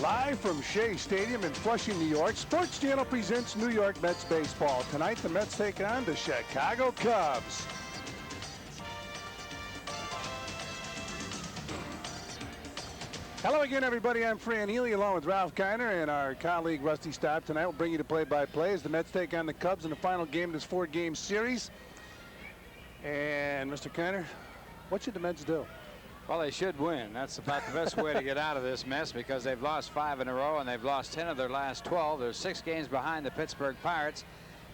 Live from Shea Stadium in Flushing, New York, Sports Channel presents New York Mets baseball. Tonight, the Mets take on the Chicago Cubs. Hello again, everybody. I'm Fran Healy, along with Ralph Kiner and our colleague Rusty Staub. Tonight, we'll bring you the play-by-play as the Mets take on the Cubs in the final game of this four-game series. And, Mr. Kiner, what should the Mets do? Well, they should win. That's about the best way to get out of this mess, because they've lost 5 in a row and they've lost 10 of their last 12. They're 6 games behind the Pittsburgh Pirates,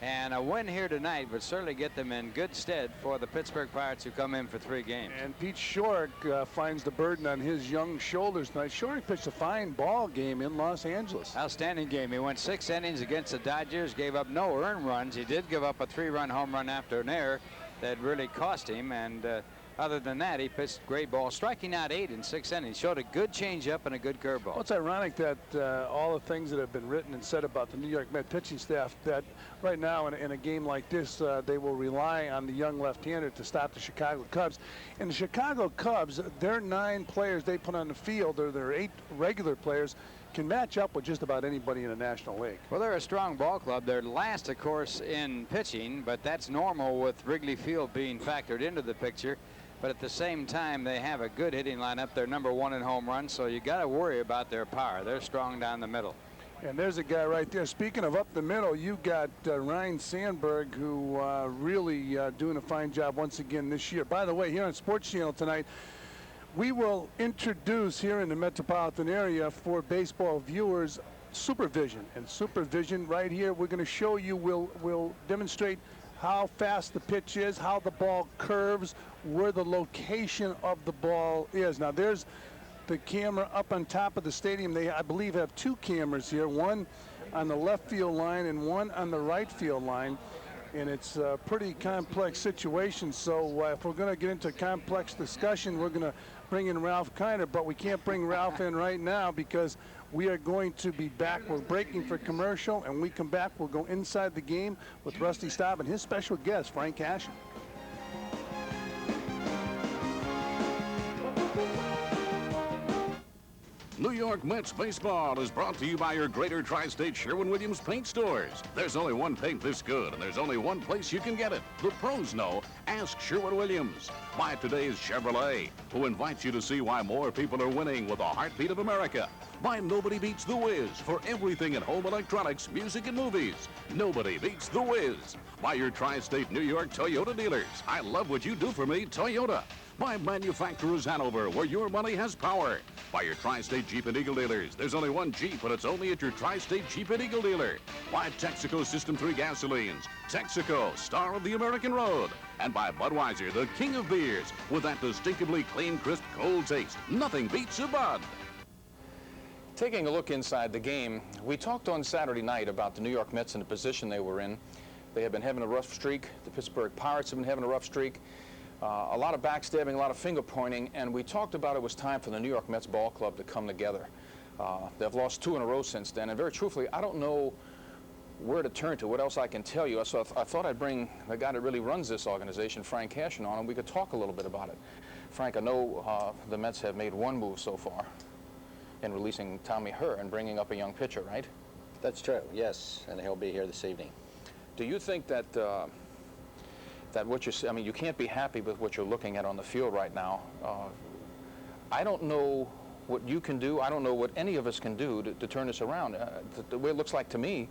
and a win here tonight would certainly get them in good stead for the Pittsburgh Pirates, who come in for 3 games. And Pete Shorrock finds the burden on his young shoulders tonight. Shorrock pitched a fine ball game in Los Angeles. Outstanding game. He went 6 innings against the Dodgers, gave up no earned runs. He did give up a 3-run home run after an error that really cost him, and other than that, he pitched great ball, striking out 8 in 6 innings. Showed a good changeup and a good curveball. Well, it's ironic that all the things that have been written and said about the New York Met pitching staff, that right now in a game like this, they will rely on the young left-hander to stop the Chicago Cubs. And the Chicago Cubs, their 9 players they put on the field, or their 8 regular players, can match up with just about anybody in the National League. Well, they're a strong ball club. They're last, of course, in pitching, but that's normal with Wrigley Field being factored into the picture. But at the same time, they have a good hitting lineup. They're #1 in home runs, so you got to worry about their power. They're strong down the middle. And there's a guy right there. Speaking of up the middle, you got Ryne Sandberg, who really doing a fine job once again this year. By the way, here on Sports Channel tonight, we will introduce here in the metropolitan area for baseball viewers Supervision. And Supervision right here, we're going to show you, we'll demonstrate how fast the pitch is, how the ball curves, where the location of the ball is. Now there's the camera up on top of the stadium. They, I believe, have 2 cameras here, one on the left field line and one on the right field line. And it's a pretty complex situation. So if we're going to get into a complex discussion, we're going to bring in Ralph Kiner, but we can't bring Ralph in right now because we are going to be back. We're breaking for commercial, and when we come back, we'll go inside the game with Rusty Staub and his special guest, Frank Cashen. New York Mets baseball is brought to you by your Greater Tri-State Sherwin-Williams paint stores. There's only one paint this good, and there's only one place you can get it. The pros know. Ask Sherwin-Williams. By today's Chevrolet, who invites you to see why more people are winning with the heartbeat of America. By Nobody Beats The Wiz for everything in home electronics, music, and movies. Nobody beats The Wiz. By your Tri-State New York Toyota dealers. I love what you do for me, Toyota. By Manufacturers Hanover, where your money has power. By your Tri-State Jeep and Eagle dealers. There's only one Jeep, but it's only at your Tri-State Jeep and Eagle dealer. By Texaco System 3 gasolines. Texaco, star of the American road. And by Budweiser, the king of beers, with that distinctively clean, crisp, cold taste. Nothing beats a Bud. Taking a look inside the game, we talked on Saturday night about the New York Mets and the position they were in. They have been having a rough streak. The Pittsburgh Pirates have been having a rough streak. A lot of backstabbing, a lot of finger pointing, and we talked about it was time for the New York Mets ball club to come together. They've lost 2 in a row since then, and very truthfully, I don't know where to turn to, what else I can tell you. So I thought I'd bring the guy that really runs this organization, Frank Cashen, on, and we could talk a little bit about it. Frank, I know the Mets have made one move so far in releasing Tommy Herr and bringing up a young pitcher, right? That's true, yes, and he'll be here this evening. Do you think that that what you're, I mean, you can't be happy with what you're looking at on the field right now? I don't know what you can do. I don't know what any of us can do to turn this around. The way it looks like to me,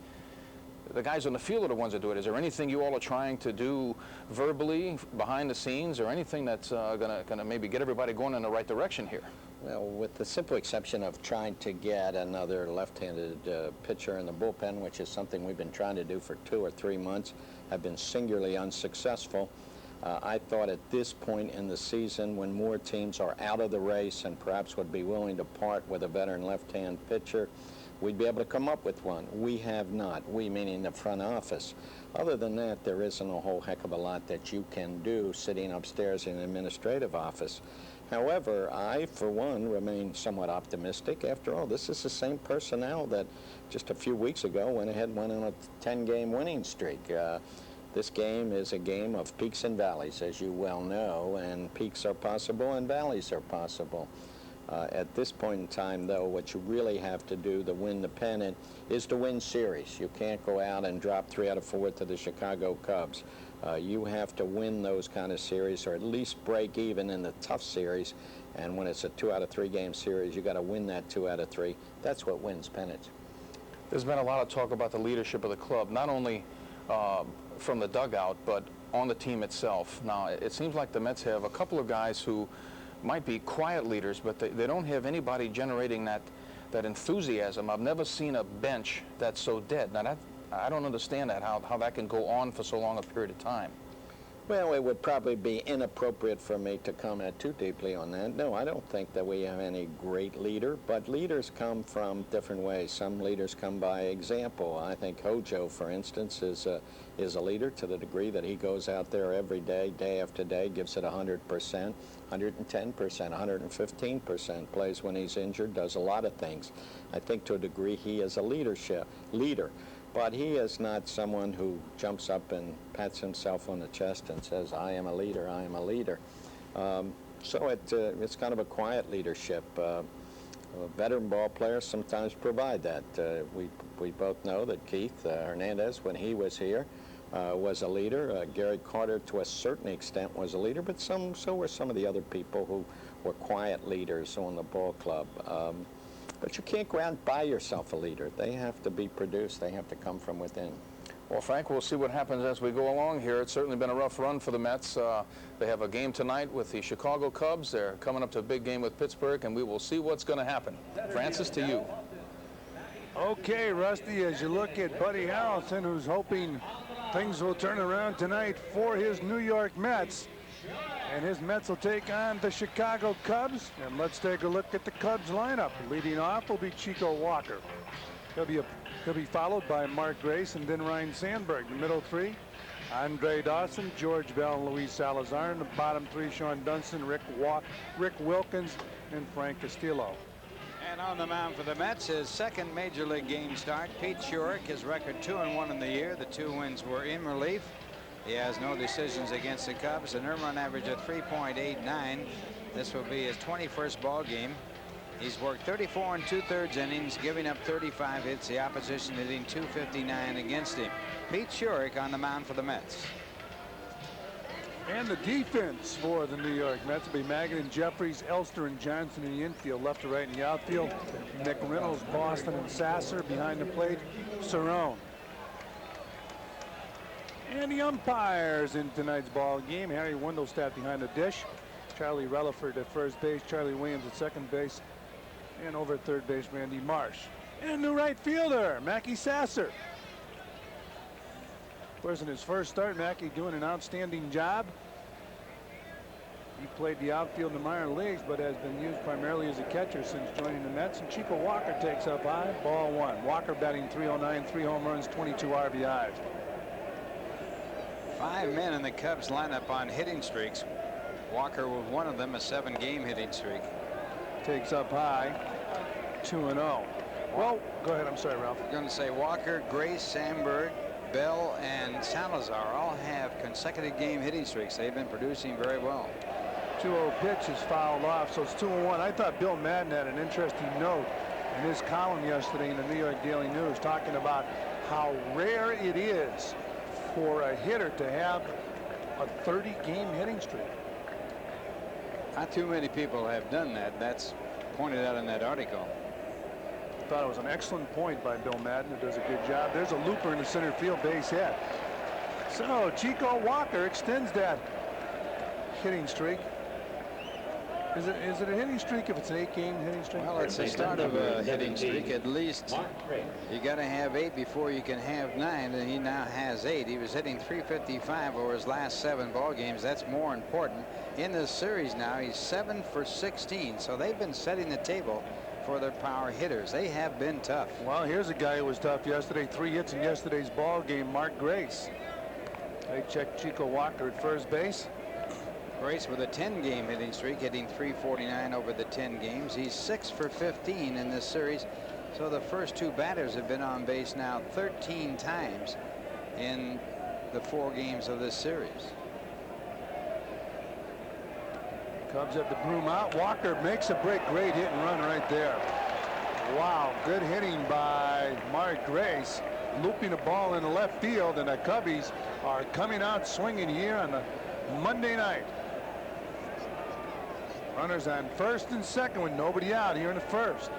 the guys on the field are the ones that do it. Is there anything you all are trying to do verbally, behind the scenes, or anything that's gonna maybe get everybody going in the right direction here? Well, with the simple exception of trying to get another left-handed pitcher in the bullpen, which is something we've been trying to do for 2 or 3 months, have been singularly unsuccessful. I thought at this point in the season, when more teams are out of the race and perhaps would be willing to part with a veteran left-hand pitcher, we'd be able to come up with one. We have not, we meaning the front office. Other than that, there isn't a whole heck of a lot that you can do sitting upstairs in an administrative office. However, I, for one, remain somewhat optimistic. After all, this is the same personnel that just a few weeks ago went ahead and went on a 10-game winning streak. This game is a game of peaks and valleys, as you well know, and peaks are possible and valleys are possible. At this point in time, though, what you really have to do to win the pennant is to win series. You can't go out and drop 3 out of 4 to the Chicago Cubs. You have to win those kind of series, or at least break even in the tough series. And when it's a 2 out of 3 game series, you got to win that 2 out of 3. That's what wins pennants. There's been a lot of talk about the leadership of the club, not only from the dugout, but on the team itself. Now, it seems like the Mets have a couple of guys who might be quiet leaders, but they don't have anybody generating that enthusiasm. I've never seen a bench that's so dead. Now, I don't understand that, how that can go on for so long a period of time. Well, it would probably be inappropriate for me to comment too deeply on that. No, I don't think that we have any great leader, but leaders come from different ways. Some leaders come by example. I think Hojo, for instance, is a leader to the degree that he goes out there every day, day after day, gives it 100%, 110%, 115%, plays when he's injured, does a lot of things. I think to a degree he is a leader. But he is not someone who jumps up and pats himself on the chest and says, I am a leader, I am a leader. So it's kind of a quiet leadership. Veteran ball players sometimes provide that. We both know that Keith Hernandez, when he was here, was a leader. Gary Carter, to a certain extent, was a leader, but so were some of the other people who were quiet leaders on the ball club. But you can't go out and buy yourself a leader. They have to be produced. They have to come from within. Well, Frank, we'll see what happens as we go along here. It's certainly been a rough run for the Mets. They have a game tonight with the Chicago Cubs. They're coming up to a big game with Pittsburgh, and we will see what's going to happen. Francis, to you. Okay, Rusty, as you look at Buddy Harrelson, who's hoping things will turn around tonight for his New York Mets. And his Mets will take on the Chicago Cubs. And let's take a look at the Cubs lineup. Leading off will be Chico Walker. He'll be followed by Mark Grace and then Ryne Sandberg. The middle 3, Andre Dawson, George Bell, and Luis Salazar. And the bottom 3, Sean Dunston, Rick Wilkins, and Frank Castillo. And on the mound for the Mets, his second major league game start, Pete Shurick. His record 2-1 in the year. The 2 wins were in relief. He has no decisions against the Cubs, an earned run average of 3.89. This will be his 21st ball game. He's worked 34 2/3 innings, giving up 35 hits. The opposition hitting .259 against him. Pete Shurick on the mound for the Mets. And the defense for the New York Mets will be Magadan, Jeffries, Elster, and Johnson in the infield, left to right in the outfield. Nick Reynolds, Boston, and Sasser behind the plate. Cerrone. And the umpires in tonight's ball game: Harry Wendelstadt behind the dish, Charlie Relaford at first base, Charlie Williams at second base, and over at third base, Randy Marsh. And a new right fielder, Mackey Sasser. Of course, in his first start, Mackey doing an outstanding job. He played the outfield in the minor leagues, but has been used primarily as a catcher since joining the Mets. And Chico Walker takes up high, ball 1. Walker batting .309, 3 home runs, 22 RBIs. 5 men in the Cubs lineup on hitting streaks. Walker with one of them, a 7-game hitting streak. Takes up high, 2-0. Well, go ahead. I'm sorry, Ralph. I'm going to say Walker, Grace, Sandberg, Bell, and Salazar all have consecutive game hitting streaks. They've been producing very well. 2-0 pitch is fouled off, so it's 2-1. I thought Bill Madden had an interesting note in his column yesterday in the New York Daily News, talking about how rare it is for a hitter to have a 30-game hitting streak. Not too many people have done that. That's pointed out in that article. I thought it was an excellent point by Bill Madden, who does a good job. There's a looper in the center field, base hit. So Chico Walker extends that hitting streak. Is it a hitting streak if it's an 8-game hitting streak? Well, it's the start of a hitting streak. At least you got to have 8 before you can have 9, and he now has 8. He was hitting .355 over his last 7 ball games. That's more important. In this series now, he's 7 for 16. So they've been setting the table for their power hitters. They have been tough. Well, here's a guy who was tough yesterday. 3 hits in yesterday's ball game, Mark Grace. They checked Chico Walker at first base. Grace with a 10-game hitting streak, hitting .349 over the 10 games. He's 6 for 15 in this series. So the first 2 batters have been on base now 13 times in the 4 games of this series. Cubs have the broom out. Walker makes a break. Great hit and run right there. Wow, good hitting by Mark Grace, looping a ball in the left field, and the Cubbies are coming out swinging here on the Monday night. Runners on first and second with nobody out here in the first.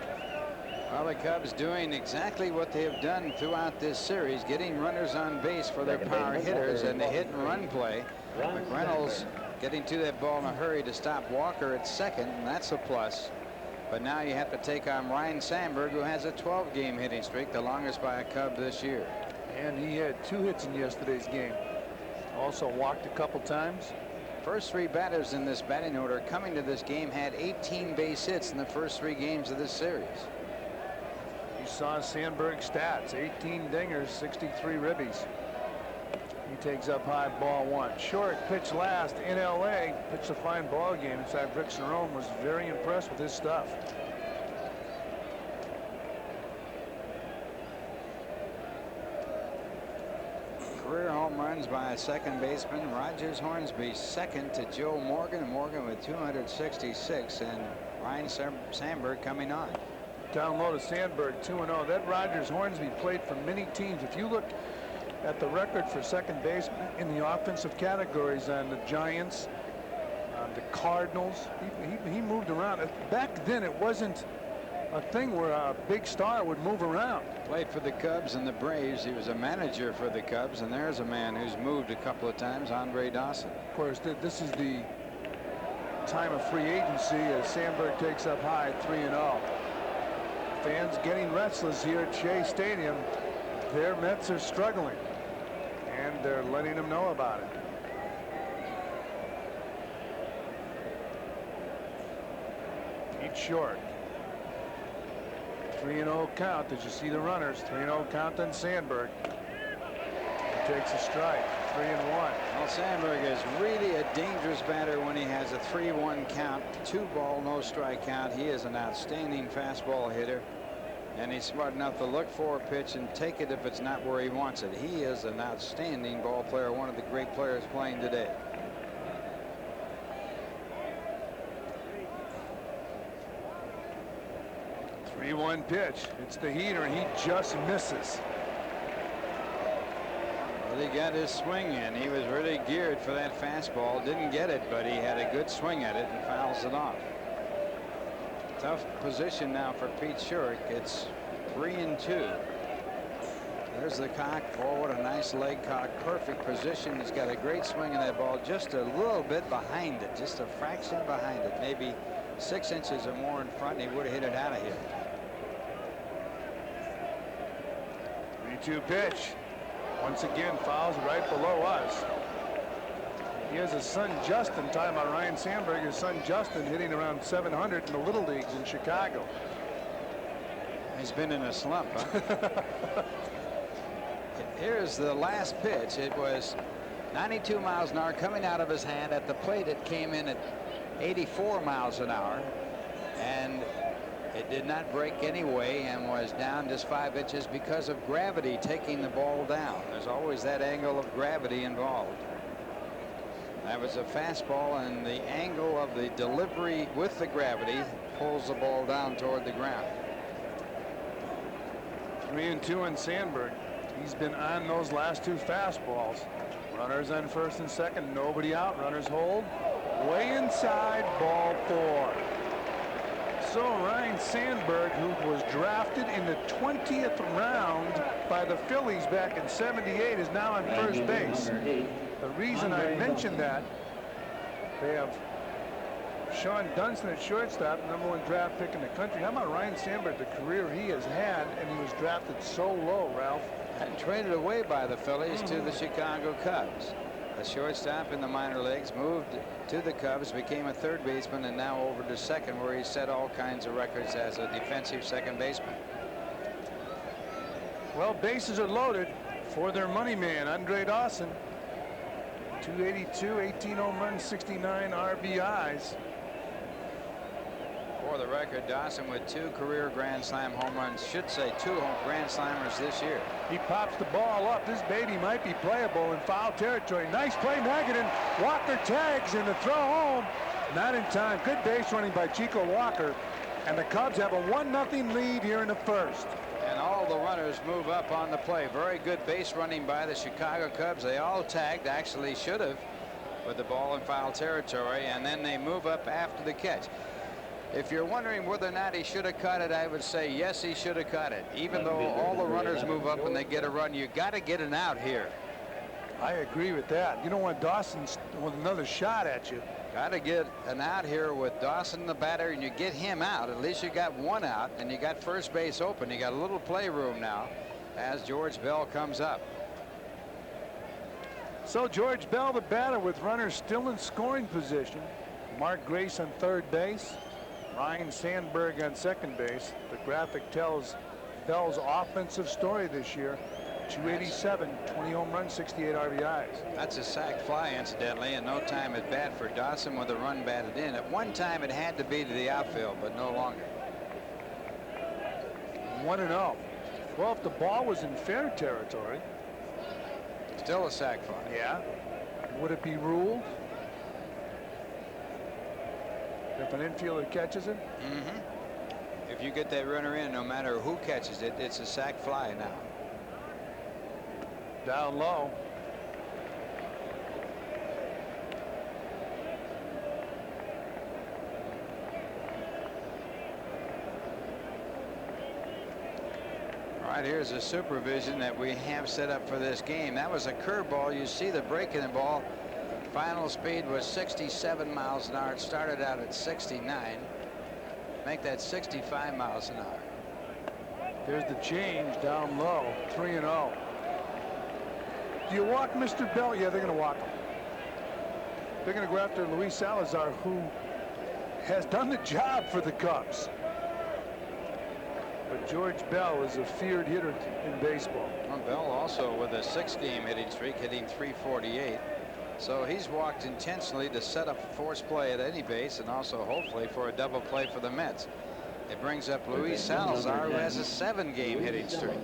Well, the Cubs doing exactly what they have done throughout this series, getting runners on base for their power hitters and the hit and run play. McReynolds getting to that ball in a hurry to stop Walker at second, and that's a plus. But now you have to take on Ryne Sandberg, who has a 12-game hitting streak, the longest by a Cub this year. And he had 2 hits in yesterday's game. Also walked a couple times. First 3 batters in this batting order coming to this game had 18 base hits in the first 3 games of this series. You saw Sandberg's stats: 18 dingers, 63 ribbies. He takes up high, ball 1. Short pitch last in L.A. Pitched a fine ball game. In fact, Rick Cerone was very impressed with his stuff. Career home runs by a second baseman. Rogers Hornsby second to Joe Morgan. Morgan with 266, and Ryne Sandberg coming on. Down low to Sandberg, 2-0. That Rogers Hornsby played for many teams. If you look at the record for second baseman in the offensive categories on the Giants, the Cardinals, he moved around. Back then, it wasn't a thing where a big star would move around. Played for the Cubs and the Braves. He was a manager for the Cubs, and there's a man who's moved a couple of times, Andre Dawson. Of course, this is the time of free agency as Sandberg takes up high, 3-0. Fans getting restless here at Shea Stadium. Their Mets are struggling, and they're letting them know about it. Each short. 3-0 count. Did you see the runners? 3-0 count on Sandberg. He takes a strike. 3-1. Well, Sandberg is really a dangerous batter when he has a 3-1 count, 2-ball, no strike count. He is an outstanding fastball hitter, and he's smart enough to look for a pitch and take it if it's not where he wants it. He is an outstanding ball player, one of the great players playing today. One pitch. It's the heater, and he just misses. Well, he got his swing in. He was really geared for that fastball. Didn't get it, but he had a good swing at it and fouls it off. Tough position now for Pete Sherrick. It's 3-2. There's the cock. Oh, what a nice leg cock. Perfect position. He's got a great swing in that ball. Just a little bit behind it. Just a fraction behind it. Maybe 6 inches or more in front, and he would have hit it out of here. 3-2 pitch. Once again, fouls right below us. He has his son Justin. Talking about Ryne Sandberg, his son Justin hitting around 700 in the little leagues in Chicago. He's been in a slump, huh? Here's the last pitch. It was 92 miles an hour coming out of his hand. At the plate, it came in at 84 miles an hour, and it did not break anyway and was down just 5 inches because of gravity taking the ball down. There's always that angle of gravity involved. That was a fastball, and the angle of the delivery with the gravity pulls the ball down toward the ground. 3-2 on Sandberg. He's been on those last 2 fastballs. Runners on first and second, nobody out. Runners hold. Way inside, ball 4. So Ryne Sandberg, who was drafted in the 20th round by the Phillies back in '78, is now on first base. The reason I mentioned that, they have Sean Dunston at shortstop, #1 draft pick in the country. How about Ryne Sandberg, the career he has had, and he was drafted so low, Ralph? And traded away by the Phillies to the Chicago Cubs. A shortstop in the minor leagues, moved to the Cubs, became a third baseman, and now over to second, where he set all kinds of records as a defensive second baseman. Well, bases are loaded for their money man, Andre Dawson. 282, 18 home runs, 69 RBIs. For the record, Dawson with 2 career Grand Slam home runs, should say 2 Grand Slammers this year. He pops the ball up. This baby might be playable in foul territory. Nice play, Magadan. Walker tags, and the throw home Not in time. Good base running by Chico Walker. And the Cubs have a 1-0 lead here in the first. And all the runners move up on the play. Very good base running by the Chicago Cubs. They all tagged, actually should have, with the ball in foul territory, and then they move up after the catch. If you're wondering whether or not he should have caught it, I would say yes, he should have caught it. Even though all the runners move up and they get a run, you got to get an out here. I agree with that. You don't want Dawson with another shot at you. Got to get an out here with Dawson the batter, and you get him out. At least you got one out, and you got first base open. You got a little playroom now as George Bell comes up. So George Bell, the batter, with runners still in scoring position. Mark Grace on third base. Ryan Sandberg on second base. The graphic tells Bell's offensive story this year. 287, 20 home runs, 68 RBIs. That's a sac fly, incidentally, and no time at bat for Dawson with a run batted in. At one time it had to be to the outfield, but no longer. 1-0. Well, if the ball was in fair territory. Still a sac fly. Yeah. Would it be ruled if an infielder catches it? Mm-hmm. If you get that runner in, no matter who catches it, it's a sac fly now. Down low. All right, here's a supervision that we have set up for this game. That was a curveball. You see the break in the ball. Final speed was 67 miles an hour. It started out at 69. Make that 65 miles an hour. There's the change down low. 3-0. Do you walk Mr. Bell? Yeah, they're going to walk him. They're going to go after Luis Salazar, who has done the job for the Cubs. But George Bell is a feared hitter in baseball. Well, Bell also with a 6-game hitting streak, hitting 348. So he's walked intentionally to set up a force play at any base, and also hopefully for a double play for the Mets. It brings up Luis Salazar, who has a 7-game hitting streak.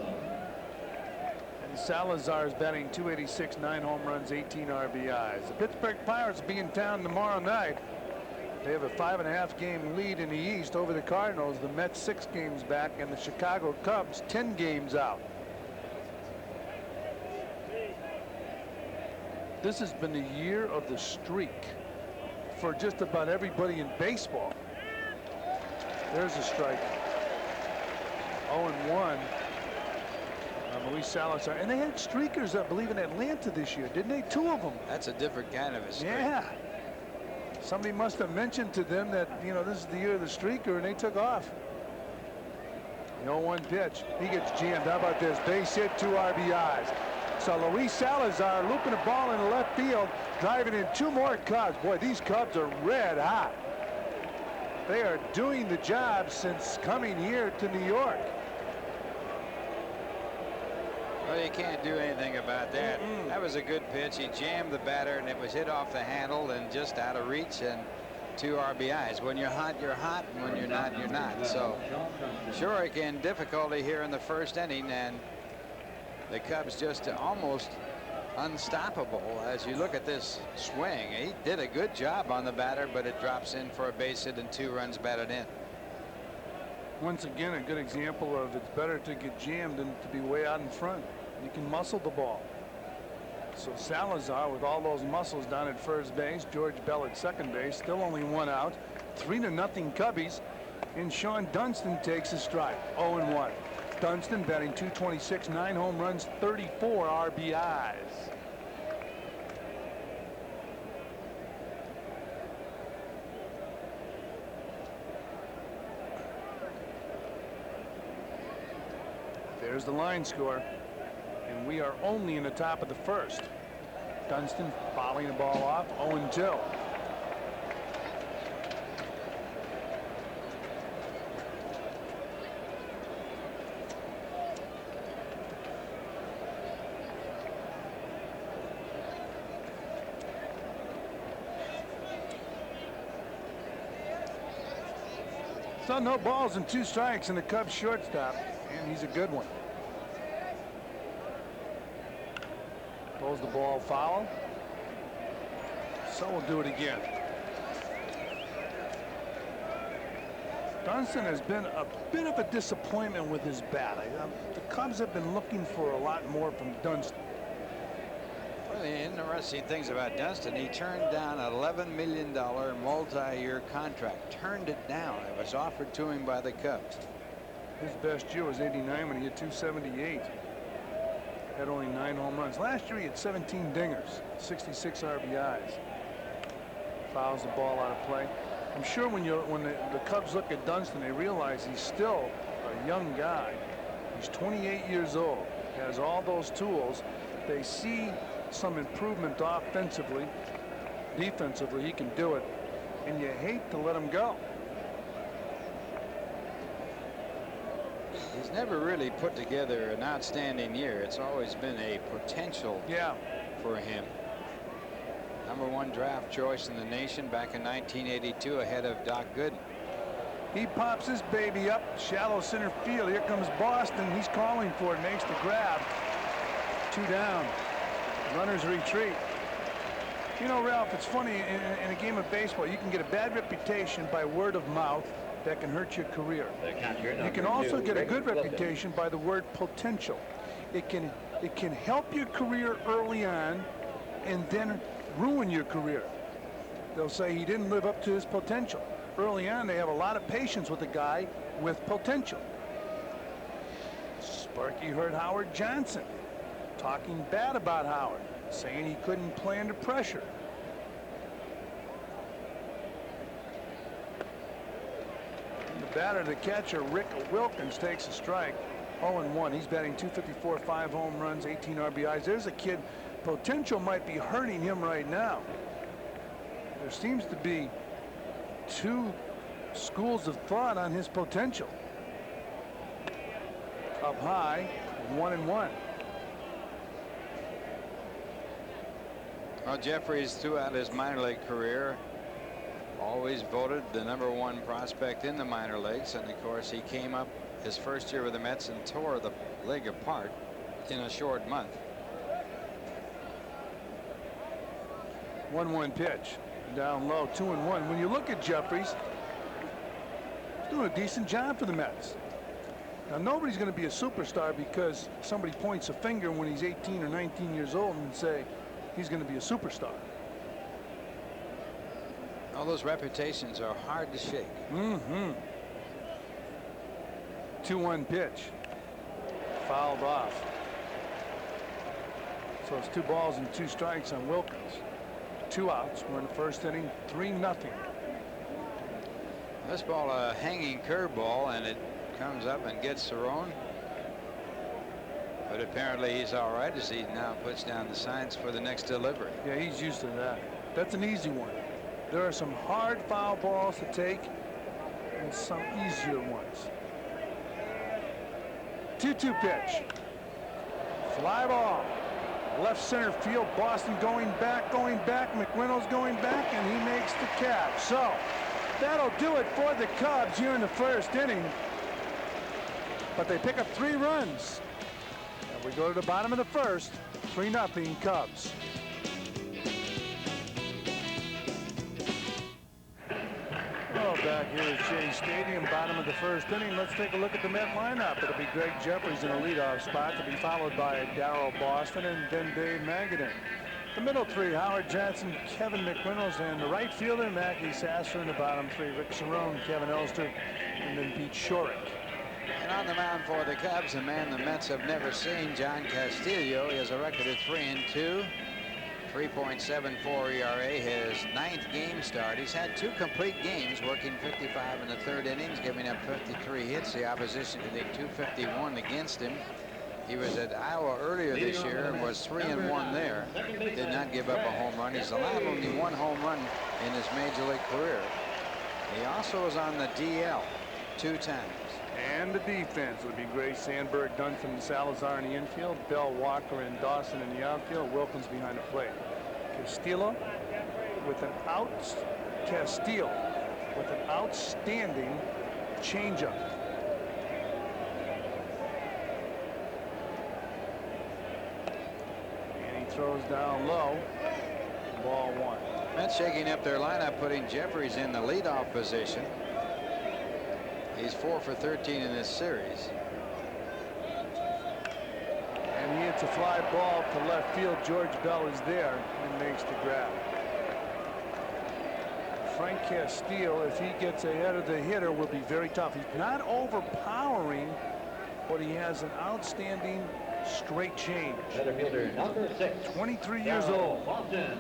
Salazar is batting .286, 9 home runs, 18 RBIs. The Pittsburgh Pirates will be in town tomorrow night. They have a 5.5-game lead in the East over the Cardinals. The Mets 6 games back, and the Chicago Cubs 10 games out. This has been the year of the streak for just about everybody in baseball. There's a strike. 0-1. Luis Salazar, and they had streakers, I believe, in Atlanta this year, didn't they? 2 of them. That's a different kind of a streak. Yeah. Somebody must have mentioned to them that, you know, this is the year of the streaker, and they took off. The 0-1 pitch. He gets jammed. How about this? Base hit, 2 RBIs. So Luis Salazar looping a ball into left field, driving in 2 more Cubs. Boy, these Cubs are red hot. They are doing the job since coming here to New York. Well, you can't do anything about that. That was a good pitch. He jammed the batter, and it was hit off the handle and just out of reach, and 2 RBIs. When you're hot, and when you're not, you're not. So Shurick in difficulty here in the first inning, and the Cubs just almost unstoppable. As you look at this swing, he did a good job on the batter, but it drops in for a base hit and 2 runs batted in. Once again, a good example of it's better to get jammed than to be way out in front. You can muscle the ball. So Salazar with all those muscles down at first base. George Bell at second base. Still only 1 out. 3-0 Cubbies. And Sean Dunston takes a strike. 0-1. Dunston batting .226, 9 home runs, 34 RBIs. There's the line score, and we are only in the top of the first. Dunston fouling the ball off, 0-2. So no balls and 2 strikes in the Cubs shortstop, and he's a good one. Throws the ball foul. So we'll do it again. Dunston has been a bit of a disappointment with his bat. The Cubs have been looking for a lot more from Dunston. One of the interesting things about Dunston, he turned down an $11 million multi-year contract. Turned it down. It was offered to him by the Cubs. His best year was '89 when he had 278. Had only 9 home runs. Last year he had 17 dingers, 66 RBIs. Fouls the ball out of play. I'm sure when the Cubs look at Dunston, they realize he's still a young guy. He's 28 years old, has all those tools. They see some improvement offensively. Defensively, he can do it, and you hate to let him go. He's never really put together an outstanding year. It's always been a potential for him. #1 draft choice in the nation back in 1982 ahead of Doc Gooden. He pops his baby up, shallow center field. Here comes Boston. He's calling for it, makes the grab. 2 down. Runners retreat. You know, Ralph, it's funny, in a game of baseball, you can get a bad reputation by word of mouth that can hurt your career. You can also get a good reputation by the word potential. It can help your career early on and then ruin your career. They'll say he didn't live up to his potential. Early on, they have a lot of patience with a guy with potential. Sparky heard Howard Johnson talking bad about Howard, saying he couldn't play under pressure. And the batter, the catcher, Rick Wilkins, takes a strike. 0-1. He's batting .254, 5 home runs, 18 RBIs. There's a kid, potential might be hurting him right now. There seems to be 2 schools of thought on his potential. Up high, 1-1. Well, Jeffries, throughout his minor league career, always voted the #1 prospect in the minor leagues, and of course he came up his first year with the Mets and tore the league apart in a short month. 1-1 pitch, down low, 2-1. When you look at Jeffries, he's doing a decent job for the Mets. Now, nobody's going to be a superstar because somebody points a finger when he's 18 or 19 years old and say he's going to be a superstar. All those reputations are hard to shake. 2-1 pitch, fouled off. So it's 2 balls and 2 strikes on Wilkins. 2 outs. We're in the first inning, 3-0. This ball, a hanging curveball, and it comes up and gets Cerrone. But apparently he's all right as he now puts down the signs for the next delivery. Yeah, he's used to that. That's an easy one. There are some hard foul balls to take and some easier ones. 2-2 pitch. Fly ball. Left center field. Boston going back. McReynolds going back, and he makes the catch. So that'll do it for the Cubs here in the first inning. But they pick up 3 runs. And we go to the bottom of the first. 3-0 Cubs. Well, back here at Shea Stadium, bottom of the first inning. Let's take a look at the Met lineup. It'll be Greg Jeffries in a leadoff spot to be followed by Darryl Boston and then Dave Magadan. The middle 3, Howard Johnson, Kevin McReynolds, and the right fielder, Mackie Sasser. In the bottom 3, Rick Cerrone, Kevin Elster, and then Pete Shorrock. And on the mound for the Cubs, a man the Mets have never seen, John Castillo. He has a record of 3-2. 3.74 ERA, his 9th game start. He's had 2 complete games, working 55 in the 3rd innings, giving up 53 hits. The opposition hitting 251 against him. He was at Iowa earlier this year and was 3-1 there. Did not give up a home run. He's allowed only 1 home run in his major league career. He also was on the DL 2 times. And the defense would be Gray, Sandberg, Duncan, Salazar in the infield, Bell, Walker, and Dawson in the outfield, Wilkins behind the plate. Castillo with an outstanding changeup. And he throws down low. Ball 1. Mets shaking up their lineup, putting Jeffries in the leadoff position. He's 4 for 13 in this series. And he hits a fly ball to left field. George Bell is there and makes the grab. Frank Castillo, if he gets ahead of the hitter, will be very tough. He's not overpowering, but he has an outstanding straight change. Center fielder number 6. 23 years old. Boston.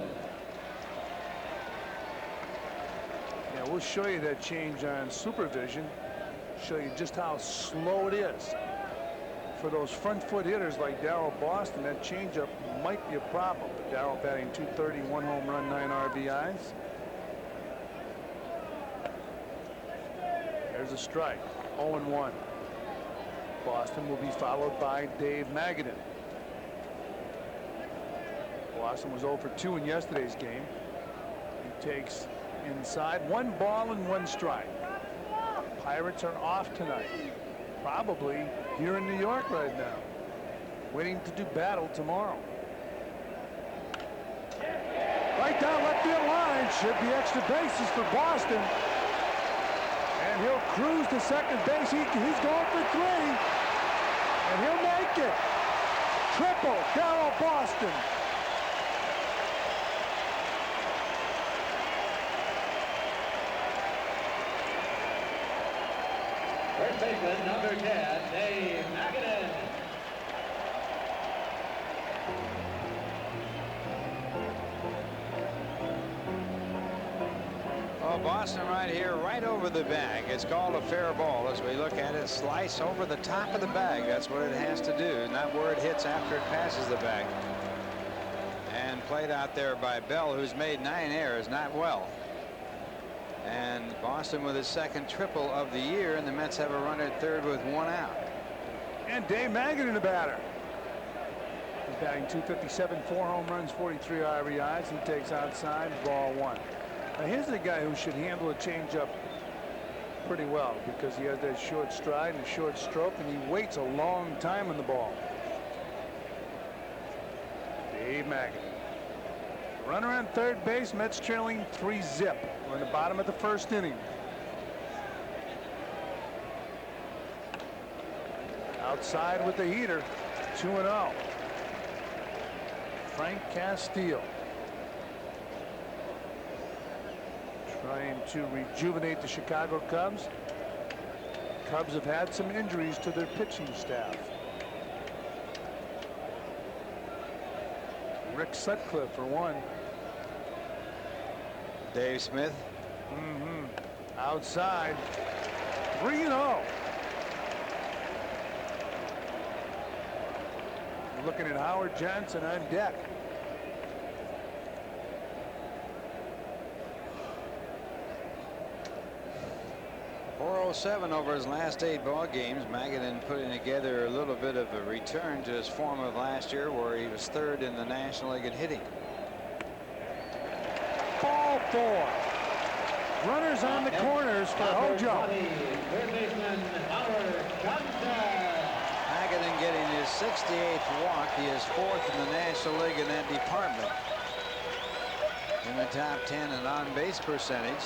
Yeah, we'll show you that change on supervision. Show you just how slow it is. For those front foot hitters like Darryl Boston, that changeup might be a problem. But Darryl batting .230, 1 home run, 9 RBIs. There's a strike. 0-1. Boston will be followed by Dave Magadan. Boston was 0 for 2 in yesterday's game. He takes inside, 1 ball and 1 strike. Pirates are off tonight. Probably here in New York right now. Waiting to do battle tomorrow. Right down left field line. Should be extra bases for Boston. And he'll cruise to second base. He's going for 3. And he'll make it. Triple, Darryl Boston. First baseman number 10, Dave Magadan. Well, Boston right here, right over the bag. It's called a fair ball as we look at it. Slice over the top of the bag. That's what it has to do, not where it hits after it passes the bag. And played out there by Bell, who's made 9 errors, not well. And Boston with his second triple of the year, and the Mets have a runner at third with 1 out. And Dave Magadan, the batter. He's batting .257, 4 home runs, 43 RBIs. He takes outside, ball 1. Now here's a guy who should handle a changeup pretty well because he has that short stride and a short stroke, and he waits a long time on the ball. Dave Magadan. Runner on third base. Mets trailing 3-zip. We're in the bottom of the first inning. Outside with the heater. 2-0. Frank Castillo. Trying to rejuvenate the Chicago Cubs. Cubs have had some injuries to their pitching staff. Rick Sutcliffe for one. Dave Smith. Outside. 3-0. Looking at Howard Johnson on deck. .407 over his last 8 ball games. Magadan putting together a little bit of a return to his form of last year, where he was 3rd in the National League in hitting. Ball 4. Runners on the corners for Hojo. Third baseman Howard Johnson. Magadan getting his 68th walk. He is 4th in the National League in that department. In the top 10 in on-base percentage.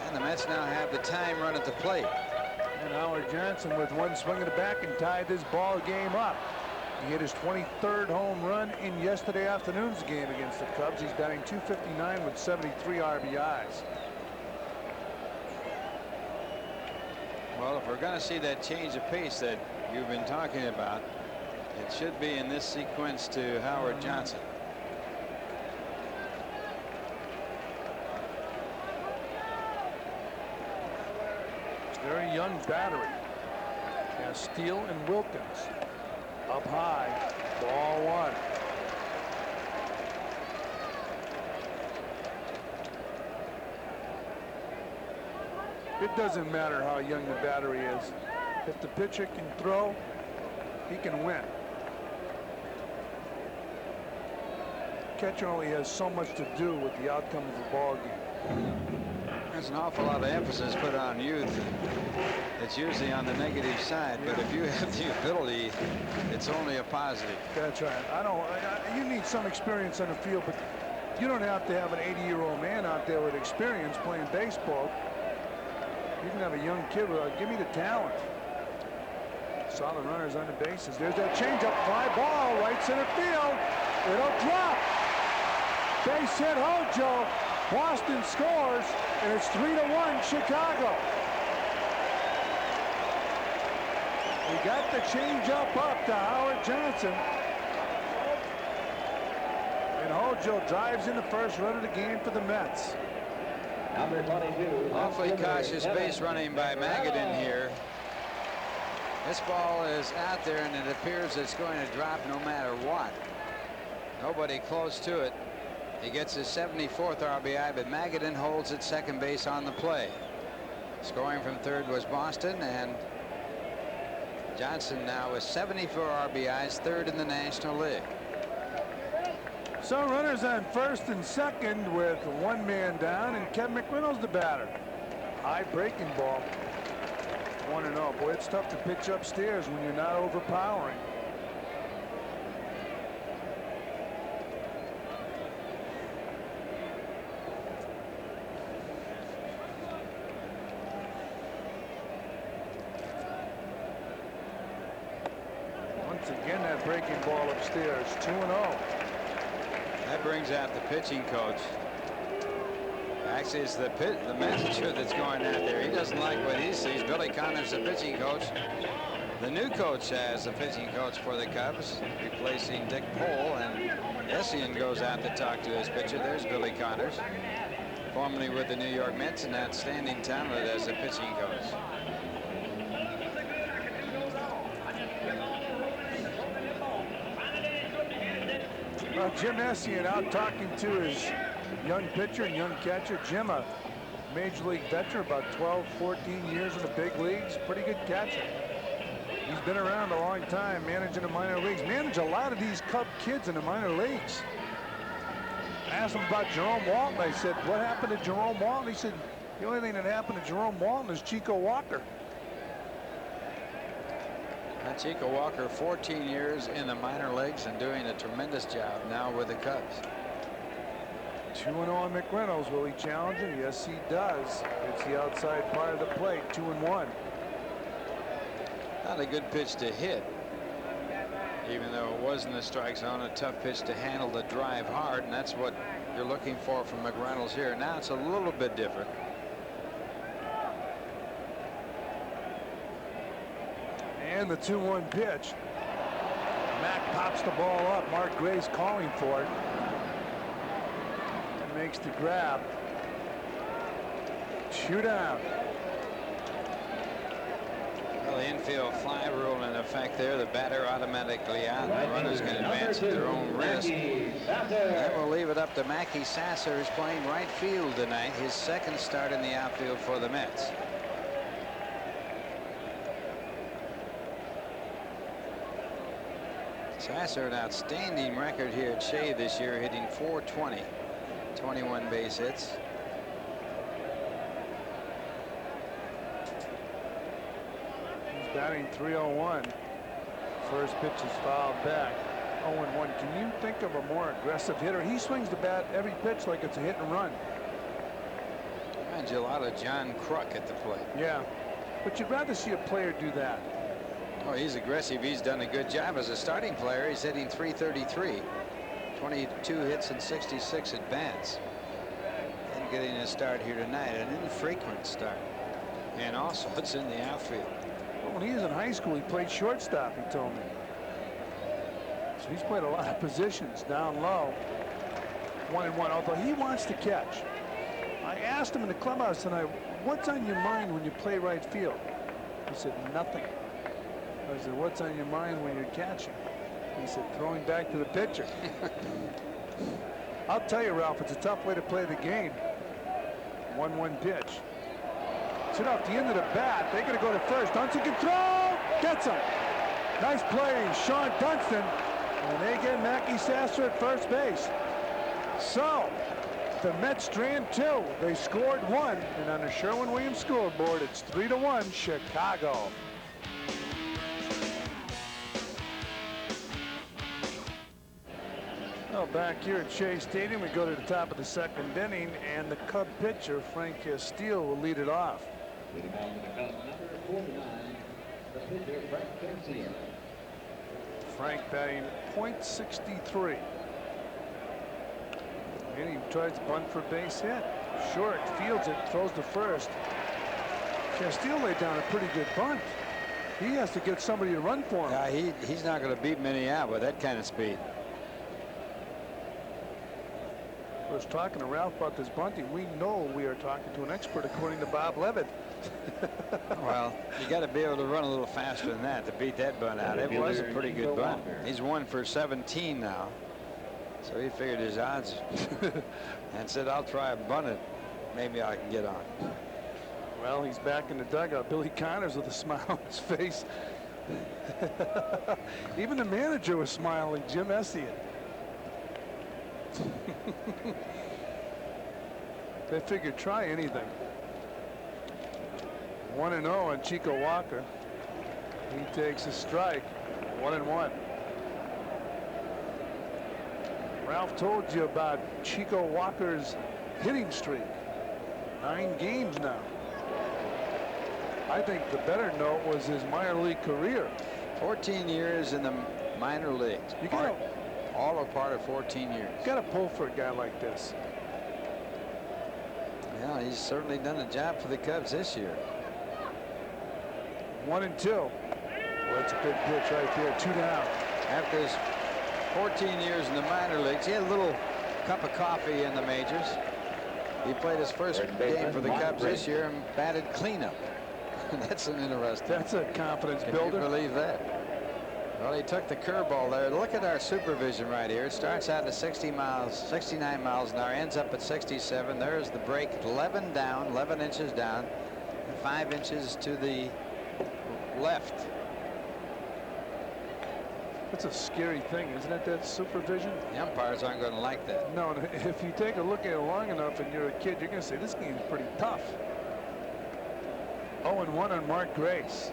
And the Mets now have the time run at the plate. And Howard Johnson with 1 swing of the bat and tied this ball game up. He hit his 23rd home run in yesterday afternoon's game against the Cubs. He's batting .259 with 73 RBIs. Well, if we're going to see that change of pace that you've been talking about, it should be in this sequence to Howard Johnson. Very young battery. Steele and Wilkins up high. Ball 1. It doesn't matter how young the battery is. If the pitcher can throw, he can win. Catcher only has so much to do with the outcome of the ball game. There's an awful lot of emphasis put on youth. It's usually on the negative side, but if you have the ability, it's only a positive. That's right. You need some experience on the field, but you don't have to have an 80-year-old man out there with experience playing baseball. You can have a young kid without, give me the talent. Solid runners on the bases. There's that changeup, fly ball, right center field. It'll drop. Base hit, Hojo. Boston scores, and it's 3-1 Chicago. He got the changeup up to Howard Johnson. And Hojo drives in the first run of the game for the Mets. Number 22. Awfully cautious base running by Magadan here. This ball is out there, and it appears it's going to drop no matter what. Nobody close to it. He gets his 74th RBI, but Magadan holds at second base on the play. Scoring from third was Boston, and Johnson now with 74 RBIs, third in the National League. So runners on first and second with one man down, and Kevin McReynolds the batter. High breaking ball. 1-0. Boy, it's tough to pitch upstairs when you're not overpowering. Once again, that breaking ball upstairs. 2-0. That brings out the pitching coach. Actually, it's the manager that's going out there. He doesn't like what he sees. Billy Connors, the pitching coach. The new coach as the pitching coach for the Cubs, replacing Dick Pole, and Essien goes out to talk to his pitcher. There's Billy Connors, formerly with the New York Mets, and outstanding talent as a pitching coach. Jim Essien out talking to his young pitcher and young catcher. Jim, a major league veteran, about 12, 14 years in the big leagues. Pretty good catcher. He's been around a long time managing the minor leagues. Managed a lot of these Cub kids in the minor leagues. I asked him about Jerome Walton. I said, what happened to Jerome Walton? He said, the only thing that happened to Jerome Walton is Chico Walker. Chico Walker, 14 years in the minor leagues and doing a tremendous job now with the Cubs. 2-0 on McReynolds. Will he challenge him? Yes, he does. It's the outside part of the plate. 2-1. Not a good pitch to hit, even though it was in the strike zone. A tough pitch to handle the drive hard, and that's what you're looking for from McReynolds here. Now it's a little bit different. And the 2-1 pitch. Mack pops the ball up. Mark Gray's calling for it. And makes the grab. 2 down. Well, the infield fly rule in effect there. The batter automatically out. The runner's going to advance at their own risk. Then we'll leave it up to Mackey Sasser, who's playing right field tonight. His second start in the outfield for the Mets. Sasser, an outstanding record here at Shea this year, hitting .420, 21 base hits. He's batting .301. First pitch is fouled back. 0-1. Can you think of a more aggressive hitter? He swings the bat every pitch like it's a hit and run. Reminds you a lot of John Kruk at the plate. Yeah, but you'd rather see a player do that. Oh, he's aggressive. He's done a good job as a starting player. He's hitting .333, 22 hits and 66 at bats. And getting a start here tonight, an infrequent start. And also it's in the outfield. Well, when he was in high school, he played shortstop, he told me. So he's played a lot of positions down low. 1-1, although he wants to catch. I asked him in the clubhouse tonight, what's on your mind when you play right field? He said, nothing. I said, what's on your mind when you're catching? He said, throwing back to the pitcher. I'll tell you, Ralph, it's a tough way to play the game. 1-1 pitch. So off the end of the bat, they're going to go to first. Dunston can throw, gets him. Nice play, Sean Dunston. And they get Mackey Sasser at first base. So the Mets strand 2. They scored 1, and on the Sherwin-Williams scoreboard, it's 3-1 Chicago. Well, back here at Shea Stadium, we go to the top of the second inning, and the Cub pitcher, Frank Steele, will lead it off. Leading off in the Cubs, number 49, the pitcher, Frank Garcia. Frank batting .63. And he tries to bunt for base hit. Short, fields it, throws to first. Castillo laid down a pretty good bunt. He has to get somebody to run for him. Yeah, he's not going to beat many out with that kind of speed. I was talking to Ralph about this bunting. We know we are talking to an expert, according to Bob Levitt. Well, you got to be able to run a little faster than that to beat that bunt out. It was a pretty good bunt. He's 1 for 17 now. So he figured his odds and said, I'll try a bunt it. Maybe I can get on. Well, he's back in the dugout. Billy Connors with a smile on his face. Even the manager was smiling, Jim Essien. They figured try anything. 1-0 on Chico Walker. He takes a strike. 1-1. Ralph told you about Chico Walker's hitting streak. 9 games now. I think the better note was his minor league career. 14 years in the minor leagues. You gotta, all are part of 14 years. got to pull for a guy like this. Yeah, he's certainly done a job for the Cubs this year. 1-2. Well, that's a good pitch right there. 2 down. After his 14 years in the minor leagues, he had a little cup of coffee in the majors. He played his first game for the Cubs this year and batted cleanup. That's an interesting. That's a confidence Can builder. you believe that? Well, he took the curveball there. Look at our supervision right here. It starts out at 69 miles an hour, ends up at 67. There's the break, 11 down, 11 inches down, and 5 inches to the left. That's a scary thing, isn't it, that supervision? The umpires aren't going to like that. No, if you take a look at it long enough and you're a kid, you're going to say this game's pretty tough. 0-1 on Mark Grace.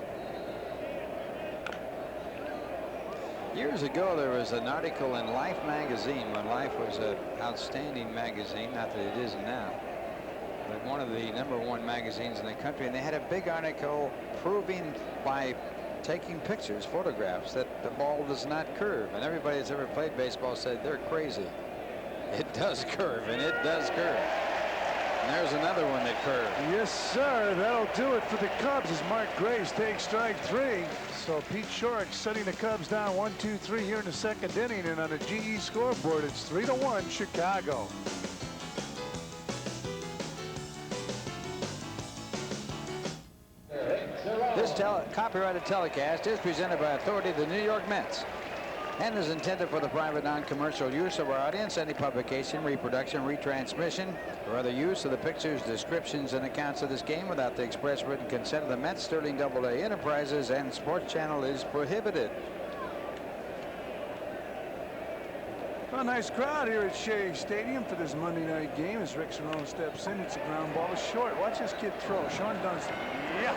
Years ago, there was an article in Life magazine when Life was an outstanding magazine, not that it isn't now, but one of the #1 magazines in the country, and they had a big article proving by taking pictures, photographs, that the ball does not curve. And everybody that's ever played baseball said they're crazy. It does curve, and it does curve. And there's another one that curved. Yes, sir. That'll do it for the Cubs as Mark Grace takes strike 3. So Pete Shorrock setting the Cubs down 1-2-3 here in the 2nd inning, and on the GE scoreboard, it's 3-1 Chicago. This copyrighted telecast is presented by authority of the New York Mets and is intended for the private non-commercial use of our audience. Any publication, reproduction, retransmission, or other use of the pictures, descriptions, and accounts of this game without the express written consent of the Mets, Sterling AA Enterprises, and Sports Channel is prohibited. A nice crowd here at Shea Stadium for this Monday night game as Rick Cerone steps in. It's a ground ball to short. Watch this kid throw. Sean Dunston. Yeah.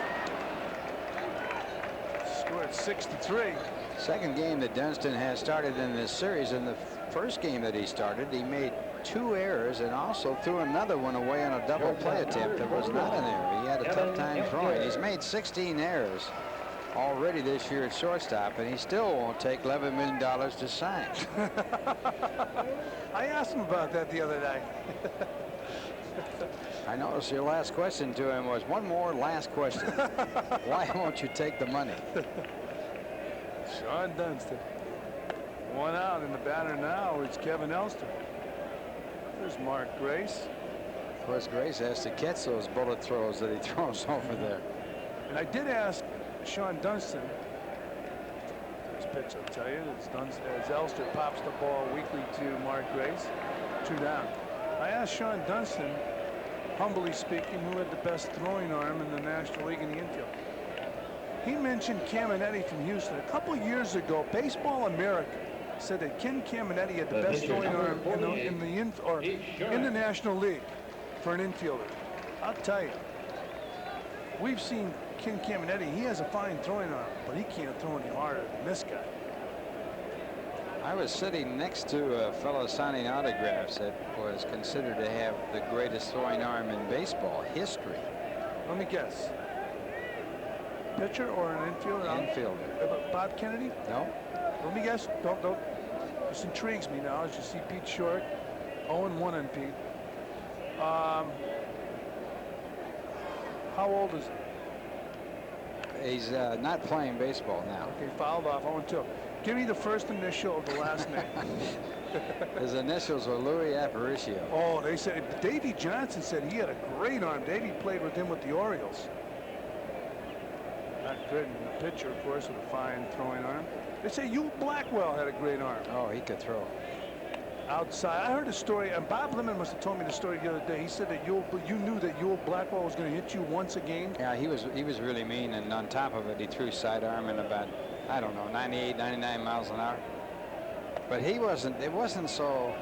Scored 6-3. Second game that Dunston has started in this series. In the first game that he started, he made 2 errors and also threw another one away on a double play attempt that was not an error. He had a tough time throwing. He's made 16 errors already this year at shortstop, and he still won't take $11 million to sign. I asked him about that the other night. I noticed your last question to him was, one more last question. Why won't you take the money? Sean Dunston. 1 out, and the batter now is Kevin Elster. There's Mark Grace. Of course, Grace has to catch those bullet throws that he throws over there. And I did ask Sean Dunston. This pitch, I'll tell you, as Elster pops the ball weakly to Mark Grace. 2 down. I asked Sean Dunston, humbly speaking, who had the best throwing arm in the National League in the infield. He mentioned Caminetti from Houston. A couple years ago, Baseball America said that Ken Caminetti had the best throwing arm in the National League for an infielder. I'll tell you, we've seen Ken Caminetti. He has a fine throwing arm, but he can't throw any harder than this guy. I was sitting next to a fellow signing autographs that was considered to have the greatest throwing arm in baseball history. Let me guess. pitcher or an infielder? Infielder. Bob Kennedy? No. Let me guess. Don't. This intrigues me now as you see Pete Short. 0-1 on Pete. How old is he? He's not playing baseball now. Okay, fouled off. 0-2. Give me the first initial of the last name. His initials were Louis Aparicio. Oh, they said Davey Johnson said he had a great arm. Davey played with him with the Orioles. Not good. And the pitcher, of course, with a fine throwing arm. They say Yul Blackwell had a great arm. Oh, he could throw. Outside, I heard a story, and Bob Lemon must have told me the story the other day. He said that you knew that Yul Blackwell was going to hit you once a game. Yeah, he was really mean, and on top of it, he threw sidearm in about, I don't know, 98, 99 miles an hour. But he wasn't. It wasn't so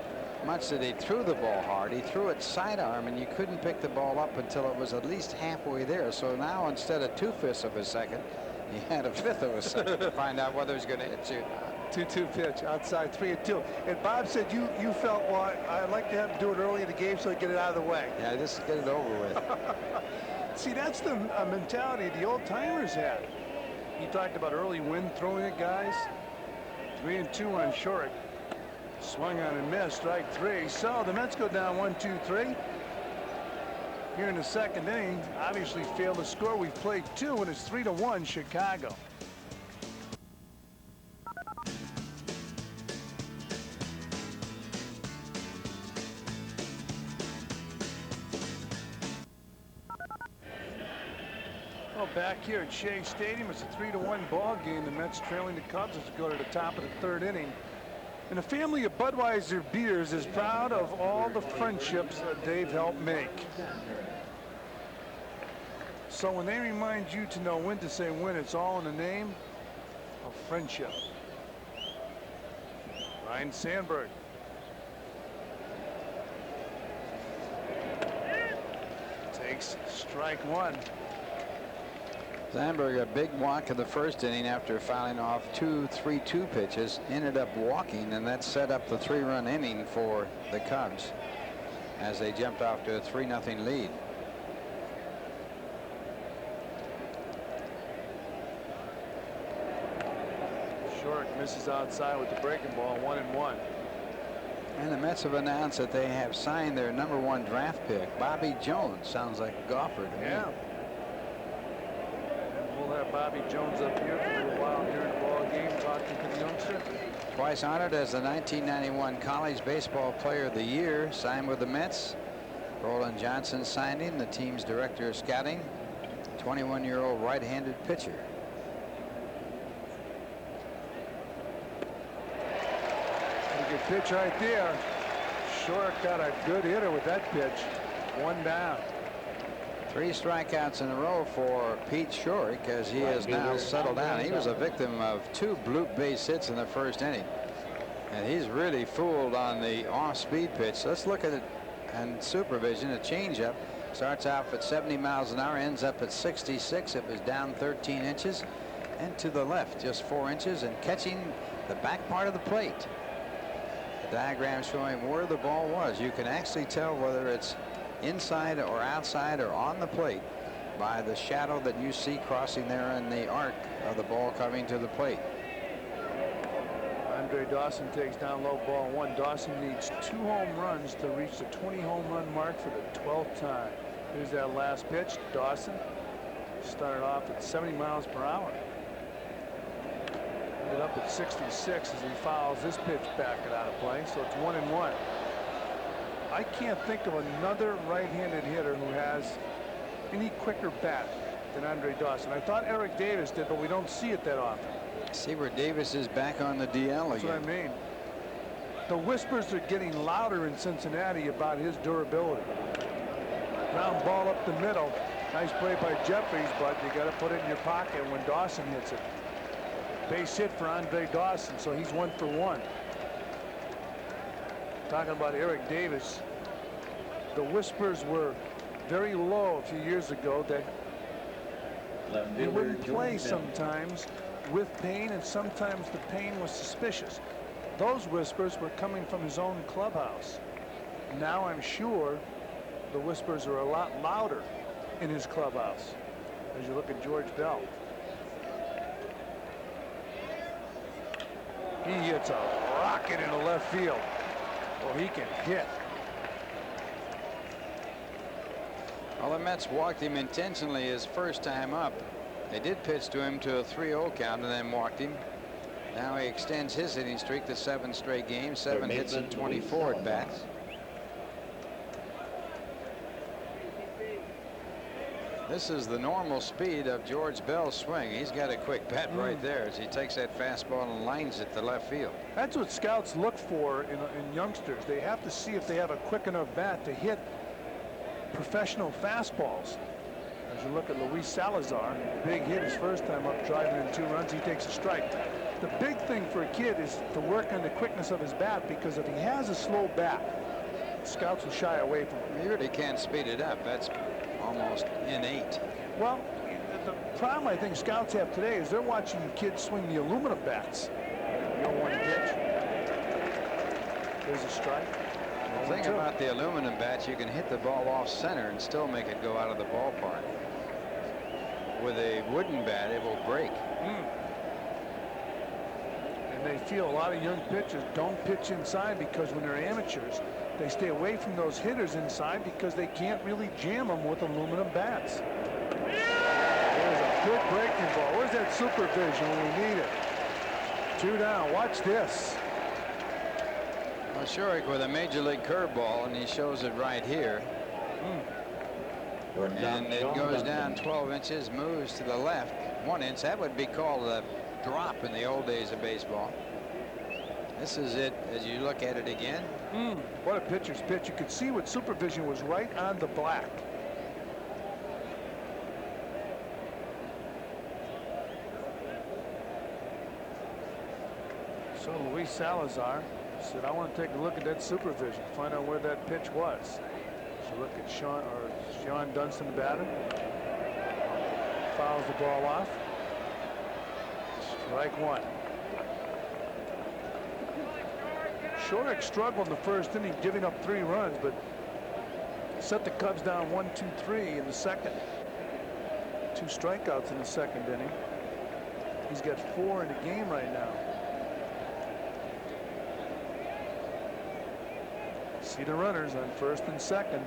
much that he threw the ball hard. He threw it sidearm, and you couldn't pick the ball up until it was at least halfway there. So now instead of 2/5 of a second, he had 1/5 of a second to find out whether he was going to hit you. 2-2 pitch outside, 3-2. And Bob said you felt, well, I'd like to have him do it early in the game so I get it out of the way. Yeah, just get it over with. See, that's the mentality the old timers had. He talked about early wind throwing at guys. 3-2 on Short. Swung on and missed, strike 3. So the Mets go down 1-2-3. Here in the second inning, obviously failed to score. We've played 2, and it's 3-1 Chicago. Well, back here at Shea Stadium, it's a 3-1 ball game. The Mets trailing the Cubs as we go to the top of the third inning. And the family of Budweiser beers is proud of all the friendships that they've helped make. So when they remind you to know when to say when, it's all in the name of friendship. Ryne Sandberg. Takes strike 1. Sandberg, a big walk in the first inning after fouling off 2 3-2 pitches, ended up walking, and that set up the 3-run inning for the Cubs as they jumped off to a 3-0 lead. Short misses outside with the breaking ball, 1-1. And the Mets have announced that they have signed their #1 draft pick, Bobby Jones. Sounds like a golfer to me. Yeah. We'll have Bobby Jones up here for a little while here in the ball game talking to the youngster. Twice honored as the 1991 College Baseball Player of the Year, signed with the Mets. Roland Johnson signed him, the team's director of scouting. 21-year-old right-handed pitcher. Good pitch right there. Short got a good hitter with that pitch. 1 down. 3 strikeouts in a row for Pete Short as he has now settled down. He was a victim of 2 bloop base hits in the first inning. And he's really fooled on the off-speed pitch. Let's look at it in supervision. A changeup starts off at 70 miles an hour, ends up at 66. It was down 13 inches and to the left just 4 inches and catching the back part of the plate. The diagram showing where the ball was. You can actually tell whether it's inside or outside or on the plate by the shadow that you see crossing there in the arc of the ball coming to the plate. Andre Dawson takes down low ball 1. Dawson needs 2 home runs to reach the 20 home run mark for the 12th time. Here's that last pitch. Dawson started off at 70 miles per hour. Ended up at 66 as he fouls this pitch back it out of play. So it's 1-1. I can't think of another right-handed hitter who has any quicker bat than Andre Dawson. I thought Eric Davis did, but we don't see it that often. See where Davis is back on the DL That's again. what I mean. The whispers are getting louder in Cincinnati about his durability. Ground ball up the middle. Nice play by Jeffries, but you got to put it in your pocket when Dawson hits it. Base hit for Andre Dawson, so he's 1 for 1. Talking about Eric Davis, the whispers were very low a few years ago that he wouldn't play sometimes with pain, and sometimes the pain was suspicious. Those whispers were coming from his own clubhouse. Now I'm sure the whispers are a lot louder in his clubhouse as you look at George Bell. He hits a rocket into left field. Well, he can hit. Well, the Mets walked him intentionally his first time up. They did pitch to him to a 3-0 count and then walked him. Now he extends his hitting streak to 7 straight games, 7 hits and 24 at bats. This is the normal speed of George Bell's swing. He's got a quick bat right there as he takes that fastball and lines it to left field. That's what scouts look for in youngsters. They have to see if they have a quick enough bat to hit professional fastballs. As you look at Luis Salazar, big hit his first time up, driving in 2 runs. He takes a strike. The big thing for a kid is to work on the quickness of his bat, because if he has a slow bat, scouts will shy away from him. You really can't speed it up. That's almost innate. Well, the problem I think scouts have today is they're watching kids swing the aluminum bats. 0-1 pitch. There's a strike. The thing about the aluminum bats, you can hit the ball off center and still make it go out of the ballpark. With a wooden bat, it will break. And they feel a lot of young pitchers don't pitch inside because when they're amateurs, they stay away from those hitters inside because they can't really jam them with aluminum bats. There's a good breaking ball. Where's that supervision when we need it? 2 down. Watch this. Well, Shurik with a major league curveball, and he shows it right here. And it goes down 12 inches, moves to the left 1 inch. That would be called a drop in the old days of baseball. This is it as you look at it again. What a pitcher's pitch. You could see what supervision was right on the black. So Luis Salazar said, I want to take a look at that supervision, find out where that pitch was. So look at Sean Dunston, the batter. Fouls the ball off. Strike 1. Shurik struggled in the first inning, giving up 3 runs, but set the Cubs down 1-2-3 in the second. 2 strikeouts in the second inning. He's got 4 in the game right now. See the runners on first and second.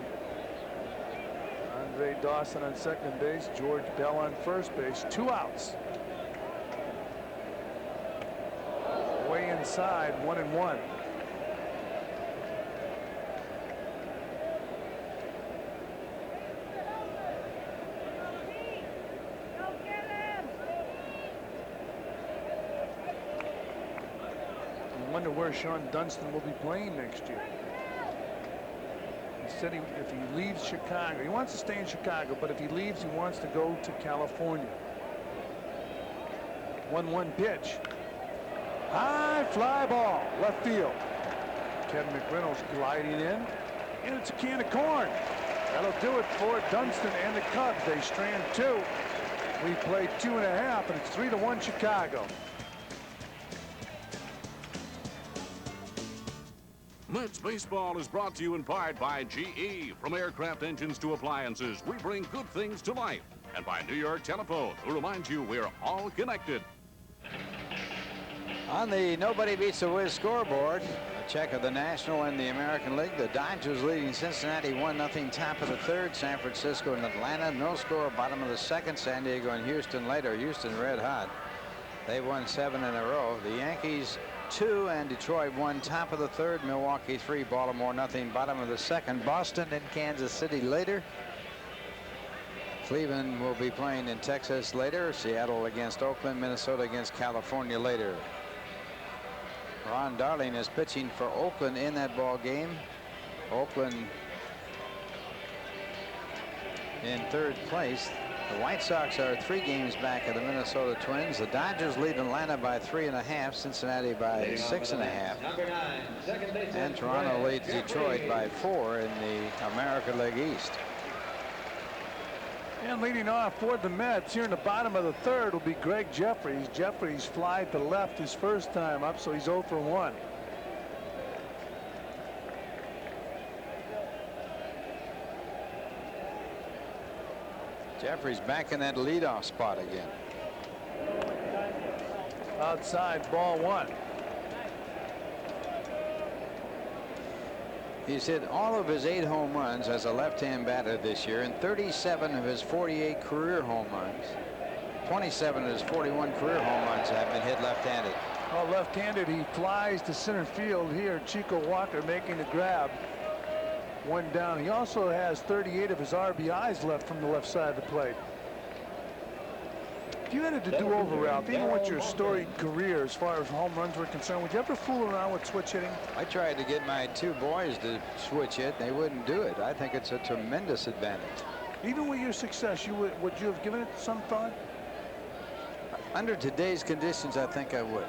Andre Dawson on second base, George Bell on first base. 2 outs. Way inside, 1-1. I wonder where Sean Dunston will be playing next year. He said if he leaves Chicago, he wants to stay in Chicago, but if he leaves, he wants to go to California. 1-1 pitch. High fly ball, left field. Kevin McReynolds gliding in, and it's a can of corn. That'll do it for Dunston and the Cubs. They strand 2. We played 2.5, and it's 3-1 Chicago. Mets baseball is brought to you in part by GE. From aircraft engines to appliances, we bring good things to life. And by New York Telephone, who reminds you we're all connected. On the Nobody Beats the Wiz scoreboard, a check of the National and the American League. The Dodgers leading Cincinnati 1-0, top of the 3rd. San Francisco and Atlanta, no score, bottom of the 2nd. San Diego and Houston later. Houston red hot. They won 7 in a row. The Yankees 2 and Detroit 1, top of the 3rd. Milwaukee 3, Baltimore nothing, bottom of the 2nd. Boston and Kansas City later. Cleveland will be playing in Texas later. Seattle against Oakland, Minnesota against California later. Ron Darling is pitching for Oakland in that ball game. Oakland in 3rd place. The White Sox are 3 games back of the Minnesota Twins. The Dodgers lead Atlanta by 3.5, Cincinnati by 6.5. And Toronto leads Detroit by 4 in the American League East. And leading off for the Mets here in the bottom of the 3rd will be Greg Jeffries. Jeffries flied to left his first time up, so he's 0 for 1. Jeffries back in that leadoff spot again. Outside, ball 1. He's hit all of his 8 home runs as a left-hand batter this year, and 37 of his 48 career home runs. 27 of his 41 career home runs have been hit left-handed. Well, left-handed, he flies to center field here. Chico Walker making the grab. 1 down. He also has 38 of his RBIs left from the left side of the plate. If you had to do over, Ralph, even with your storied career as far as home runs were concerned, would you ever fool around with switch hitting? I tried to get my 2 boys to switch hit. They wouldn't do it. I think it's a tremendous advantage. Even with your success, would you have given it some thought? Under today's conditions, I think I would.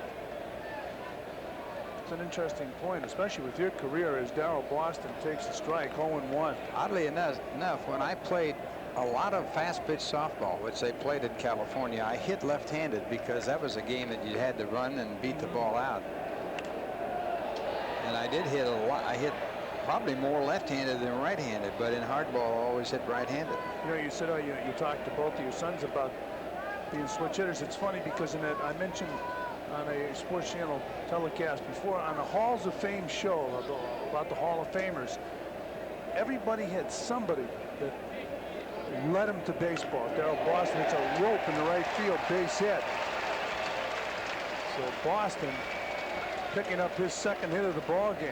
It's an interesting point, especially with your career, as Darryl Boston takes the strike 0-1. Oddly enough, when I played a lot of fast pitch softball, which they played in California, I hit left-handed because that was a game that you had to run and beat the ball out. And I did hit a lot. I hit probably more left-handed than right-handed, but in hardball, I always hit right-handed. You know, you said you talked to both of your sons about being switch hitters. It's funny because in that I mentioned on a Sports Channel telecast before, on a Halls of Fame show about the Hall of Famers, everybody had somebody that led him to baseball. Darryl Boston hits a rope in the right field, base hit. So Boston picking up his 2nd hit of the ball game.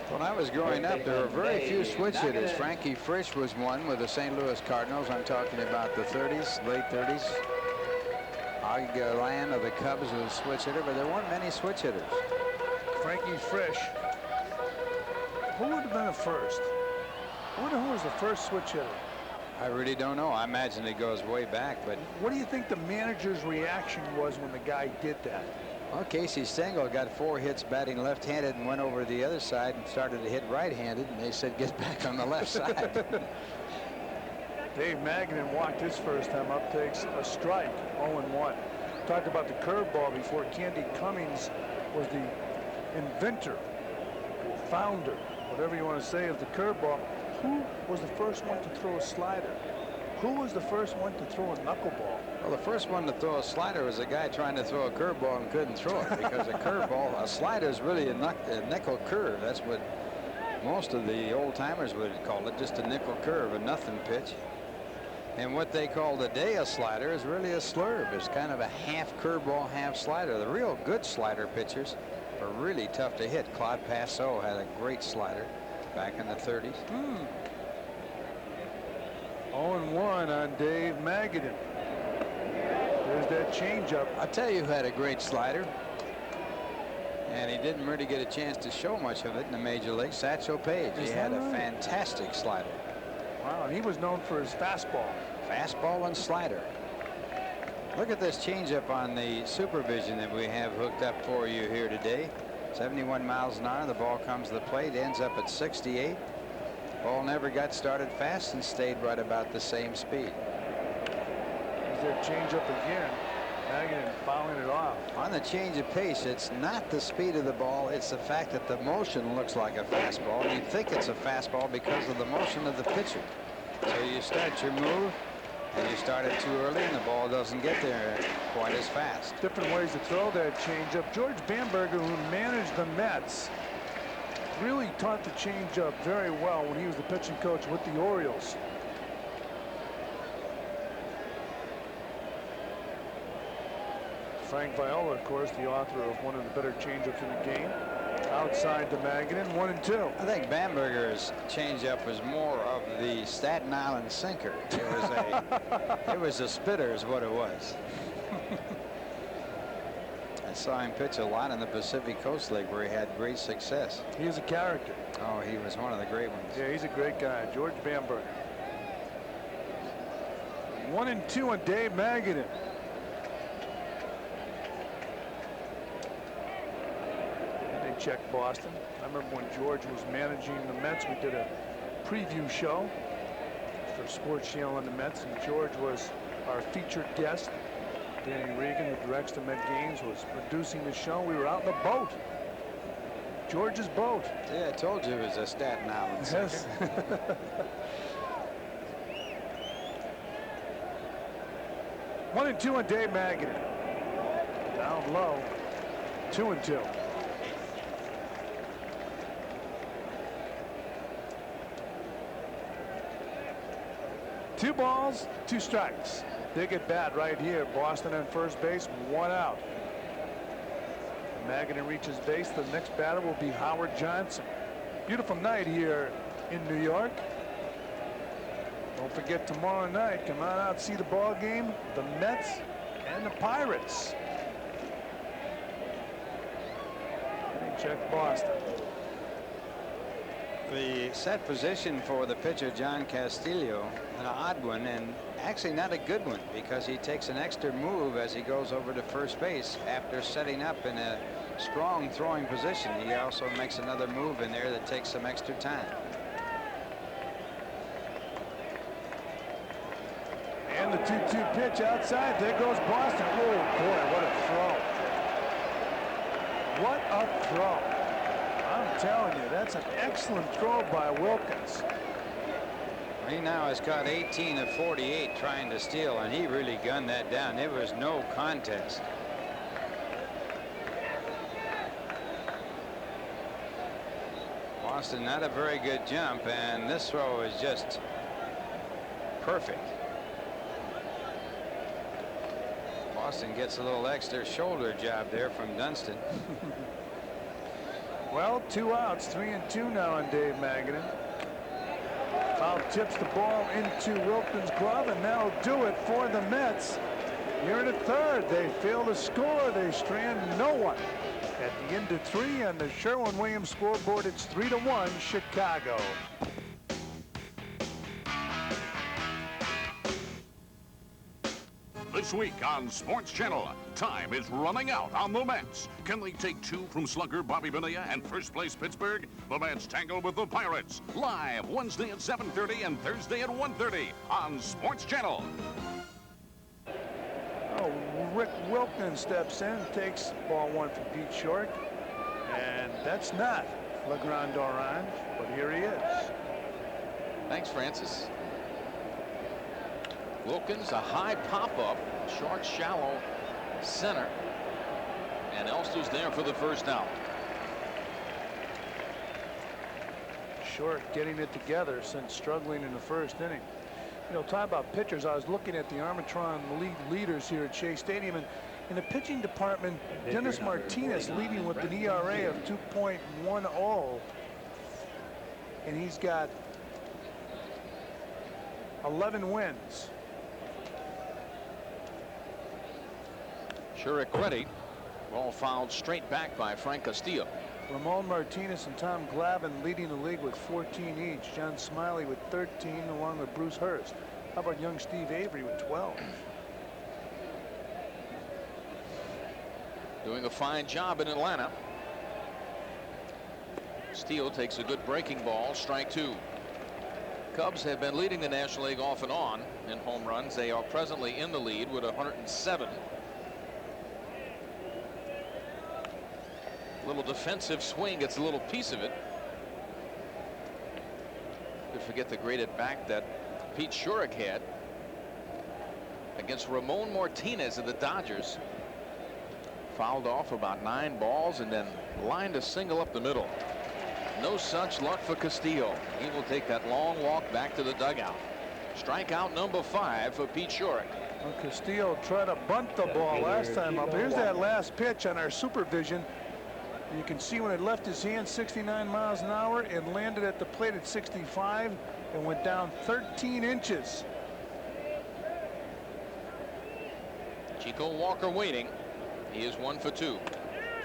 When I was growing up, there were very few switch hitters. Frankie Frisch was one with the St. Louis Cardinals. I'm talking about the 30s, late 30s. Augie Garland of the Cubs was a switch hitter, but there weren't many switch hitters. Frankie Frisch. Who would have been the first? I wonder who was the first switch hitter. I really don't know. I imagine it goes way back, but What do you think the manager's reaction was when the guy did that? well, Casey Stengel got 4 hits batting left-handed and went over to the other side and started to hit right-handed, and they said get back on the left side. Dave Magadan walked his first time up, takes a strike, 0-1. Talked about the curveball before. Candy Cummings was the inventor, founder, whatever you want to say, of the curveball. Who was the first one to throw a slider? Who was the first one to throw a knuckleball? Well, the first one to throw a slider was a guy trying to throw a curveball and couldn't throw it because a curveball, a slider is really a nickel curve. That's what most of the old-timers would call it, just a nickel curve, a nothing pitch. And what they call today a slider is really a slurve. It's kind of a half curveball, half slider. The real good slider pitchers are really tough to hit. Claude Passeau had a great slider back in the 30s. 0-1 on Dave Magadan. There's that changeup. I'll tell you who had a great slider, and he didn't really get a chance to show much of it in the major leagues. Satchel Paige. He had a fantastic slider. Wow, and he was known for his fastball. Fastball and slider. Look at this changeup on the Supervision that we have hooked up for you here today. 71 miles an hour. The ball comes to the plate, ends up at 68. Ball never got started fast and stayed right about the same speed. There's that changeup again. Magadan fouling it off. On the change of pace, it's not the speed of the ball, it's the fact that the motion looks like a fastball. You think it's a fastball because of the motion of the pitcher. So you start your move, and you start it too early, and the ball doesn't get there quite as fast. Different ways to throw that changeup. George Bamberger, who managed the Mets, really taught the changeup very well when he was the pitching coach with the Orioles. Frank Viola, of course, the author of one of the better changeups in the game. Outside to Magadan, 1-2. I think Bamberger's changeup was more of the Staten Island sinker. It was a spitter is what it was. I saw him pitch a lot in the Pacific Coast League where he had great success. He is a character. Oh, he was one of the great ones. Yeah, he's a great guy, George Bamberger. 1-2 on Dave Magadan. Check Boston. I remember when George was managing the Mets, we did a preview show for Sports Channel on the Mets, and George was our featured guest. Danny Regan, who directs the Met games, was producing the show. We were out in the boat. George's boat. Yeah, I told you it was a Staten Island sinker. Yes. 1-2 on Dave Magadan. Down low. 2-2. 2 balls, 2 strikes. Big at bat right here. Boston on first base, 1 out. Magadan reaches base. The next batter will be Howard Johnson. Beautiful night here in New York. Don't forget tomorrow night. Come on out, see the ball game. The Mets and the Pirates. Check Boston. The set position for the pitcher John Castillo, an odd one, and actually not a good one, because he takes an extra move as he goes over to first base after setting up in a strong throwing position. He also makes another move in there that takes some extra time. And the 2-2 pitch outside. There goes Boston. Oh boy, what a throw. What a throw. I'm telling you, that's an excellent throw by Wilkins. He now has caught 18 of 48 trying to steal, and he really gunned that down. It was no contest. Boston, not a very good jump, and this throw is just perfect. Boston gets a little extra shoulder job there from Dunston. Well, 2 outs, 3-2 now on Dave Magadan. Foul tips the ball into Wilkins' glove, and that'll do it for the Mets. Here in the third, they fail to score. They strand no one. At the end of 3 on the Sherwin-Williams scoreboard, it's 3-1 Chicago. This week on Sports Channel, time is running out on the Mets. Can they take 2 from slugger Bobby Bonilla and first place Pittsburgh? The Mets tangle with the Pirates. Live Wednesday at 7:30 and Thursday at 1:30 on Sports Channel. Oh, Rick Wilkins steps in, takes ball 1 from Pete Short. And that's not Legrand Orange, but here he is. Thanks, Francis. Wilkins, a high pop-up, short, shallow center, and Elster's there for the first out. Short getting it together since struggling in the first inning. You know, talk about pitchers. I was looking at the Armatron leaders here at Shea Stadium, and in the pitching department, Dennis Martinez leading with an ERA of 2.10, and he's got 11 wins. Shurik ready. Ball fouled straight back by Frank Castillo. Ramon Martinez and Tom Glavine leading the league with 14 each. John Smiley with 13, along with Bruce Hurst. How about young Steve Avery with 12? Doing a fine job in Atlanta. Steele takes a good breaking ball, strike 2. Cubs have been leading the National League off and on in home runs. They are presently in the lead with 107. Little defensive swing gets a little piece of it. Could forget the great at bat that Pete Shurik had against Ramon Martinez of the Dodgers. Fouled off about 9 balls and then lined a single up the middle. No such luck for Castillo. He will take that long walk back to the dugout. Strikeout number 5 for Pete Shurik. Well, Castillo tried to bunt the ball last time up. Here's that last pitch on our supervision. You can see when it left his hand 69 miles an hour and landed at the plate at 65 and went down 13 inches. Chico Walker waiting. He is 1 for 2.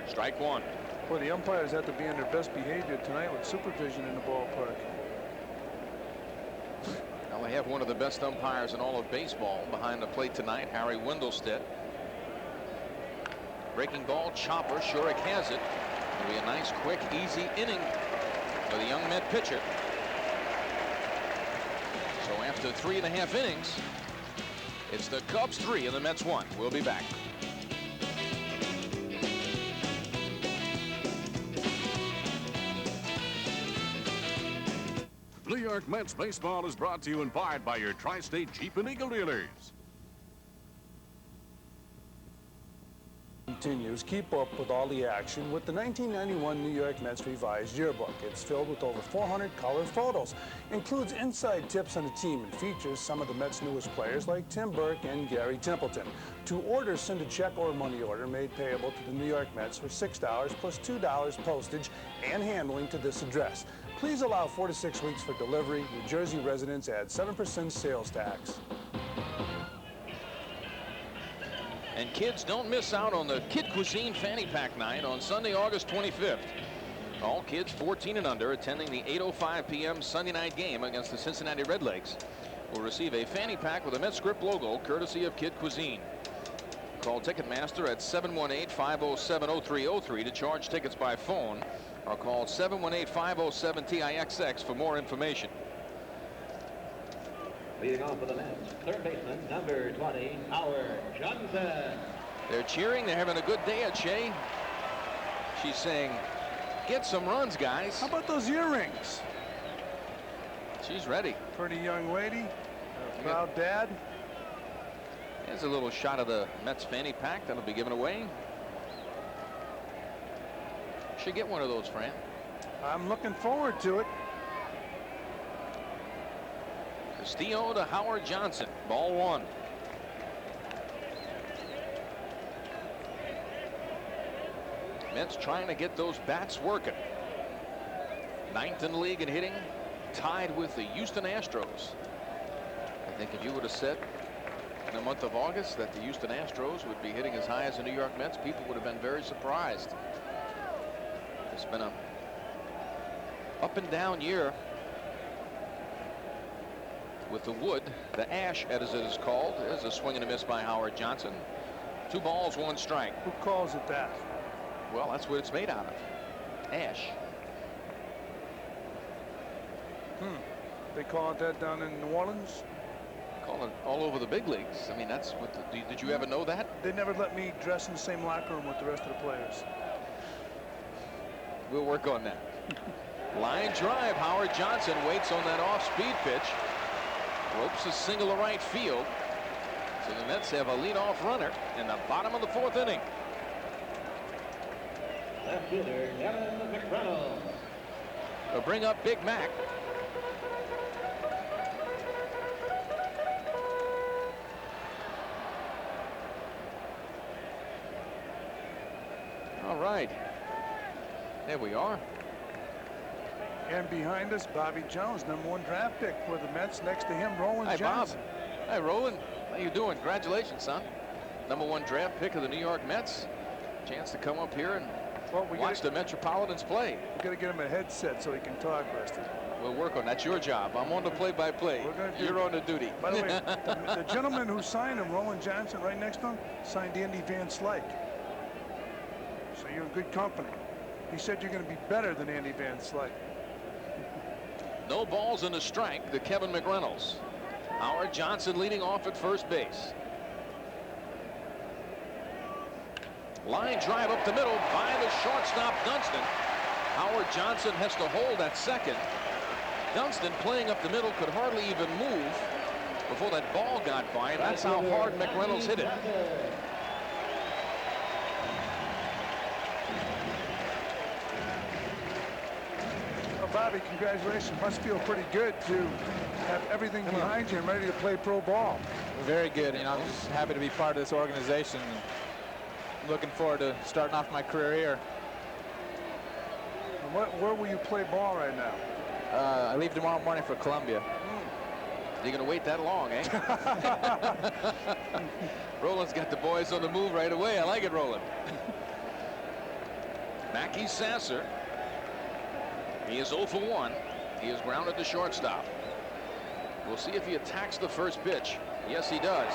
Strike 1. Boy, the umpires have to be on their best behavior tonight with supervision in the ballpark. Well, they have one of the best umpires in all of baseball behind the plate tonight, Harry Wendelstedt. Breaking ball, chopper. Shurik has it. It'll be a nice, quick, easy inning for the young Met pitcher. So after 3.5 innings, it's the Cubs 3 and the Mets 1. We'll be back. New York Mets baseball is brought to you in part by your Tri-State Jeep and Eagle dealers. continues, keep up with all the action with the 1991 New York Mets revised yearbook. It's filled with over 400 color photos, includes inside tips on the team, and features some of the Mets' newest players like Tim Burke and Gary Templeton. To order, send a check or money order made payable to the New York Mets for $6 plus $2 postage and handling to this address. Please allow 4 to 6 weeks for delivery. New Jersey residents add 7% sales tax. And kids, don't miss out on the Kid Cuisine Fanny Pack Night on Sunday, August 25th. All kids 14 and under attending the 8:05 p.m. Sunday night game against the Cincinnati Redlegs will receive a fanny pack with a Mets script logo courtesy of Kid Cuisine. Call Ticketmaster at 718-507-0303 to charge tickets by phone, or call 718-507-TIXX for more information. Leading off for the Mets, third baseman, number 20, Howard Johnson. They're cheering. They're having a good day at Shea. She's saying, get some runs, guys. How about those earrings? She's ready. Pretty young lady, proud dad. Here's a little shot of the Mets fanny pack that'll be given away. Should get one of those, Fran. I'm looking forward to it. Castillo to Howard Johnson. Ball one. Mets trying to get those bats working. 9th in the league in hitting, tied with the Houston Astros. I think if you would have said in the month of August that the Houston Astros would be hitting as high as the New York Mets, people would have been very surprised. It's been a up and down year with the wood, the ash as it is called. There's a swing and a miss by Howard Johnson. 2 balls, 1 strike. Who calls it that? Well, that's what it's made out of. Ash. They call it that down in New Orleans? Call it all over the big leagues. I mean, that's what did you ever know that? They never let me dress in the same locker room with the rest of the players. We'll work on that. Line drive. Howard Johnson waits on that off-speed pitch. Ropes a single to right field. So the Mets have a leadoff runner in the bottom of the 4th inning. Left fielder, Kevin McReynolds. They'll bring up Big Mac. All right. There we are. And behind us, Bobby Jones, #1 draft pick for the Mets. Next to him, Roland Hi, Bob. Johnson. Hi, Roland. How you doing? Congratulations, son. #1 draft pick of the New York Mets. Chance to come up here and watch the Metropolitans play. We got to get him a headset so he can talk, Rusty. We'll work on that. That's your job. I'm on the play-by-play. You're on the duty. By the way, the gentleman who signed him, Roland Johnson, right next to him, signed Andy Van Slyke. So you're in good company. He said you're going to be better than Andy Van Slyke. No balls and a strike to Kevin McReynolds. Howard Johnson leading off at first base. Line drive up the middle by the shortstop Dunston. Howard Johnson has to hold at second. Dunston playing up the middle could hardly even move before that ball got by. That's how hard McReynolds hit it. Well, Bobby, congratulations. Must feel pretty good to have everything behind you and ready to play pro ball. Very good. You know, I'm just happy to be part of this organization. I'm looking forward to starting off my career here. Where will you play ball right now? I leave tomorrow morning for Columbia. You're going to wait that long, eh? Roland's got the boys on the move right away. I like it, Roland. Mackey Sasser. He is 0 for 1. He is grounded to shortstop. We'll see if he attacks the first pitch. Yes, he does.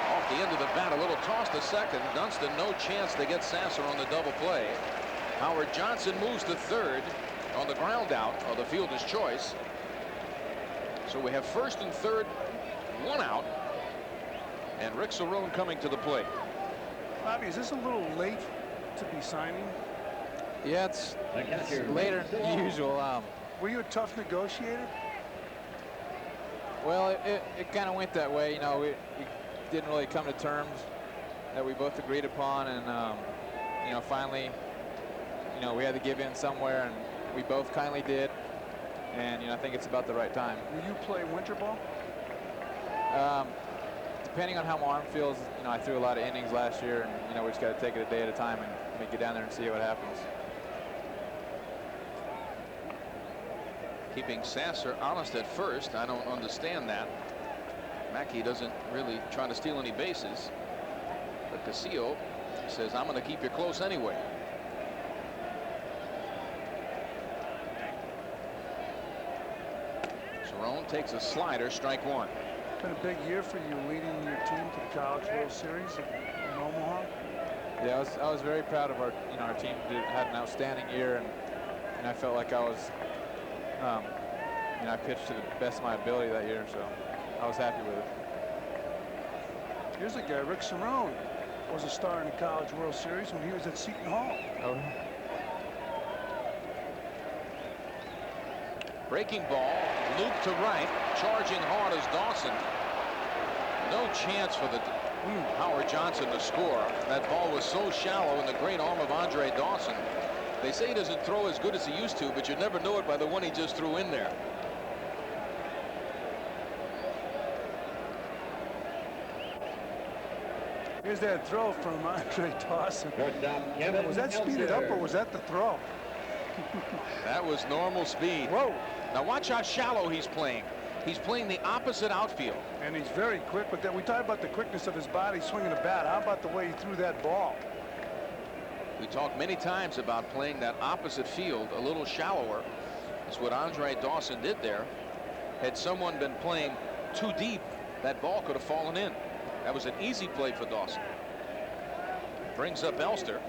Off the end of the bat, a little toss to second. Dunston, no chance to get Sasser on the double play. Howard Johnson moves to third on the ground out, or the fielder's choice. So we have first and third, 1 out, and Rick Cerone coming to the plate. Bobby, is this a little late to be signing? Yeah, it's later than usual. Were you a tough negotiator? Well, it kind of went that way. You know, we didn't really come to terms that we both agreed upon, and you know, finally, you know, we had to give in somewhere, and we both kindly did. And you know, I think it's about the right time. Will you play winter ball? Depending on how my arm feels, you know, I threw a lot of innings last year, and you know, we just got to take it a day at a time and get down there and see what happens. Keeping Sasser honest at first. I don't understand that. Mackey doesn't really try to steal any bases, but Castillo says, I'm going to keep you close anyway. Cerrone takes a slider, strike one. It's been a big year for you, leading your team to the College World Series in Omaha. Yeah, I was very proud of our team. Had an outstanding year, and I felt like I was, you know, I pitched to the best of my ability that year, so I was happy with it. Here's a guy, Rick Cerrone, was a star in the College World Series when he was at Seton Hall. Oh. Breaking ball, loop to right, charging hard as Dawson. No chance for the Howard Johnson to score. That ball was so shallow in the great arm of Andre Dawson. They say he doesn't throw as good as he used to, but you'd never know it by the one he just threw in there. Here's that throw from Andre Dawson. Was that speeded up or was that the throw? That was normal speed. Whoa. Now watch how shallow he's playing. He's playing the opposite outfield. And he's very quick, but then we talk about the quickness of his body swinging a bat. How about the way he threw that ball? We talked many times about playing that opposite field a little shallower. That's what Andre Dawson did there. Had someone been playing too deep, that ball could have fallen in. That was an easy play for Dawson. Brings up Elster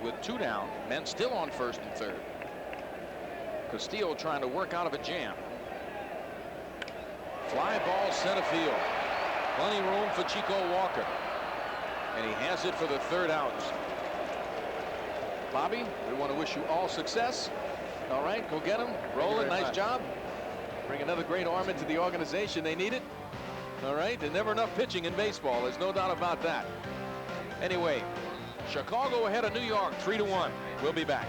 with 2 down. Men still on first and third. Castillo trying to work out of a jam. Fly ball center field. Plenty room for Chico Walker. And he has it for the 3rd out. Bobby, we want to wish you all success. All right, go get him. Roland, nice job. Bring another great arm into the organization. They need it. All right, there's never enough pitching in baseball. There's no doubt about that. Anyway, Chicago ahead of New York 3-1. We'll be back.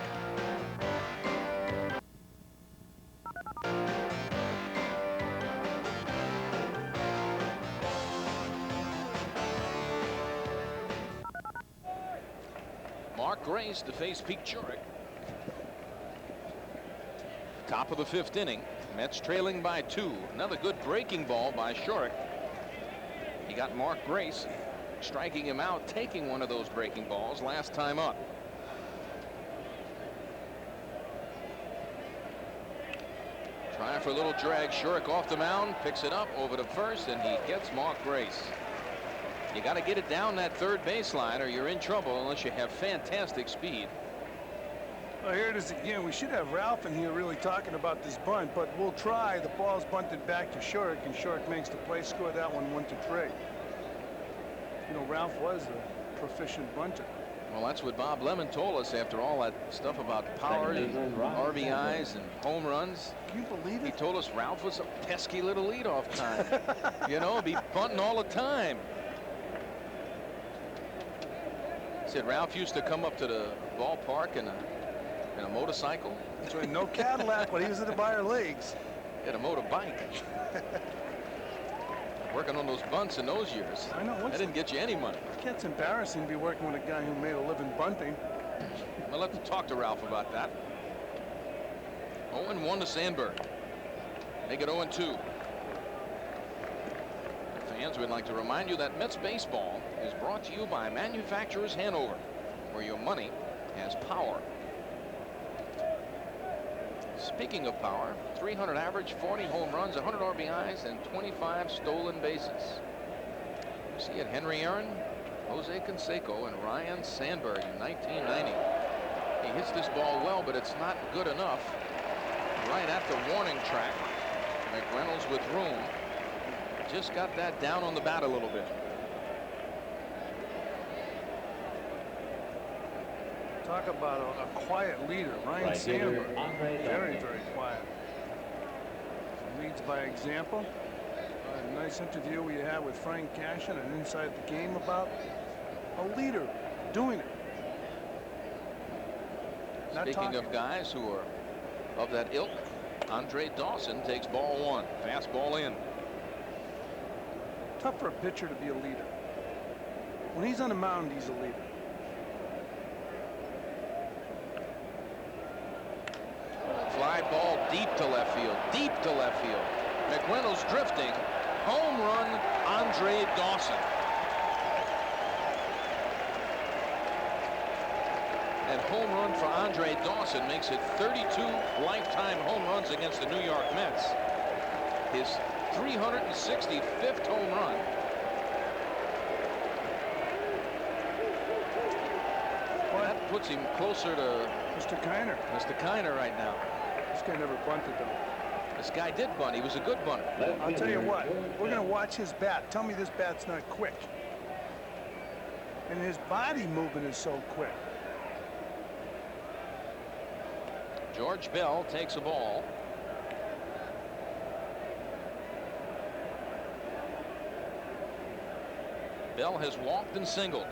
Mark Grace to face Pete Jurek. Top of the 5th inning. Mets trailing by 2. Another good breaking ball by Jurek. He got Mark Grace striking him out, taking one of those breaking balls last time up. Trying for a little drag. Jurek off the mound, picks it up over to first, and he gets Mark Grace. You got to get it down that 3rd baseline or you're in trouble unless you have fantastic speed. Well, here it is again. We should have Ralph in here really talking about this bunt, but we'll try. The ball's bunted back to Jurek, and Jurek makes the play, score that one 1-3. You know, Ralph was a proficient bunter. Well, that's what Bob Lemon told us after all that stuff about power and RBIs and home runs. Can you believe it? He told us Ralph was a pesky little leadoff time. You know, be bunting all the time. Said Ralph used to come up to the ballpark in a motorcycle. That's right, no Cadillac, but he was in the minor leagues. He had a motorbike. Working on those bunts in those years. I know. That didn't get you any money. It's embarrassing to be working with a guy who made a living bunting. We'll have to talk to Ralph about that. 0-1 to Sandberg. Make it 0-2. Fans, we'd like to remind you that Mets baseball is brought to you by Manufacturers Hanover, where your money has power. Speaking of power, 300 average, 40 home runs, 100 RBIs, and 25 stolen bases. You see it, Henry Aaron, Jose Canseco, and Ryan Sandberg in 1990. He hits this ball well, but it's not good enough. Right at the warning track. McReynolds with room. Just got that down on the bat a little bit. Talk about a quiet leader, Ryan Sandberg. Very, very quiet. Leads by example. A nice interview we had with Frank Cashin and Inside the Game about A leader doing it. Not Speaking talking. of guys who are of that ilk, Andre Dawson takes ball 1. Fastball in. Tough for a pitcher to be a leader. When he's on the mound, he's a leader. Fly ball deep to left field. Deep to left field. McReynolds drifting. Home run, Andre Dawson. And home run for Andre Dawson makes it 32 lifetime home runs against the New York Mets. His 365th home run. That puts him closer to Mr. Kiner. Mr. Kiner right now. This guy never bunted though. This guy did bunt. He was a good bunter. I'll tell you what. We're going to watch his bat. Tell me this bat's not quick. And his body movement is so quick. George Bell takes a ball. Bell has walked and singled.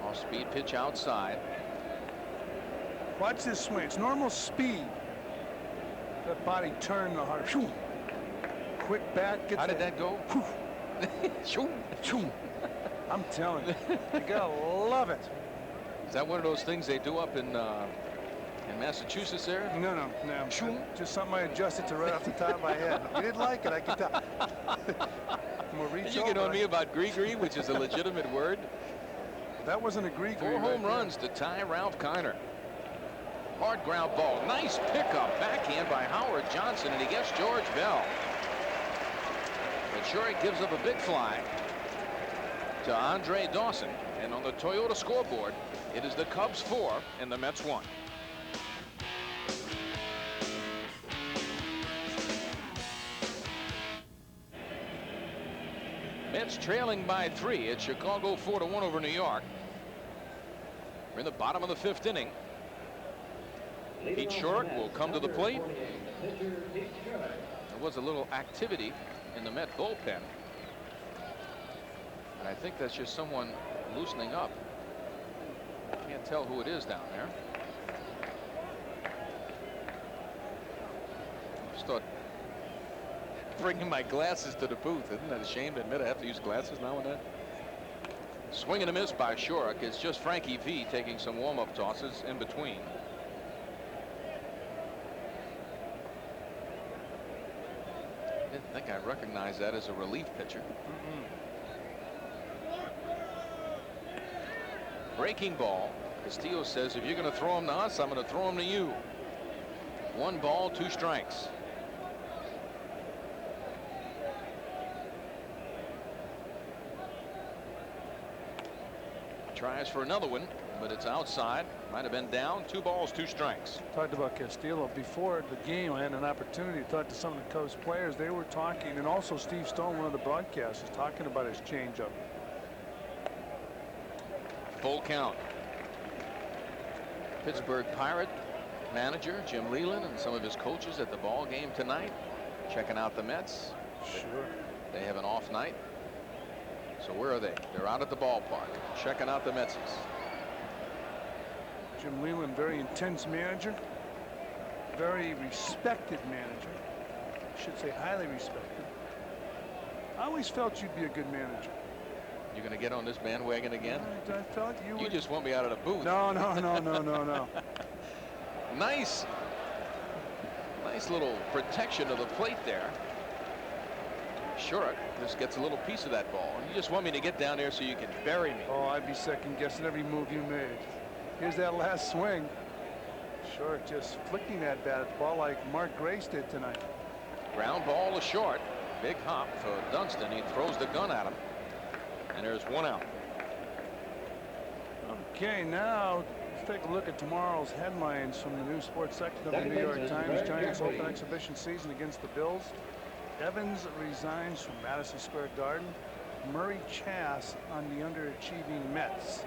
Off-speed pitch outside. Watch this swing. It's normal speed. That body turned the heart. Shoo. Quick bat. Gets How did that go? Shoo. Shoo. I'm telling you. You gotta love it. Is that one of those things they do up in Massachusetts there? No. Shoo. Just something I adjusted to right off the top of my head. If you didn't like it, I could tell. Did you get on me about Gree-Gree, which is a legitimate word? That wasn't a Gree-Gree. 4 home runs to tie Ralph Kiner. Hard ground ball. Nice pickup. Backhand by Howard Johnson, and he gets George Bell. But Shurek gives up a big fly to Andre Dawson. And on the Toyota scoreboard, it is the Cubs 4 and the Mets 1. Mets trailing by 3. It's Chicago 4-1 over New York. We're in the bottom of the 5th inning. Pete Shurek will come to the plate. There was a little activity in the Met bullpen. And I think that's just someone loosening up. Can't tell who it is down there. Just thought bringing my glasses to the booth. Isn't that a shame to admit I have to use glasses now and then? Swing and a miss by Shurek. It's just Frankie V taking some warm-up tosses in between. I didn't think I recognized that as a relief pitcher. Breaking ball. Castillo says, if you're going to throw him to us, I'm going to throw him to you. 1 ball, 2 strikes. Tries for another one, but it's outside. Might have been down. 2 balls, 2 strikes. Talked about Castillo before the game. I had an opportunity to talk to some of the Cubs players. They were talking, and also Steve Stone, one of the broadcasters, talking about his changeup. Full count. Pittsburgh Pirate manager Jim Leyland and some of his coaches at the ball game tonight, checking out the Mets. Sure. They have an off night. So where are they? They're out at the ballpark, checking out the Metses. Jim Leyland, very intense manager, very respected manager. I should say highly respected. I always felt you'd be a good manager. You're going to get on this bandwagon again? I felt you You would. just want me out of the booth. No. Nice little protection of the plate there. Shurek just gets a little piece of that ball. You just want me to get down there so you can bury me. Oh, I'd be second guessing every move you made. Here's that last swing. Sure, just flicking that bat at the ball like Mark Grace did tonight. Ground ball to short. Big hop for Dunston. He throws the gun at him. And there's 1 out. Okay, now let's take a look at tomorrow's headlines from the new sports section of the New York Times. Giants open exhibition season against the Bills. Evans resigns from Madison Square Garden. Murray Chass on the underachieving Mets.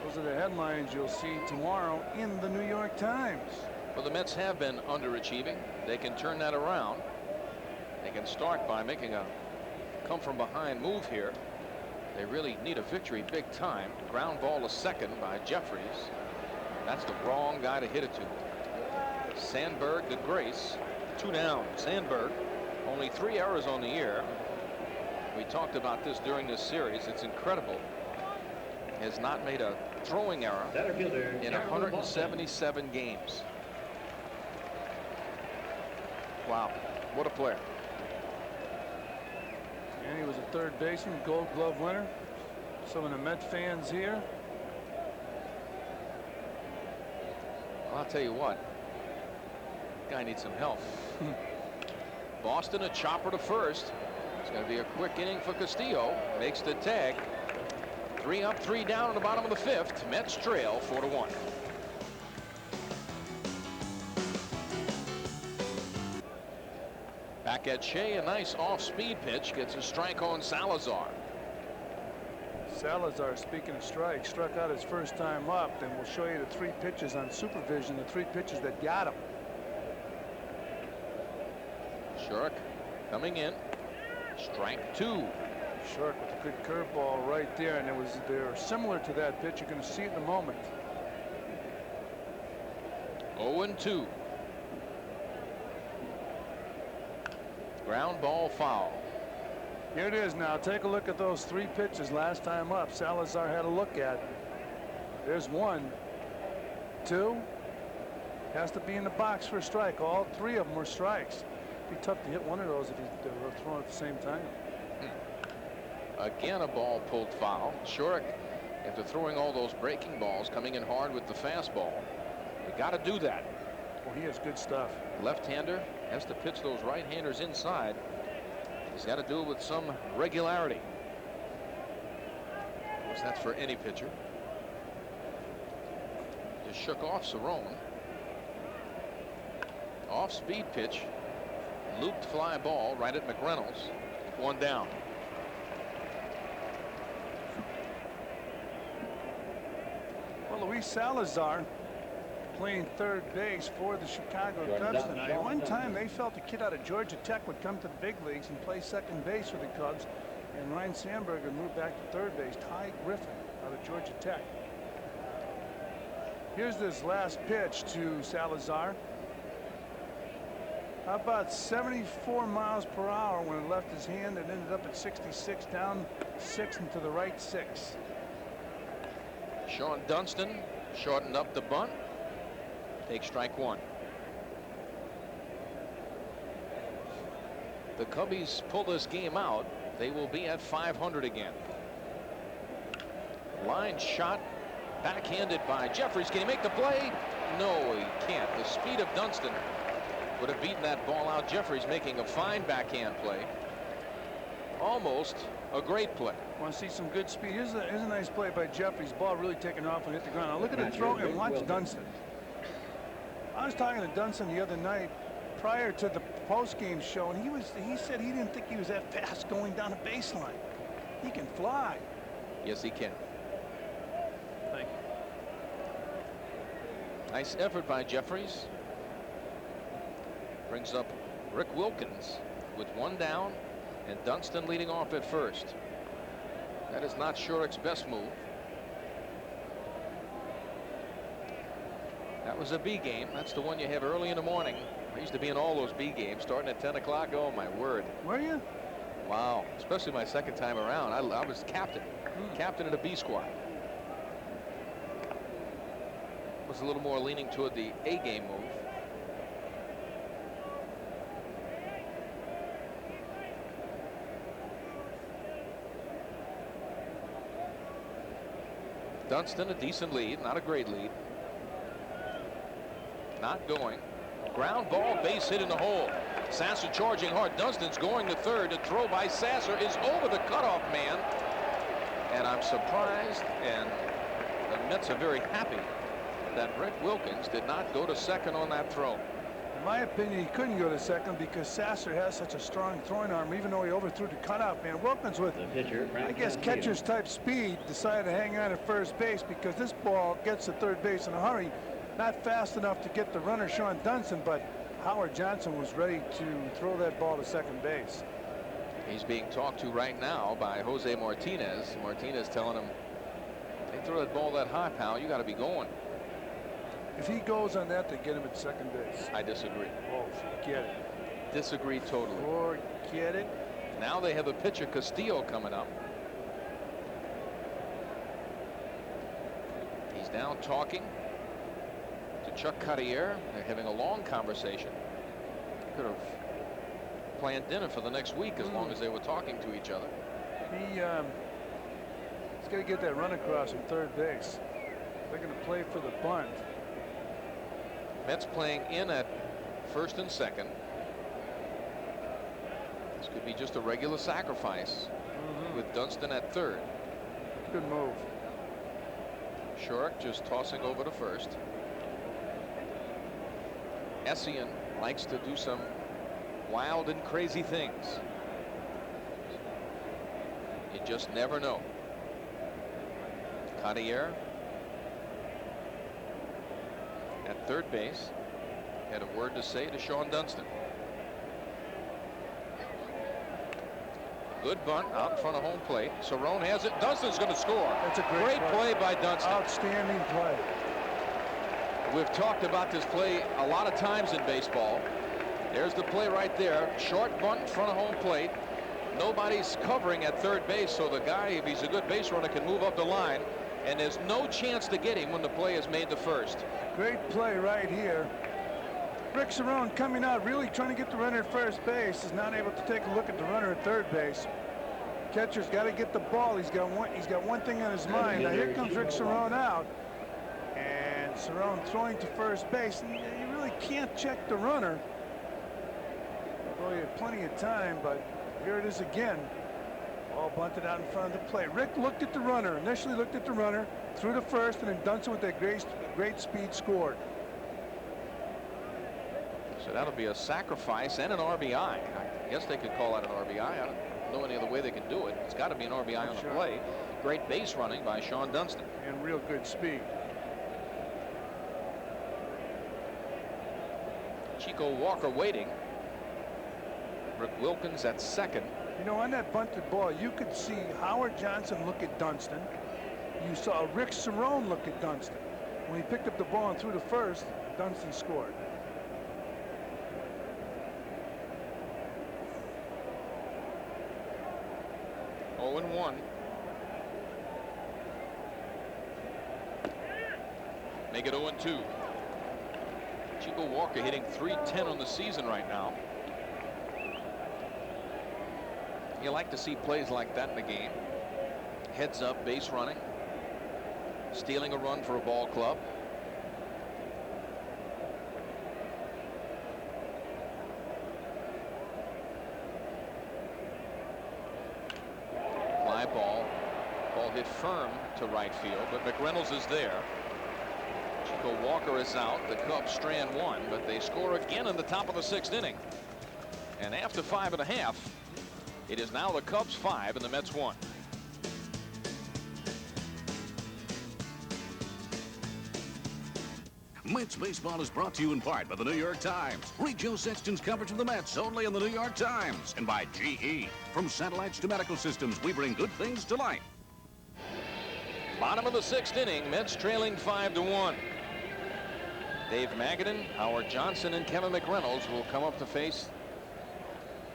Those are the headlines you'll see tomorrow in the New York Times. Well, the Mets have been underachieving. They can turn that around. They can start by making a come from behind move here. They really need a victory big time. Ground ball to second by Jeffries. That's the wrong guy to hit it to. Sandberg to Grace. 2 down. Sandberg, only 3 errors on the year. We talked about this during this series. It's incredible. Has not made a throwing error in 177 games. Wow, what a player. And he was a third baseman, Gold Glove winner. Some of the Met fans here. Well, I'll tell you what. Guy needs some help. Boston a chopper to first. It's going to be a quick inning for Castillo. Makes the tag. 3 up, 3 down in the bottom of the 5th. Mets trail 4-1. Back at Shea, a nice off-speed pitch gets a strike on Salazar. Salazar, speaking of strikes, struck out his first time up, and we'll show you the 3 pitches on supervision, the 3 pitches that got him. Shirk coming in. Strike 2. Shirk with a good curveball right there, and they're similar to that pitch. You're going to see it in a moment. 0-2. Ground ball foul. Here it is now. Take a look at those 3 pitches last time up. Salazar had a look at. There's 1, 2. Has to be in the box for a strike. All 3 of them were strikes. It'd be tough to hit one of those if you were throwing at the same time. Again, a ball pulled foul. Shurek, after throwing all those breaking balls, coming in hard with the fastball. You got to do that. Well, he has good stuff. Left-hander has to pitch those right-handers inside. He's got to do it with some regularity. Of course, that's for any pitcher. Just shook off Cerrone. Off-speed pitch. Looped fly ball right at McReynolds. 1 down. Well, Luis Salazar playing third base for the Chicago Cubs tonight. At one time, they felt a kid out of Georgia Tech would come to the big leagues and play second base for the Cubs, and Ryan Sandberg would move back to third base. Ty Griffin out of Georgia Tech. Here's this last pitch to Salazar. How about 74 miles per hour when it left his hand and ended up at 66, down 6 and to the right 6. Sean Dunston shortened up the bunt. Take strike 1. The Cubbies pull this game out. They will be at 500 again. Line shot backhanded by Jeffries. Can he make the play? No, he can't. The speed of Dunston would have beaten that ball out. Jeffries making a fine backhand play. Almost a great play. Want to see some good speed. Here's a nice play by Jeffries. Ball really taking off and hit the ground. Now look at the throw and watch Dunston. I was talking to Dunston the other night prior to the post-game show, and he said he didn't think he was that fast going down a baseline. He can fly. Yes, he can. Thank you. Nice effort by Jeffries. Brings up Rick Wilkins with 1 down, and Dunston leading off at first. That is not Shurek's best move. That was a B game. That's the one you have early in the morning. I used to be in all those B games starting at 10 o'clock. Oh, my word. Were you? Wow. Especially my second time around. I was captain. Captain of the B squad. Was a little more leaning toward the A game move. Dunston, a decent lead, not a great lead. Not going. Ground ball, base hit in the hole. Sasser charging hard. Dunston's going to third. The throw by Sasser is over the cutoff man. And I'm surprised, and the Mets are very happy that Rick Wilkins did not go to second on that throw. In my opinion, he couldn't go to second because Sasser has such a strong throwing arm, even though he overthrew the cutoff man. Wilkins, with, I guess, catcher's type speed, decided to hang on at first base because this ball gets to third base in a hurry. Not fast enough to get the runner, Sean Dunston, but Howard Johnson was ready to throw that ball to second base. He's being talked to right now by Jose Martinez. Martinez telling him, they throw that ball that high, pal, you got to be going. If he goes on that, they get him at second base. I disagree. Oh, forget it. Disagree totally. Forget it. Now they have a pitcher, Castillo, coming up. He's now talking to Chuck Cartier. They're having a long conversation. Could have planned dinner for the next week as long as they were talking to each other. He's got to get that run across from third base. They're going to play for the bunt. Mets playing in at first and second. This could be just a regular sacrifice with Dunston at third. Good move. Shorrock just tossing over to first. Essien likes to do some wild and crazy things. You just never know. Cartier at third base had a word to say to Sean Dunston. Good bunt out in front of home plate. Cerrone has it. Dunston's going to score. That's a great play by Dunston. Outstanding play. We've talked about this play a lot of times in baseball. There's the play right there. Short bunt in front of home plate. Nobody's covering at third base, so the guy, if he's a good base runner, can move up the line, and there's no chance to get him when the play is made to first. Great play right here. Rick Cerrone coming out, really trying to get the runner at first base. Is not able to take a look at the runner at third base. Catcher's got to get the ball. He's got one thing on his mind. Now here comes Rick Cerrone out, and Cerrone throwing to first base. And you really can't check the runner. Well, he had plenty of time, but here it is again. Ball bunted out in front of the plate. Rick looked at the runner, initially looked at the runner, threw to first, and then Dunston with that great speed scored. So that'll be a sacrifice and an RBI. I guess they could call that an RBI. I don't know any other way they can do it. It's got to be an RBI on the play. Great base running by Sean Dunston. And real good speed. Chico Walker waiting. Rick Wilkins at second. You know, on that bunted ball, you could see Howard Johnson look at Dunston. You saw Rick Cerrone look at Dunston. When he picked up the ball and threw to first, Dunston scored. Oh, and 1. Make it 0 and 2. Chico Walker hitting .310 on the season right now. You like to see plays like that in the game. Heads up, base running, stealing a run for a ball club. Fly ball. Ball hit firm to right field, but McReynolds is there. Chico Walker is out. The Cubs strand 1, but they score again in the top of the 6th inning. And after 5 1/2, it is now the Cubs 5 and the Mets 1. Mets baseball is brought to you in part by the New York Times. Read Joe Sexton's coverage of the Mets only in the New York Times. And by GE. From satellites to medical systems, we bring good things to life. Bottom of the 6th inning, Mets trailing 5-1. Dave Magadan, Howard Johnson, and Kevin McReynolds will come up to face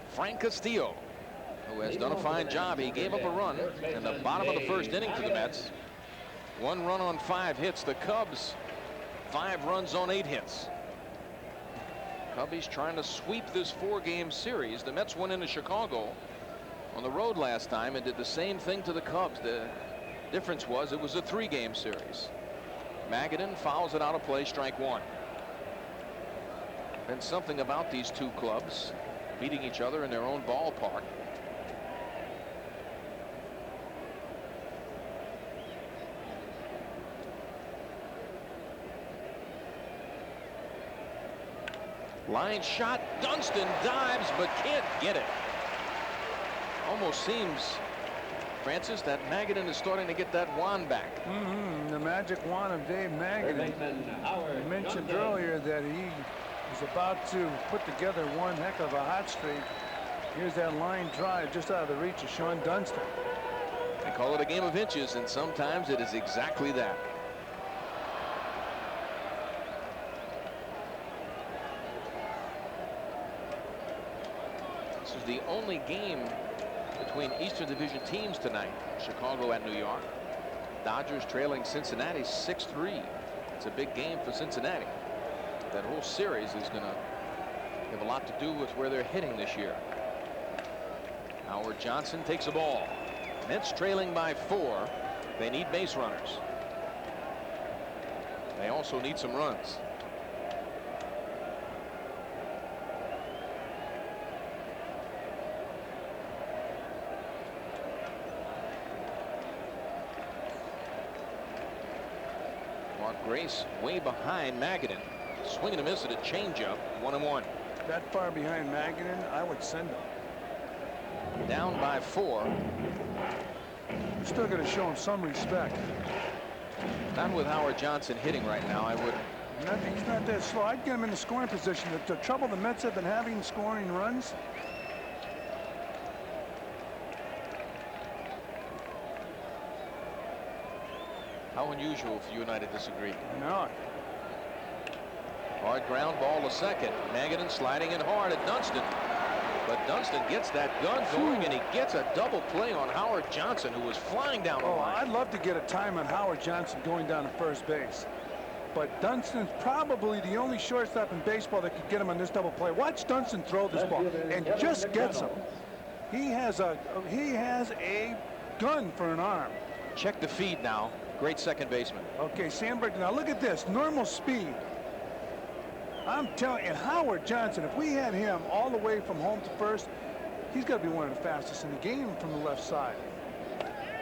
Frank Castillo, who has done a fine job. He gave up a run in the bottom of the 1st inning to the Mets. 1 run on 5 hits. The Cubs 5 runs on 8 hits. Cubbies trying to sweep this 4-game series. The Mets went into Chicago on the road last time and did the same thing to the Cubs. The difference was it was a 3-game series. Magadan fouls it out of play, strike 1. Been something about these two clubs beating each other in their own ballpark. Line shot. Dunston dives but can't get it. Almost seems, Francis, that Magadan is starting to get that wand back. The magic wand of Dave Magadan. You mentioned earlier that he was about to put together one heck of a hot streak. Here's that line drive just out of the reach of Sean Dunston. They call it a game of inches, and sometimes it is exactly that. This is the only game between Eastern Division teams tonight. Chicago at New York. Dodgers trailing Cincinnati 6-3. It's a big game for Cincinnati. That whole series is going to have a lot to do with where they're hitting this year. Howard Johnson takes a ball. Mets trailing by 4. They need base runners. They also need some runs. Mark Grace way behind Magadan. Swing and a miss at a changeup. 1-1. That far behind Magadan, I would send him. Down by 4. You're still going to show him some respect. Not with Howard Johnson hitting right now. I would. He's not that slow. I'd get him in the scoring position. The trouble the Mets have been having scoring runs. How unusual for you and I to disagree. No. Hard ground ball to second. Magadan sliding in hard at Dunston. But Dunston gets that gun going, and he gets a double play on Howard Johnson, who was flying down the line. I'd love to get a time on Howard Johnson going down to first base. But Dunston's probably the only shortstop in baseball that could get him on this double play. Watch Dunston throw this ball and just gets him. He has a gun for an arm. Check the feed now. Great second baseman. Okay, Sandberg, now look at this. Normal speed. I'm telling you, and Howard Johnson, if we had him all the way from home to first, he's got to be one of the fastest in the game from the left side.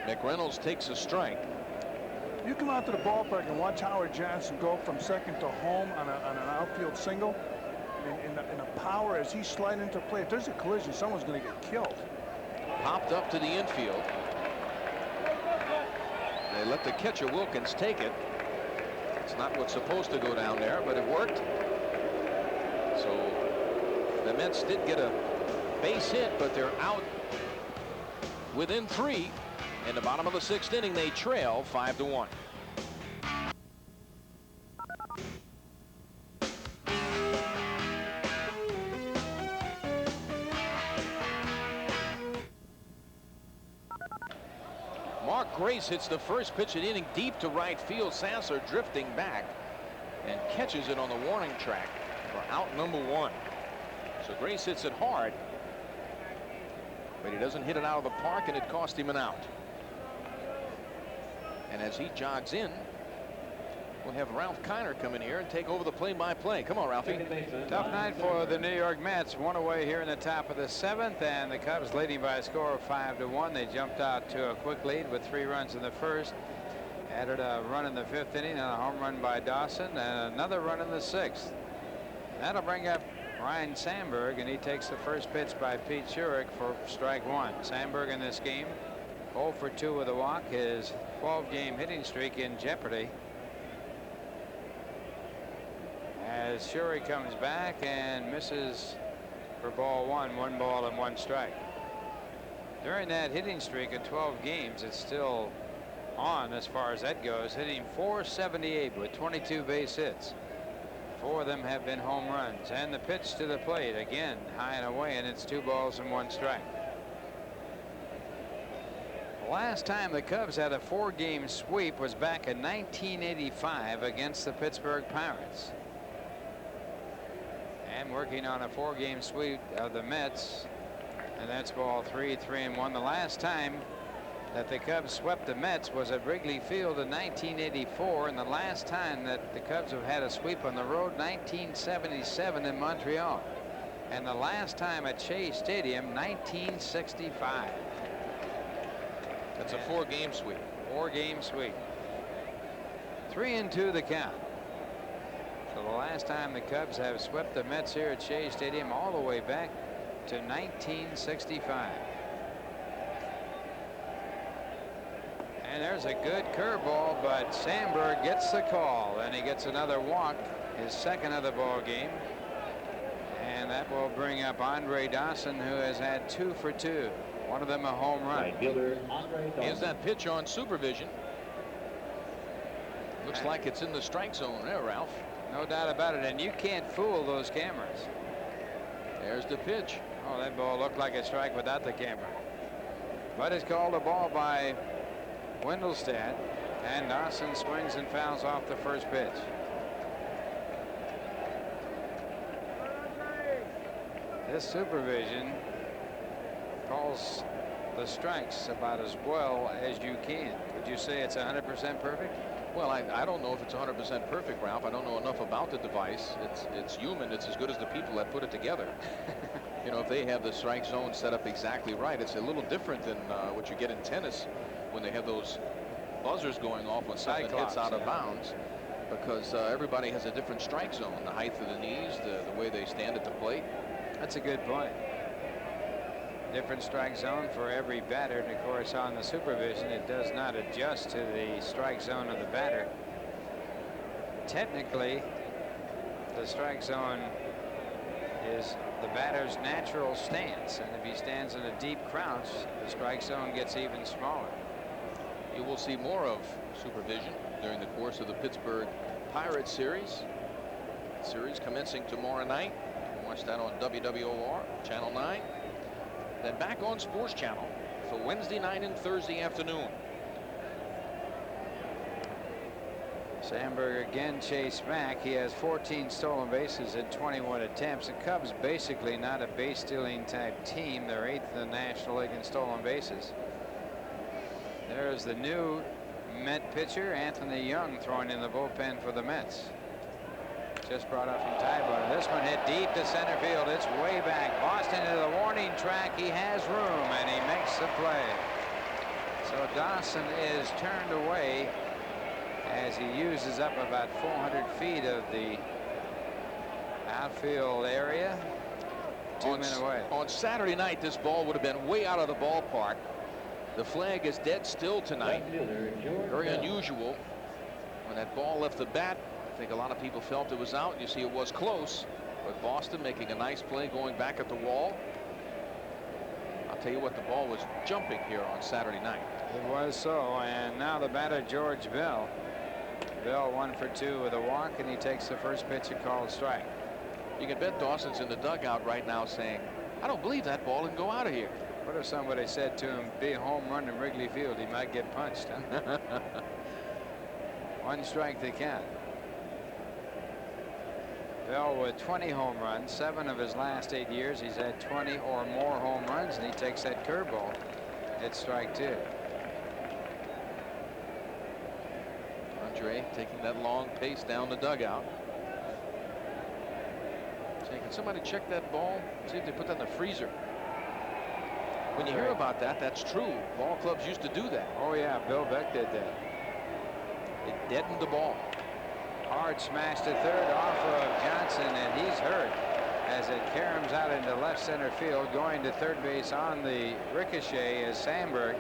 McReynolds takes a strike. You come out to the ballpark and watch Howard Johnson go from second to home on an outfield single, in the power as he's sliding into play. If there's a collision, someone's going to get killed. Popped up to the infield. They let the catcher Wilkins take it. It's not what's supposed to go down there, but it worked. So the Mets did get a base hit, but they're out within 3. In the bottom of the 6th inning, they trail 5-1. Mark Grace hits the first pitch of the inning deep to right field. Sasser drifting back and catches it on the warning track for out number 1. So Grace hits it hard, but he doesn't hit it out of the park, and it cost him an out. And as he jogs in, we'll have Ralph Kiner come in here and take over the play-by-play. Come on, Ralphie. Tough night for the New York Mets. One away here in the top of the 7th, and the Cubs leading by a score of 5-1. They jumped out to a quick lead with 3 runs in the first. Added a run in the 5th inning and a home run by Dawson, and another run in the 6th. That'll bring up Ryne Sandberg, and he takes the first pitch by Pete Shurik for strike 1. Sandberg in this game 0 for 2 with a walk. His 12-game hitting streak in jeopardy as Shuri comes back and misses for ball 1. 1 ball and 1 strike. During that hitting streak of 12 games, it's still on as far as that goes, hitting .478 with 22 base hits. 4 of them have been home runs. And the pitch to the plate again, high and away, and it's 2 balls and 1 strike. Last time the Cubs had a 4-game sweep was back in 1985 against the Pittsburgh Pirates. And working on a 4-game sweep of the Mets, and that's ball 3, 3-1. The last time that the Cubs swept the Mets was at Wrigley Field in 1984, and the last time that the Cubs have had a sweep on the road, 1977 in Montreal, and the last time at Shea Stadium, 1965. That's a 4-game sweep. 4-game sweep. 3-2 the count. So the last time the Cubs have swept the Mets here at Shea Stadium all the way back to 1965. And there's a good curveball, but Sandberg gets the call, and he gets another walk, his 2nd of the ball game. And And that will bring up Andre Dawson, who has had 2 for 2. One of them a home run. Right fielder Andre Dawson. Is that pitch on supervision? Looks like it's in the strike zone there, Ralph. No doubt about it. And you can't fool those cameras. There's the pitch. Oh, that ball looked like a strike without the camera. But it's called a ball by Wendelstedt. And Dawson swings and fouls off the first pitch. This supervision calls the strikes about as well as you can. Would you say it's 100% perfect? Well, I don't know if it's 100% perfect, Ralph. I don't know enough about the device. It's human. It's as good as the people that put it together. You know, if they have the strike zone set up exactly right, it's a little different than what you get in tennis when they have those buzzers going off when something hits out of bounds, because everybody has a different strike zone. The height of the knees, the way they stand at the plate. That's a good point. Different strike zone for every batter, and of course on the supervision it does not adjust to the strike zone of the batter. Technically, the strike zone is the batter's natural stance, and if he stands in a deep crouch, the strike zone gets even smaller. You will see more of supervision during the course of the Pittsburgh Pirates series. Series commencing tomorrow night. You can watch that on WWOR Channel 9. Then back on Sports Channel for Wednesday night and Thursday afternoon. Sandberg again chased back. He has 14 stolen bases in 21 attempts. The Cubs basically not a base stealing type team. They're 8th in the National League in stolen bases. There's the new Met pitcher, Anthony Young, throwing in the bullpen for the Mets. Just brought up from Ty Blue. This one hit deep to center field. It's way back. Boston into the warning track. He has room, and he makes the play. So Dawson is turned away as he uses up about 400 feet of the outfield area. 2 men away. On Saturday night, this ball would have been way out of the ballpark. The flag is dead still tonight. Very unusual. When that ball left the bat, I think a lot of people felt it was out. You see it was close, but Boston making a nice play going back at the wall. I'll tell you what, the ball was jumping here on Saturday night. It was so, and now the batter, George Bell. Bell 1 for 2 with a walk, and he takes the first pitch, a called strike. You can bet Dawson's in the dugout right now saying, I don't believe that ball can go out of here. What if somebody said to him, be a home run in Wrigley Field? He might get punched. Huh? 1 strike they count. Bell with 20 home runs, 7 of his last 8 years. He's had 20 or more home runs, and he takes that curveball. It's strike 2. Andre taking that long pace down the dugout. Saying, can somebody check that ball? See if they put that in the freezer. When you hear about that, that's true. Ball clubs used to do that. Oh yeah, Bill Beck did that. It deadened the ball. Hard smash to third off of Johnson, and he's hurt as it caroms out into left center field. Going to third base on the ricochet is Sandberg,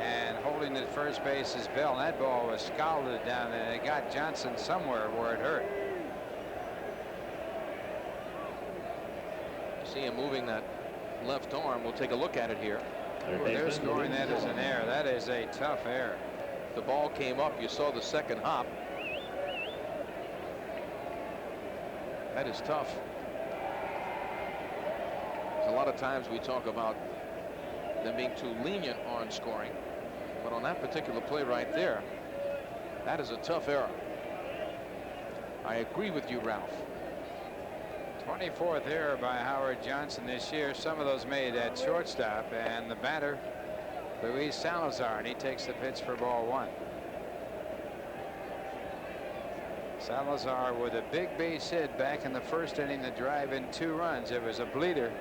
and holding at first base is Bell. That ball was scalded down, and it got Johnson somewhere where it hurt. See him moving that left arm. We'll take a look at it here. They're scoring that as an error. That is a tough error. The ball came up. You saw the second hop. That is tough. There's a lot of times we talk about them being too lenient on scoring, but on that particular play right there, that is a tough error. I agree with you, Ralph. 24th error by Howard Johnson this year. Some of those made at shortstop, and the batter, Luis Salazar, and he takes the pitch for ball 1. Salazar with a big base hit back in the first inning to drive in 2 runs. It was a bleeder,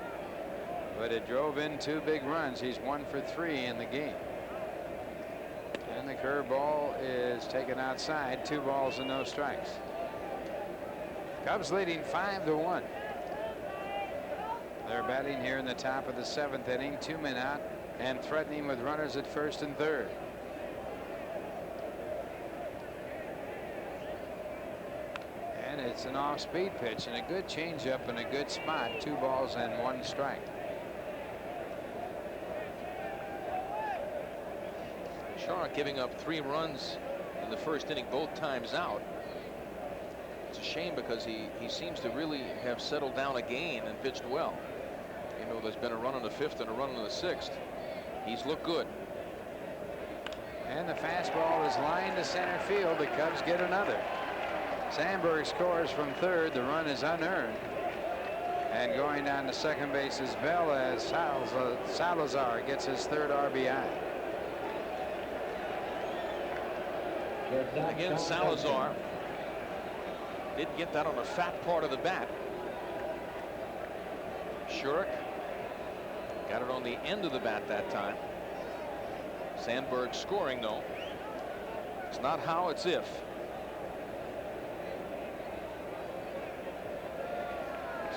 but it drove in 2 big runs. He's 1 for 3 in the game. And the curveball is taken outside. 2 balls and no strikes. Cubs leading 5-1. They're batting here in the top of the 7th inning. 2 men out and threatening with runners at first and third. It's an off-speed pitch and a good changeup in a good spot. 2 balls and 1 strike. Shark giving up 3 runs in the first inning, both times out. It's a shame because he seems to really have settled down again and pitched well. You know, there's been a run in the 5th and a run in the 6th. He's looked good. And the fastball is lined to center field. The Cubs get another. Sandberg scores from third. The run is unearned. And going down to second base is Bell as Salazar gets his 3rd RBI. Again, Salazar didn't get that on the fat part of the bat. Shurik got it on the end of the bat that time. Sandberg scoring, though. It's not how, it's if.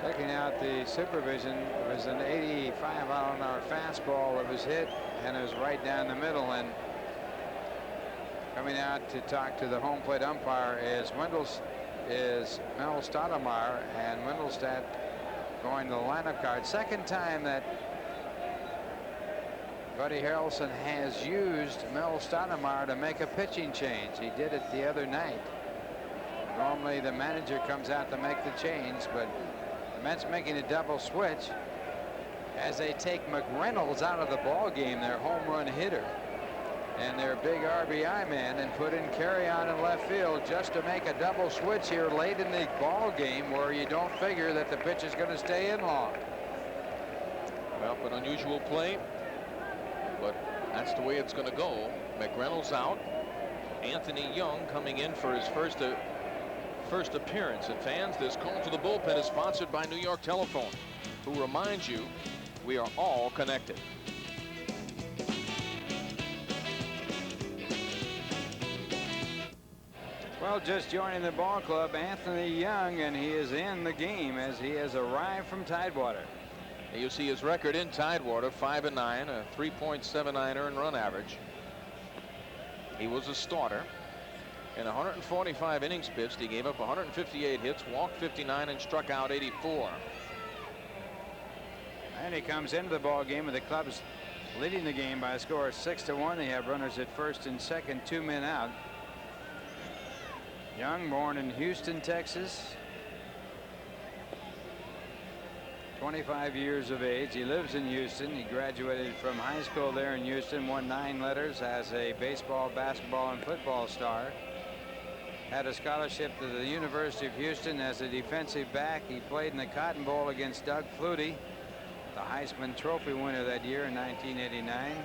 Checking out the supervision, it was an 85-mile-an-hour fastball that was hit, and it was right down the middle. And coming out to talk to the home plate umpire is Mel Stoudemire, and Wendelstedt going to the lineup card. Second time that Buddy Harrelson has used Mel Stoudemire to make a pitching change. He did it the other night. Normally the manager comes out to make the change, but the Mets making a double switch as they take McReynolds out of the ball game, their home run hitter and their big RBI man, and put in Carrion in left field just to make a double switch here late in the ball game where you don't figure that the pitch is going to stay in long. Well, an unusual play, but that's the way it's going to go. McReynolds out. Anthony Young coming in for his first appearance. And fans, this call to the bullpen is sponsored by New York Telephone, who reminds you we are all connected. Well, just joining the ball club, Anthony Young, and he is in the game as he has arrived from Tidewater. You see his record in Tidewater, 5-9, a 3.79 earned run average. He was a starter. In 145 innings pitched, he gave up 158 hits, walked 59, and struck out 84. And he comes into the ball game with the Cubs leading the game by a score of 6-1. They have runners at first and second, 2 men out. Young, born in Houston, Texas. 25 years of age. He lives in Houston. He graduated from high school there in Houston, won 9 letters as a baseball, basketball, and football star. Had a scholarship to the University of Houston as a defensive back. He played in the Cotton Bowl against Doug Flutie, the Heisman Trophy winner that year in 1989.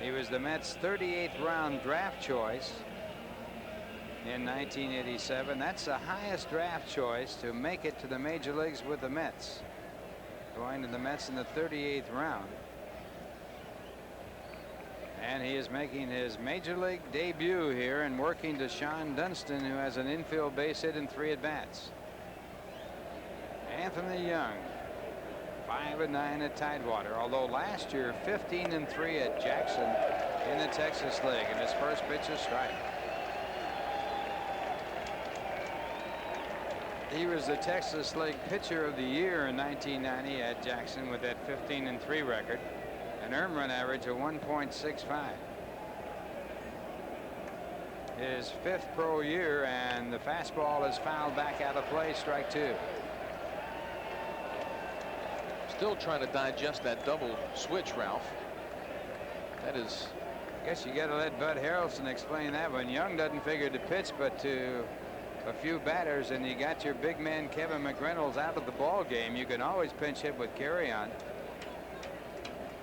He was the Mets' 38th round draft choice in 1987. That's the highest draft choice to make it to the major leagues with the Mets. Going to the Mets in the 38th round. And he is making his major league debut here and working to Sean Dunston, who has an infield base hit and 3 at-bats. Anthony Young, 5-9 at Tidewater, although last year 15-3 at Jackson in the Texas League, and his first pitch is strike. He was the Texas League Pitcher of the Year in 1990 at Jackson with that 15-3 record, an earned run average of 1.65. His 5th pro year, and the fastball is fouled back out of play, strike 2. Still trying to digest that double switch, Ralph. That is, I guess you got to let Bud Harrelson explain that one. Young doesn't figure to pitch but to a few batters, and you got your big man Kevin McReynolds out of the ball game. You can always pinch hit with Carrion.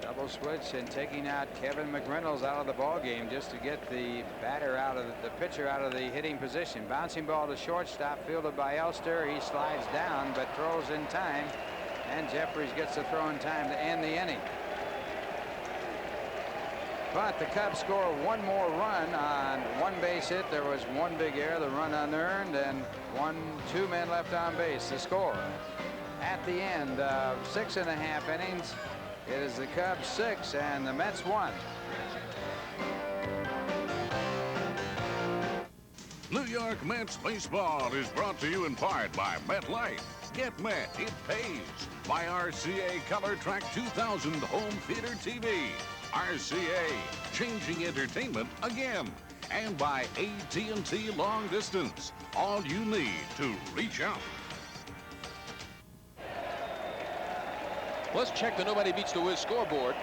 Double switch and taking out Kevin McReynolds out of the ball game just to get the batter out of the pitcher out of the hitting position. Bouncing ball to shortstop, fielded by Elster. He slides down but throws in time, and Jeffries gets the throw in time to end the inning. But the Cubs score 1 more run on 1 base hit. There was 1 big error, the run unearned, and 2 men left on base. The score at the end of 6.5 innings, it is the Cubs 6 and the Mets 1. New York Mets baseball is brought to you in part by MetLife. Get Met, it pays. By RCA Color Track 2000 Home Theater TV. RCA, changing entertainment again. And by AT&T Long Distance. All you need to reach out. Let's check the Nobody Beats the Wiz scoreboard.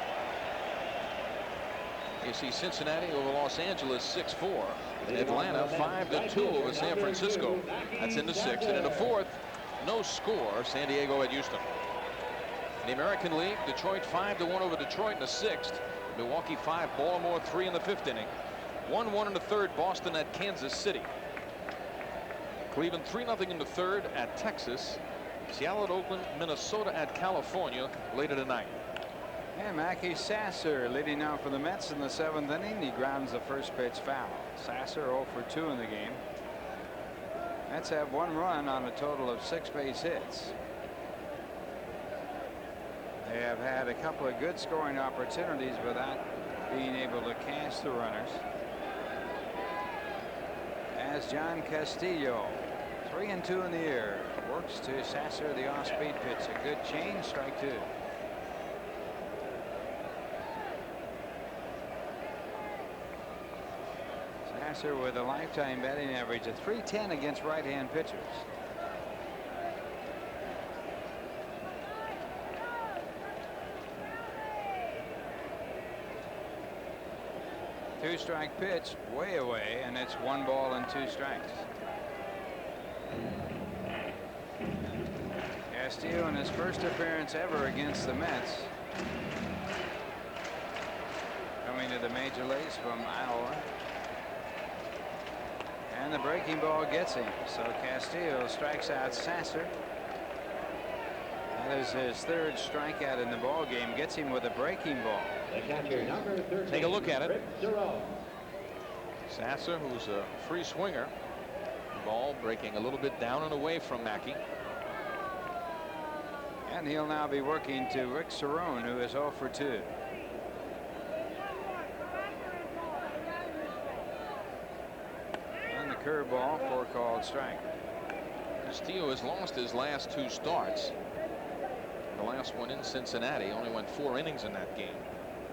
You see Cincinnati over Los Angeles 6-4. Atlanta 5-2 over San Francisco. That's in the sixth. And in the fourth, no score, San Diego at Houston. In the American League, Detroit 5-1 over Detroit in the sixth. Milwaukee 5, Baltimore 3 in the fifth inning. 1-1 in the third, Boston at Kansas City. Cleveland 3-0 in the third at Texas. Seattle at Oakland, Minnesota at California later tonight. And Mackie Sasser leading now for the Mets in the seventh inning. He grounds the first pitch foul. Sasser 0 for 2 in the game. Mets have 1 run on a total of 6 base hits. They have had a couple of good scoring opportunities without being able to cash the runners. As John Castillo, 3-2 in the air, works to Sasser, the off-speed pitch. A good change, strike 2. Sasser with a lifetime batting average of .310 against right-hand pitchers. Two-strike pitch, way away, and it's 1 ball and 2 strikes. Castillo in his first appearance ever against the Mets. Coming to the major leagues from Iowa. And the breaking ball gets him. So Castillo strikes out Sasser. That is his 3rd strikeout in the ball game. Gets him with a breaking ball. The catcher, number 13. Take a look at it. Rick Serrone. Sasser, who's a free swinger. Ball breaking a little bit down and away from Mackey. And he'll now be working to Rick Serrone, who is 0 for 2. And the curveball for a called strike. Castillo has lost his last 2 starts. The last one in Cincinnati, only went 4 innings in that game.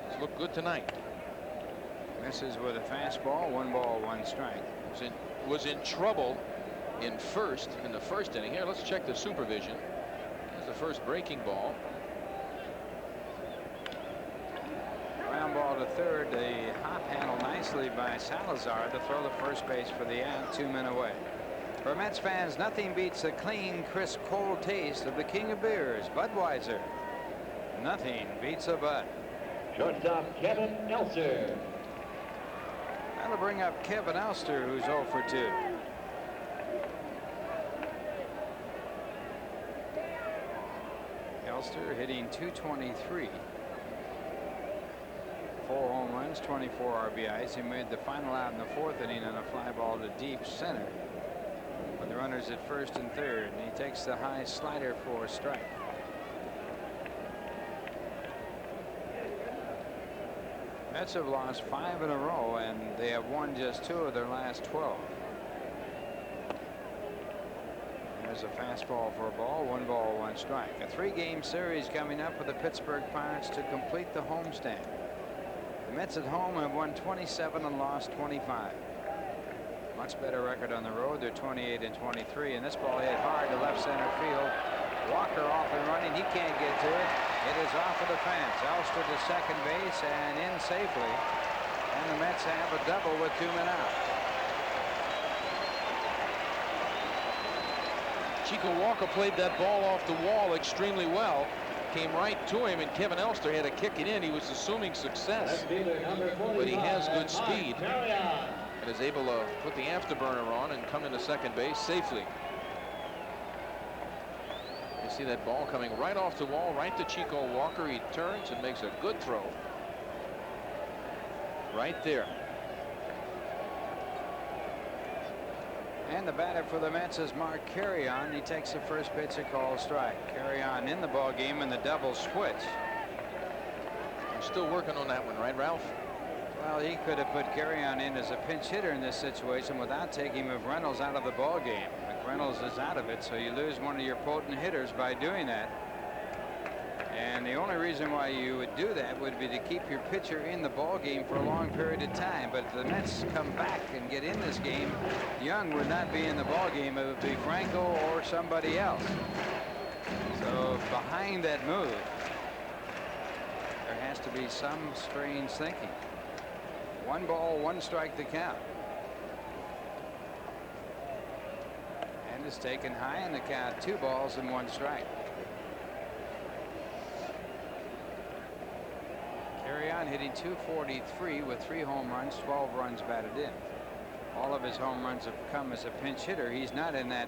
He's looked good tonight. Misses with a fastball, 1 ball, 1 strike. Was in trouble in the first inning. Here, let's check the supervision. Here's the first breaking ball. Ground ball to third. The hop handle nicely by Salazar to throw the first base for the out, 2 men away. For Mets fans, nothing beats the clean, crisp, cold taste of the king of beers, Budweiser. Nothing beats a Bud. Shortstop Kevin Elster. That'll bring up Kevin Elster, who's 0 for 2. Elster hitting .223. 4 home runs, 24 RBIs. He made the final out in the 4th inning on a fly ball to deep center. With the runners at first and third, and he takes the high slider for a strike. Mets have lost 5 in a row, and they have won just 2 of their last 12. There's a fastball for a ball, 1 ball, 1 strike. A 3-game series coming up with the Pittsburgh Pirates to complete the homestand. The Mets at home have won 27 and lost 25. Much better record on the road. They're 28 and 23, and this ball hit hard to left center field. Walker off and running. He can't get to it. It is off of the fence. Elster to second base and in safely. And the Mets have a double with 2 men out. Chico Walker played that ball off the wall extremely well. Came right to him, and Kevin Elster had to kick it in. He was assuming success, but he has good speed and is able to put the afterburner on and come into second base safely. You see that ball coming right off the wall, right to Chico Walker. He turns and makes a good throw. Right there. And the batter for the Mets is Mark Carrion. He takes the first pitch, a called strike. Carrion in the ball game in the double switch. I'm still working on that one, right, Ralph? Well, he could have put Carrion in as a pinch hitter in this situation without taking McReynolds out of the ball game. McReynolds is out of it, so you lose one of your potent hitters by doing that. And the only reason why you would do that would be to keep your pitcher in the ball game for a long period of time. But if the Mets come back and get in this game, Young would not be in the ball game. It would be Franco or somebody else. So behind that move, there has to be some strange thinking. 1 ball, 1 strike to count. And it's taken high in the count. 2 balls and 1 strike. Carrion hitting .243 with 3 home runs, 12 runs batted in. All of his home runs have come as a pinch hitter. He's not in that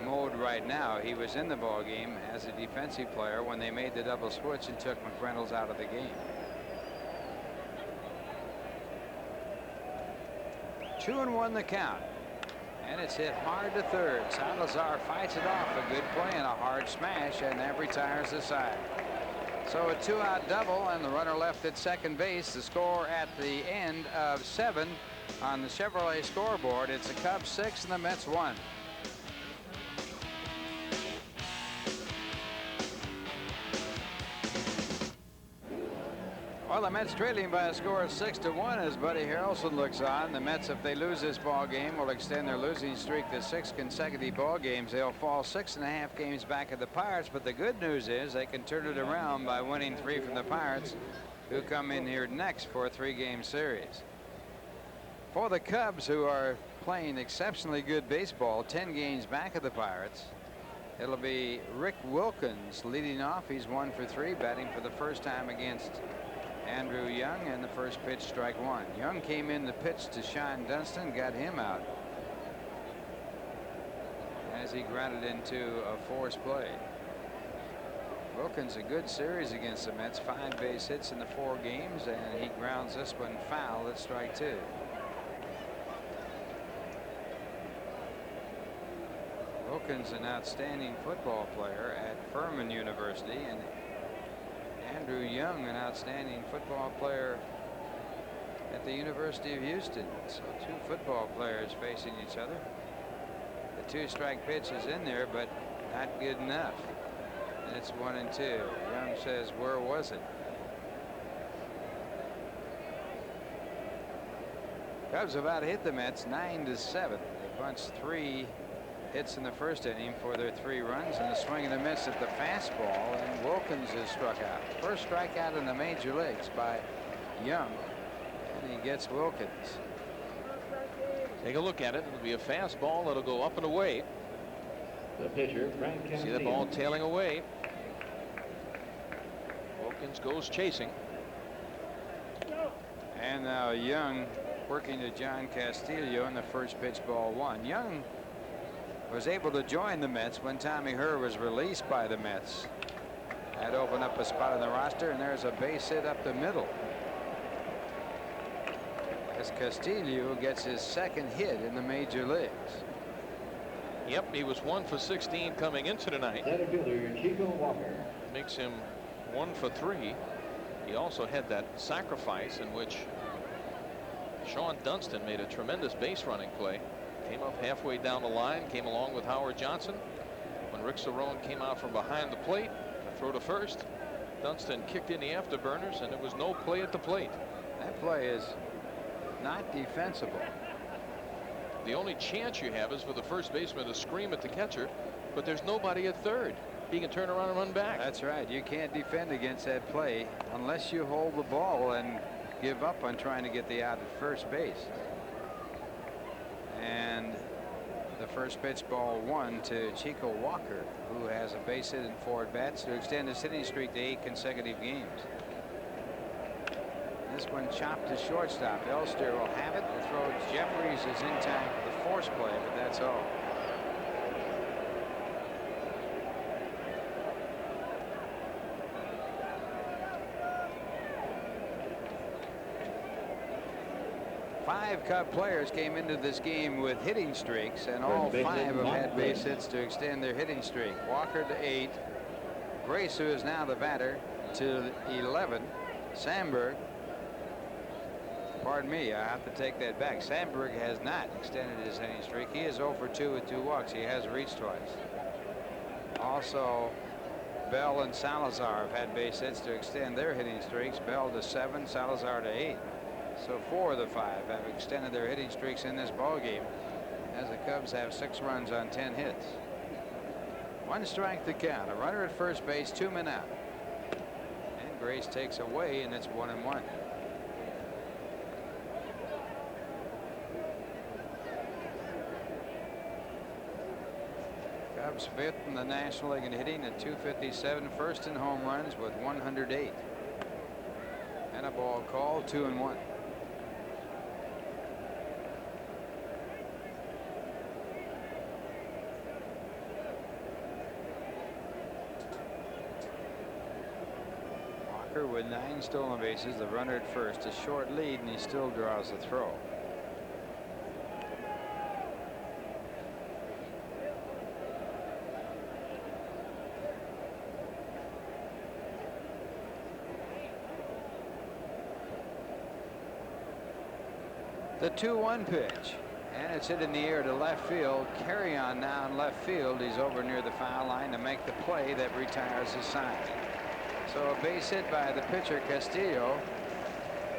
mode right now. He was in the ball game as a defensive player when they made the double switch and took McReynolds out of the game. 2-1 the count, and it's hit hard to third. Salazar fights it off. A good play and a hard smash, and that retires the side. So a 2-out double, and the runner left at second base. The score at the end of 7 on the Chevrolet scoreboard. It's the Cubs 6 and the Mets 1. Well, the Mets trailing by a score of 6-1 as Buddy Harrelson looks on. The Mets, if they lose this ball game, will extend their losing streak to 6 consecutive ball games. They'll fall 6.5 games back at the Pirates. But the good news is they can turn it around by winning 3 from the Pirates, who come in here next for a 3-game series. For the Cubs, who are playing exceptionally good baseball, 10 games back of the Pirates, it'll be Rick Wilkins leading off. He's 1 for 3, batting for the first time against Andrew Young, and the first pitch, strike 1. Young came in the pitch to Sean Dunston, got him out as he grounded into a forced play. Wilkins, a good series against the Mets, 5 base hits in the 4 games, and he grounds this one foul at strike 2. Wilkins, an outstanding football player at Furman University, and Andrew Young, an outstanding football player at the University of Houston. So 2 football players facing each other. The 2-strike pitch is in there, but not good enough. And it's 1-2. Young says, where was it? Cubs about to hit the Mets 9-7. They bunched 3 hits in the first inning for their 3 runs, and a swing and a miss at the fastball, and Wilkins is struck out. First strikeout in the major leagues by Young, and he gets Wilkins. Take a look at it. It'll be a fastball that'll go up and away. The pitcher, Frank See the ball tailing away. Wilkins goes chasing. And now Young working to John Castillo in the first pitch, ball 1. Young was able to join the Mets when Tommy Herr was released by the Mets. That opened up a spot on the roster, and there's a base hit up the middle as Castillo gets his 2nd hit in the major leagues. Yep, he was 1 for 16 coming into tonight. Center fielder, Chico Walker. Makes him 1 for 3. He also had that sacrifice in which Sean Dunston made a tremendous base running play. Came up halfway down the line, came along with Howard Johnson. When Rick Cerrone came out from behind the plate to throw to first, Dunston kicked in the afterburners, and there was no play at the plate. That play is not defensible. The only chance you have is for the first baseman to scream at the catcher, but there's nobody at third. He can turn around and run back. That's right. You can't defend against that play unless you hold the ball and give up on trying to get the out at first base. And the first pitch, ball 1 to Chico Walker, who has a base hit and 4 at-bats to extend his hitting streak to 8 consecutive games. This one chopped to shortstop. Elster will have it. The throw to Jeffries is in time for the force play, but that's all. Five Cub players came into this game with hitting streaks, and all 5 have had base hits to extend their hitting streak. Walker to 8, Grace, who is now the batter, to 11, Sandberg Pardon me, I have to take that back. Sandberg has not extended his hitting streak. He is 0 for 2 with 2 walks. He has reached twice. Also, Bell and Salazar have had base hits to extend their hitting streaks. Bell to 7, Salazar to 8. So 4 of the 5 have extended their hitting streaks in this ball game, as the Cubs have 6 runs on 10 hits. 1 strike to count. A runner at first base, 2 men out. And Grace takes away, and it's 1-1. Cubs 5th in the National League in hitting at 257, first in home runs with 108. And a ball called, 2-1. Walker with 9 stolen bases, the runner at first, a short lead, and he still draws the throw. The 2-1 pitch, and it's hit in the air to left field. Carry on now in left field. He's over near the foul line to make the play that retires his side. So a base hit by the pitcher Castillo.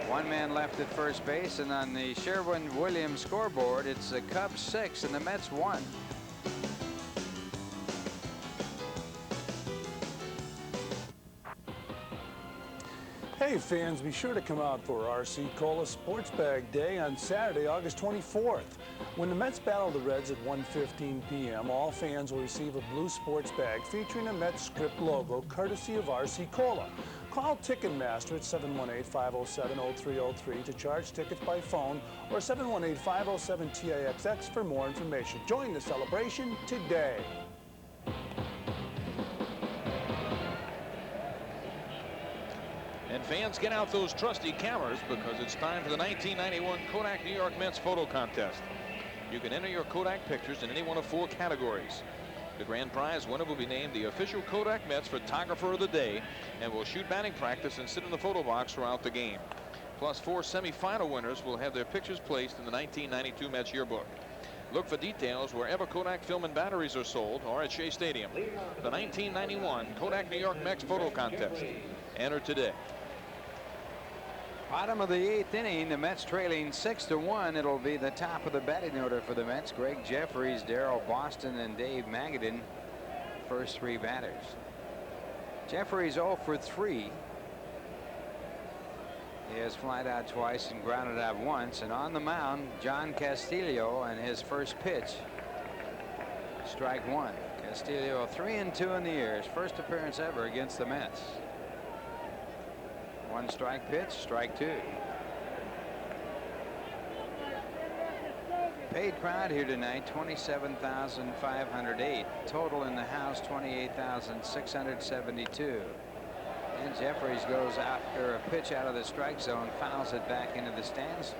1 man left at first base, and on the Sherwin-Williams scoreboard, it's the Cubs 6 and the Mets 1. Hey fans, be sure to come out for RC Cola Sports Bag Day on Saturday, August 24th. When the Mets battle the Reds at 1:15 p.m., all fans will receive a blue sports bag featuring a Mets script logo courtesy of RC Cola. Call Ticketmaster at 718-507-0303 to charge tickets by phone, or 718-507-TIXX for more information. Join the celebration today. And fans, get out those trusty cameras, because it's time for the 1991 Kodak New York Mets photo contest. You can enter your Kodak pictures in any one of 4 categories. The grand prize winner will be named the official Kodak Mets Photographer of the Day and will shoot batting practice and sit in the photo box throughout the game. Plus, 4 semifinal winners will have their pictures placed in the 1992 Mets yearbook. Look for details wherever Kodak film and batteries are sold, or at Shea Stadium. The 1991 Kodak New York Mets photo contest. Enter today. Bottom of the 8th inning, the Mets trailing 6-1. It'll be the top of the batting order for the Mets. Greg Jefferies, Darryl Boston, and Dave Magadan, first 3 batters. Jefferies 0 for 3. He has flied out twice and grounded out once. And on the mound, John Castillo, and his first pitch, strike 1. Castillo 3-2 in the year, his first appearance ever against the Mets. 1 strike pitch, strike 2. Paid crowd here tonight, 27,508. Total in the house, 28,672. And Jefferies goes after a pitch out of the strike zone, fouls it back into the stands.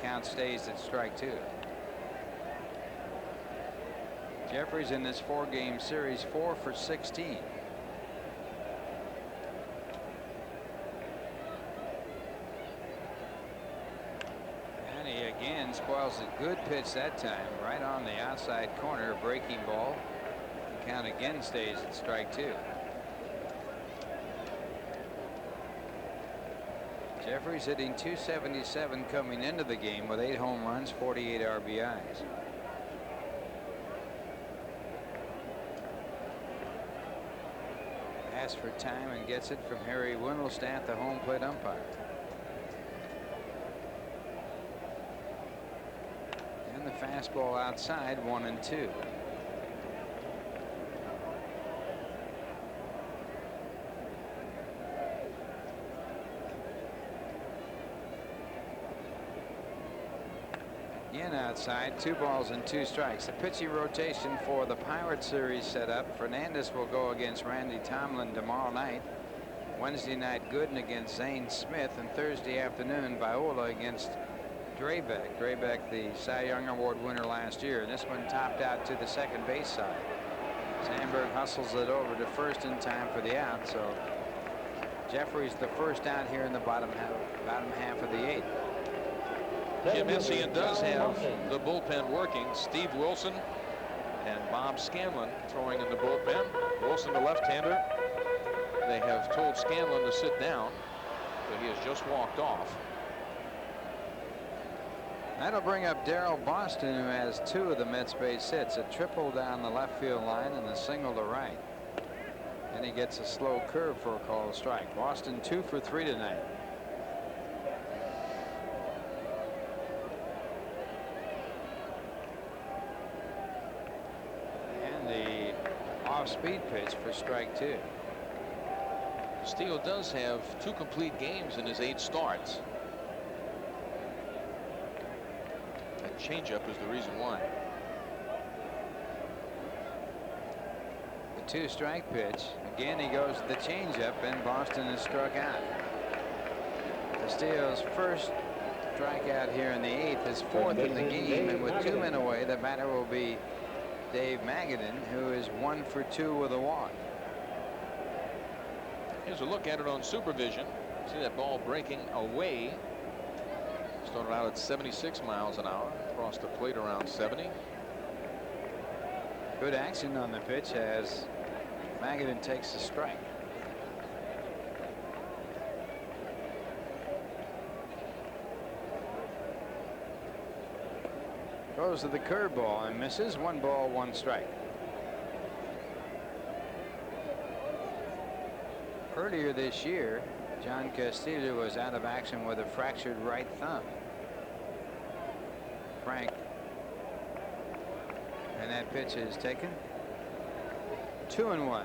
Count stays at strike 2. Jefferies in this 4-game series, 4 for 16. Again spoils a good pitch that time, right on the outside corner, breaking ball. The count again stays at strike 2. Jefferies hitting .277 coming into the game with 8 home runs, 48 RBIs. Asks for time and gets it from Harry Windelstadt, the home plate umpire. And the fastball outside, 1-2. Again outside, 2 balls and 2 strikes. The pitching rotation for the Pirates series set up. Fernandez will go against Randy Tomlin tomorrow night. Wednesday night, Gooden against Zane Smith, and Thursday afternoon, Viola against Drabek. Drabek, the Cy Young Award winner last year, and this one topped out to the second base side. Sandberg hustles it over to first in time for the out, so Jefferies the first out here in the bottom half of the 8th. Jim Hensian does have the bullpen working. Steve Wilson and Bob Scanlon throwing in the bullpen. Wilson, the left-hander. They have told Scanlon to sit down, so he has just walked off. That'll bring up Daryl Boston, who has 2 of the Mets base hits, a triple down the left field line and a single to right. And he gets a slow curve for a called strike. Boston 2 for 3 tonight. And the off-speed pitch for strike 2. Steele does have 2 complete games in his 8 starts. That changeup is the reason why. The 2-strike pitch. Again, he goes to the changeup, and Boston is struck out. Castillo's first strikeout here in the 8th, his 4th in the game, and with 2 men away, the batter will be Dave Magadan, who is 1 for 2 with a walk. Here's a look at it on supervision. See that ball breaking away. Started out at 76 miles an hour. Across the plate around 70. Good action on the pitch as Magadan takes the strike. Goes to the curveball and misses. 1 ball, 1 strike. Earlier this year, John Castillo was out of action with a fractured right thumb. Frank. And that pitch is taken. 2-1.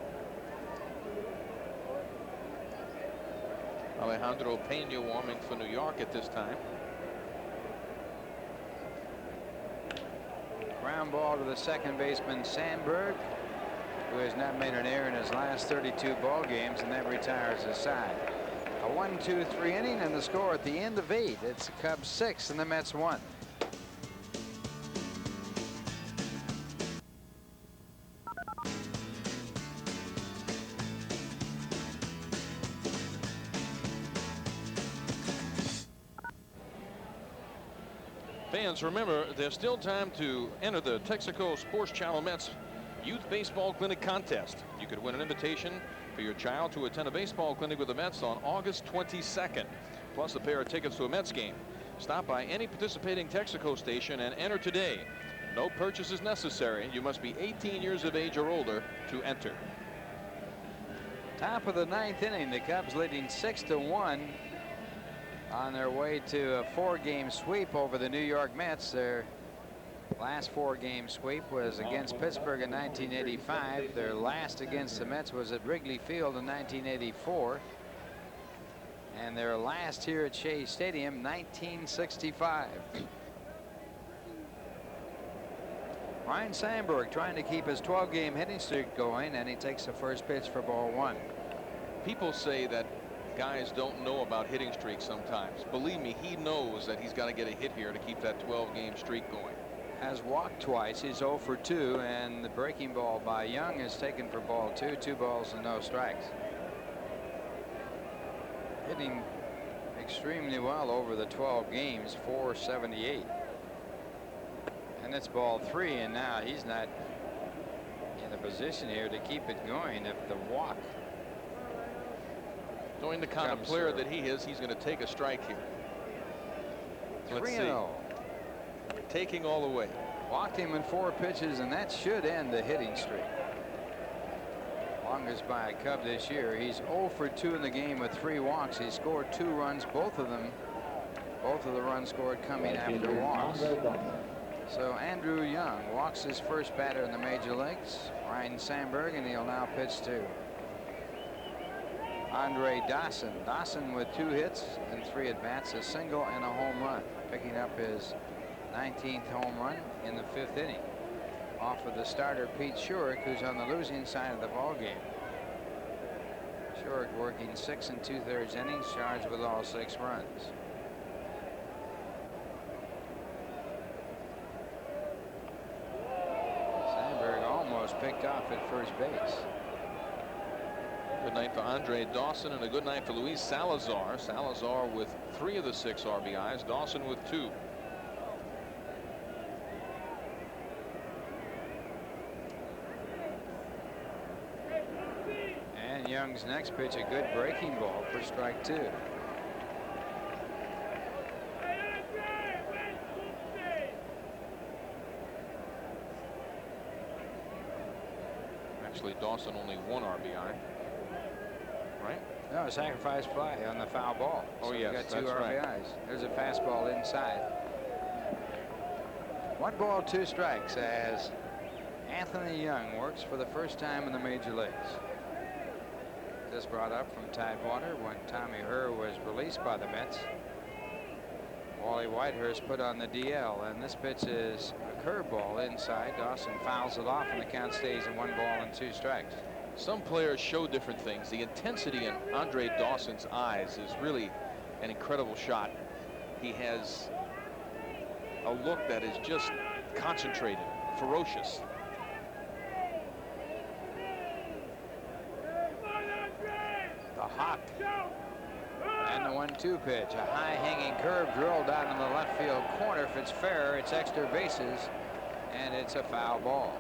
Alejandro Pena warming for New York at this time. Ground ball to the second baseman Sandberg, who has not made an error in his last 32 ball games, and that retires his side. A 1-2-3 inning, and the score at the end of 8. It's the Cubs 6 and the Mets 1. Fans, remember, there's still time to enter the Texaco Sports Channel Mets Youth Baseball Clinic contest. You could win an invitation for your child to attend a baseball clinic with the Mets on August 22nd, plus a pair of tickets to a Mets game. Stop by any participating Texaco station and enter today. No purchase is necessary. You must be 18 years of age or older to enter. Top of the 9th inning, the Cubs leading 6-1 on their way to a 4-game sweep over the New York Mets. Their last 4-game sweep was against Pittsburgh in 1985. Their last against the Mets was at Wrigley Field in 1984. And their last here at Shea Stadium, 1965. Ryan Sandberg trying to keep his 12-game hitting streak going, and he takes the first pitch for ball 1. People say that guys don't know about hitting streaks sometimes. Believe me, he knows that he's got to get a hit here to keep that 12-game streak going. Has walked twice. He's 0 for 2, and the breaking ball by Young is taken for ball 2. 2 balls and no strikes. Hitting extremely well over the 12 games, .478. And it's ball 3, and now he's not in a position here to keep it going if the walk. Knowing the kind of player that he is, he's going to take a strike here. Let's see. 3-0. Taking all the way. Walked him in 4 pitches, and that should end the hitting streak. Longest by a Cub this year. He's 0 for 2 in the game with 3 walks. He scored 2 runs, both of the runs scored coming after walks. So Andrew Young walks his first batter in the major leagues, Ryan Sandberg, and he'll now pitch to Andre Dawson. Dawson with 2 hits and 3 at-bats, a single and a home run, picking up his 19th home run in the 5th inning off of the starter Pete Schurik, who's on the losing side of the ball game. Schurik working 6 2/3 innings, charged with all 6 runs. Sandberg almost picked off at first base. Good night for Andre Dawson and a good night for Luis Salazar. Salazar with 3 of the 6 RBIs. Dawson with 2. Young's next pitch, a good breaking ball for strike 2. Actually, Dawson only 1 RBI. Right? No, a sacrifice fly on the foul ball. Oh, so yes, got 2 that's right. RBIs. There's a fastball inside. 1 ball, 2 strikes as Anthony Young works for the first time in the major leagues. Just brought up from Tidewater when Tommy Herr was released by the Mets. Wally Whitehurst put on the DL, and this pitch is a curveball inside. Dawson fouls it off, and the count stays at 1 ball and 2 strikes. Some players show different things. The intensity in Andre Dawson's eyes is really an incredible shot. He has a look that is just concentrated, ferocious. The hop and the 1-2 pitch, a high hanging curve drilled down in the left field corner. If it's fair, it's extra bases, and it's a foul ball.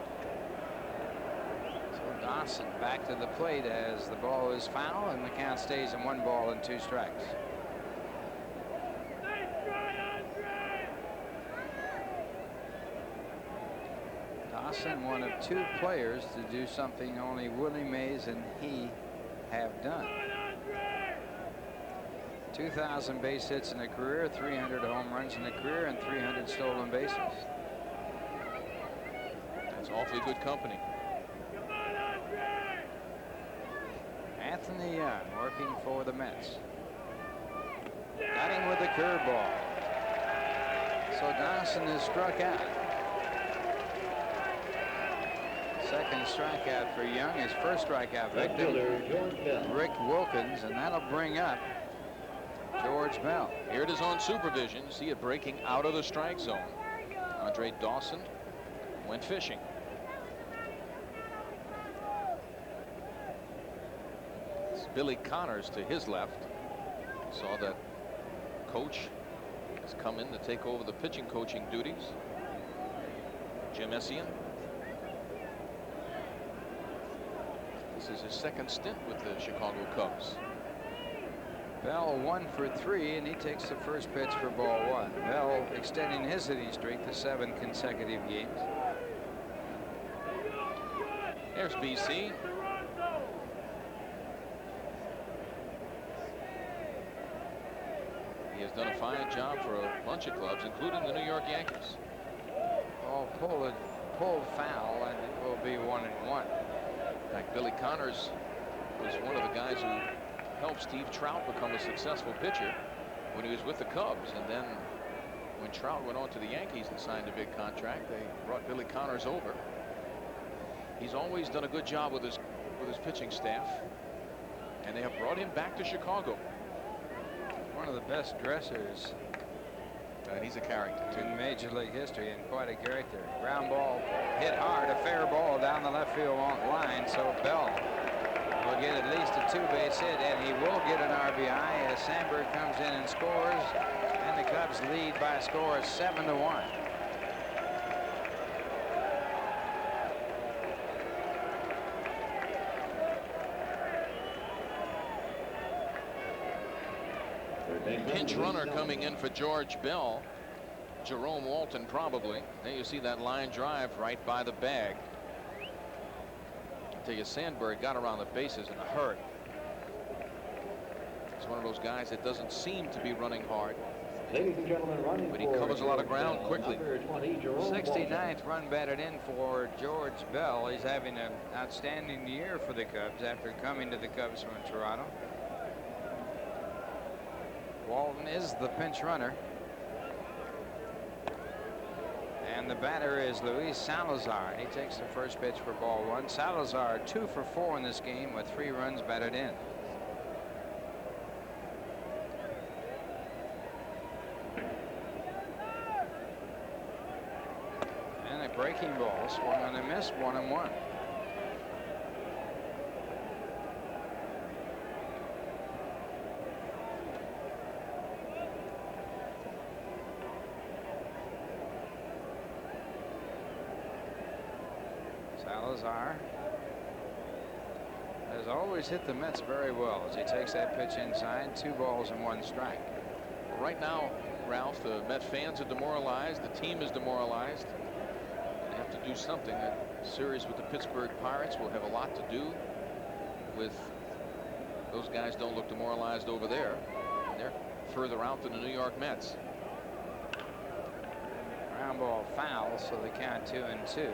So Dawson back to the plate as the ball is foul, and the count stays in 1 ball and 2 strikes. Dawson, one of 2 players to do something only Willie Mays and he have done. 2,000 base hits in a career, 300 home runs in a career, and 300 stolen bases. That's awfully good company. Anthony Young working for the Mets. Got him with the curveball. So Dawson is struck out. Second strikeout for Young. His first strikeout victim, Rick Wilkins, and that'll bring up George Bell. Here it is on supervision. See it breaking out of the strike zone. Andre Dawson went fishing. It's Billy Connors to his left. Saw that coach has come in to take over the pitching coaching duties. Jim Essien. This is his second stint with the Chicago Cubs. Bell 1 for 3, and he takes the first pitch for ball 1. Bell extending his hitting streak to 7 consecutive games. There's BC. He has done a fine job for a bunch of clubs, including the New York Yankees. Ball pulled foul, and it will be 1-1. In fact, Billy Connors was one of the guys who helped Steve Trout become a successful pitcher when he was with the Cubs. And then when Trout went on to the Yankees and signed a big contract, they brought Billy Connors over. He's always done a good job with his pitching staff, and they have brought him back to Chicago. One of the best dressers And he's a character too. in Major League history, and quite a character. Ground ball hit hard, a fair ball down the left field line, so Bell will get at least a 2-base hit, and he will get an RBI as Sandberg comes in and scores, and the Cubs lead by a score of 7-1. Pinch runner coming in for George Bell. Jerome Walton probably. There you see that line drive right by the bag. I tell you, Sandberg got around the bases in a hurry. He's one of those guys that doesn't seem to be running hard, Ladies and gentlemen, running but he covers a lot of ground quickly. 69th run batted in for George Bell. He's having an outstanding year for the Cubs after coming to the Cubs from Toronto. Walton is the pinch runner. And the batter is Luis Salazar. He takes the first pitch for ball 1. Salazar 2 for 4 in this game with 3 runs batted in. And a breaking ball swung on and missed, 1-1. Salazar has always hit the Mets very well as he takes that pitch inside. 2 balls and 1 strike. Well, right now, Ralph, the Met fans are demoralized. The team is demoralized. They have to do something. That series with the Pittsburgh Pirates will have a lot to do with those guys. Don't look demoralized over there. They're further out than the New York Mets. Ground ball foul, so they count 2-2.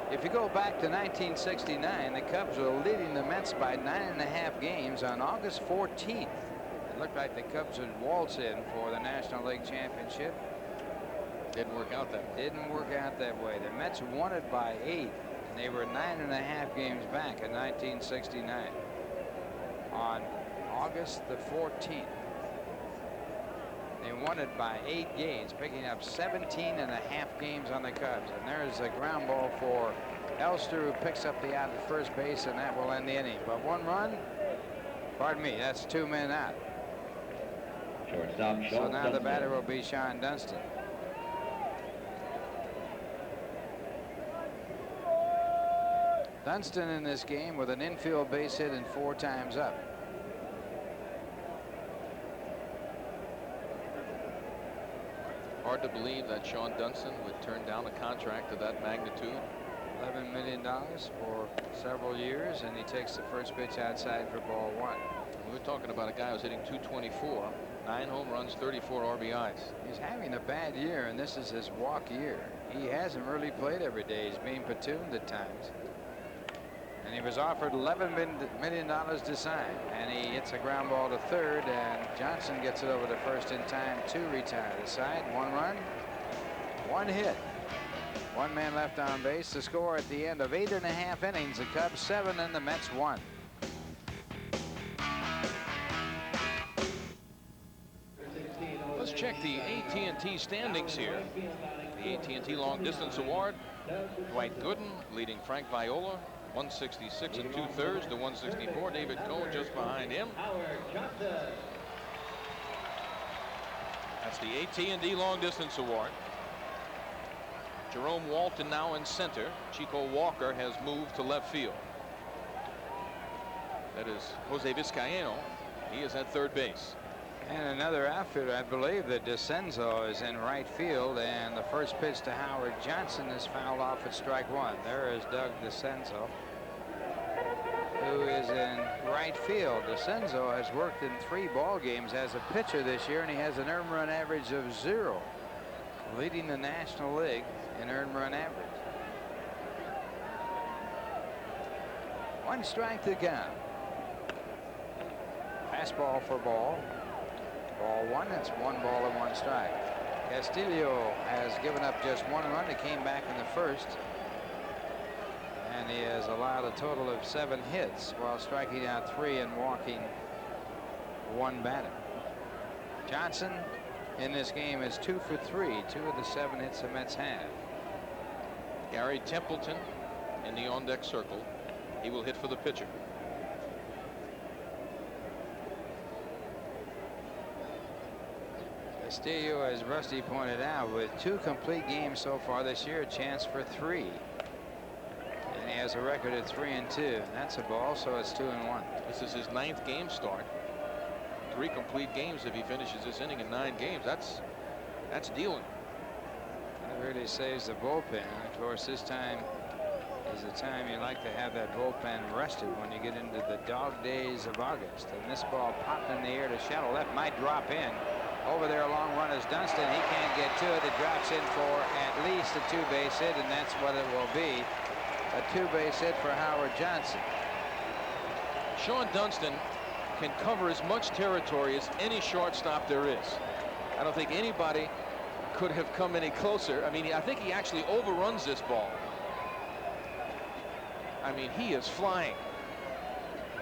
If you go back to 1969, the Cubs were leading the Mets by 9.5 games on August 14th. It looked like the Cubs would waltz in for the National League Championship. Didn't work out that way. Didn't work out that way. The Mets won it by 8, and they were 9.5 games back in 1969 on August the 14th. They won it by 8 games, picking up 17.5 games on the Cubs. And there's a ground ball for Elster, who picks up the out at first base, and that will end the inning. But 1 run, pardon me, that's 2 men out. Shortstop, So now the batter will be Shawon Dunston. Dunston in this game with an infield base hit and 4 times up. Hard to believe that Shawon Dunston would turn down a contract of that magnitude. $11 million for several years, and he takes the first pitch outside for ball 1. We're talking about a guy who's hitting .224, 9 home runs, 34 RBIs. He's having a bad year, and this is his walk year. He hasn't really played every day. He's being platooned at times. And he was offered $11 million to sign, and he hits a ground ball to third, and Johnson gets it over to first in time to retire the side. 1 run, 1 hit, 1 man left on base. The score at the end of 8.5 innings, the Cubs 7 and the Mets 1. Let's check the AT&T standings here. The AT&T Long Distance Award, Dwight Gooden leading Frank Viola, 166 2/3 to 164. David Cone just behind him. That's the AT&T Long Distance Award. Jerome Walton now in center. Chico Walker has moved to left field. That is Jose Vizcaino. He is at third base. And another outfielder, I believe that DeCenzo is in right field, and the first pitch to Howard Johnson is fouled off at strike 1. There is Doug DeCenzo, who is in right field. DeCenzo has worked in 3 ball games as a pitcher this year, and he has an earned run average of 0, leading the National League in earned run average. 1 strike to count. Fastball for ball. Ball 1. It's 1 ball and 1 strike. Castillo has given up just 1 run. He came back in the first, and he has allowed a total of 7 hits while striking out 3 and walking 1 batter. Johnson in this game is 2 for 3. 2 of the 7 hits the Mets have. Gary Templeton in the on-deck circle. He will hit for the pitcher. Castillo, as Rusty pointed out, with 2 complete games so far this year, a chance for 3. And he has a record of 3-2. That's a ball, so it's 2-1. This is his 9th game start. 3 complete games if he finishes this inning in 9 games. That's dealing. That really saves the bullpen. Of course, this time is the time you like to have that bullpen rested when you get into the dog days of August. And this ball popped in the air to shallow left, might drop in. Over there, a long run is Dunston. He can't get to it. It drops in for at least a 2-base hit, and that's what it will be. A 2-base hit for Howard Johnson. Shawon Dunston can cover as much territory as any shortstop there is. I don't think anybody could have come any closer. I mean, I think he actually overruns this ball. I mean, he is flying.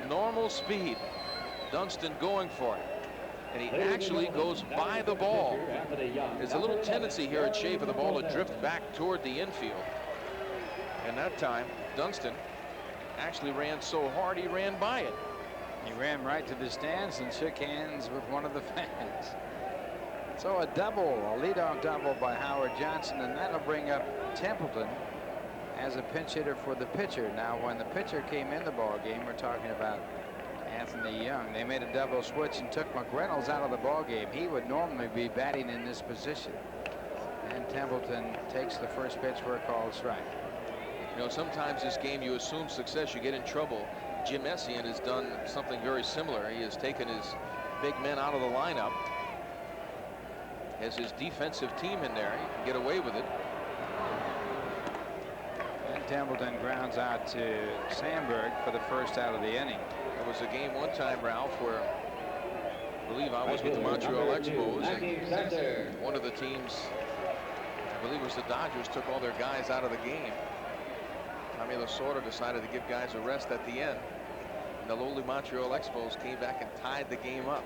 Normal speed. Dunston going for it. And he actually goes by the ball. There's a little tendency here at Shea for the ball to drift back toward the infield. And that time, Dunston actually ran so hard he ran by it. He ran right to the stands and shook hands with one of the fans. So a double, a leadoff double by Howard Johnson, and that'll bring up Templeton as a pinch hitter for the pitcher. Now, when the pitcher came in the ball game, we're talking about Anthony Young. They made a double switch and took McReynolds out of the ball game. He would normally be batting in this position. And Templeton takes the first pitch for a called strike. You know, sometimes this game you assume success, you get in trouble. Jim Messian has done something very similar. He has taken his big men out of the lineup. Has his defensive team in there. He can get away with it. And Templeton grounds out to Sandberg for the first out of the inning. There was a game one time, Ralph, where I believe I was with the Montreal Expos, and one of the teams, I believe it was the Dodgers, took all their guys out of the game. Tommy Lasorda decided to give guys a rest at the end. And the lowly Montreal Expos came back and tied the game up.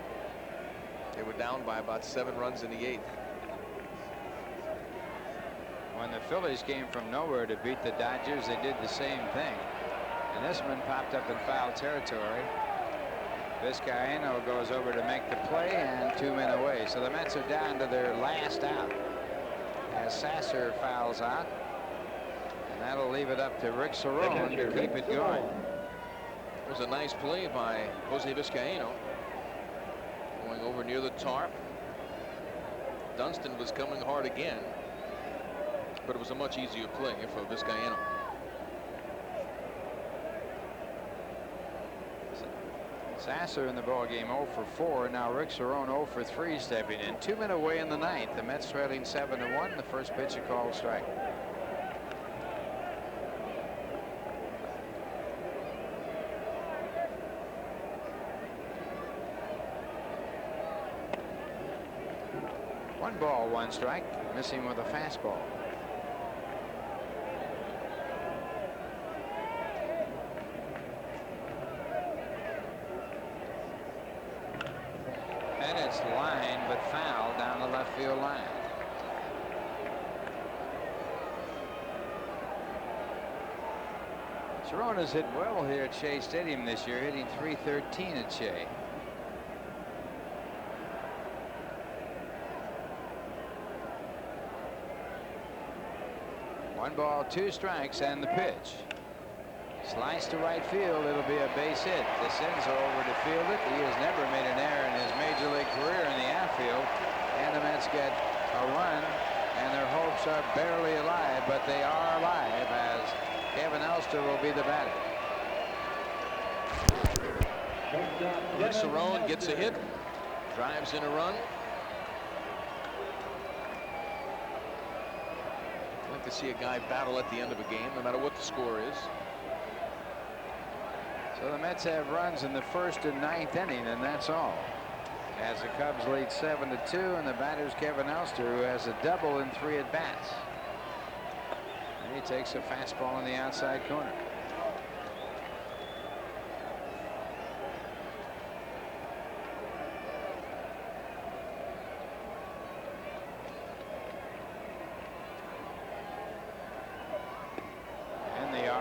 They were down by about 7 runs in the 8th. When the Phillies came from nowhere to beat the Dodgers, they did the same thing. And this one popped up in foul territory. Vizcaino goes over to make the play, and 2 men away. So the Mets are down to their last out as Sasser fouls out. And that'll leave it up to Rick Cerone to keep it going. It was a nice play by Jose Vizcaino. Going over near the tarp. Dunston was coming hard again. But it was a much easier play for Vizcaino. Sasser in the ball game 0 for 4. Now Rick Cerone 0 for 3 stepping in. 2 men away in the 9th. The Mets trailing 7-1. The first pitch a called strike. One ball, 1 strike. Missing with a fastball. And it's line but foul down the left field line. Cerone has hit well here at Shea Stadium this year, hitting .313 at Shea. One ball, 2 strikes, and the pitch. Slice to right field. It'll be a base hit. Descenso over to field it. He has never made an error in his major league career in the outfield. And the Mets get a run, and their hopes are barely alive, but they are alive as Kevin Elster will be the batter. Rick Cerone gets a hit, drives in a run. I'd like to see a guy battle at the end of a game, no matter what the score is. So the Mets have runs in the 1st and 9th inning, and that's all. As the Cubs lead 7-2, and the batter's Kevin Elster, who has a double in 3 at-bats. And he takes a fastball on the outside corner.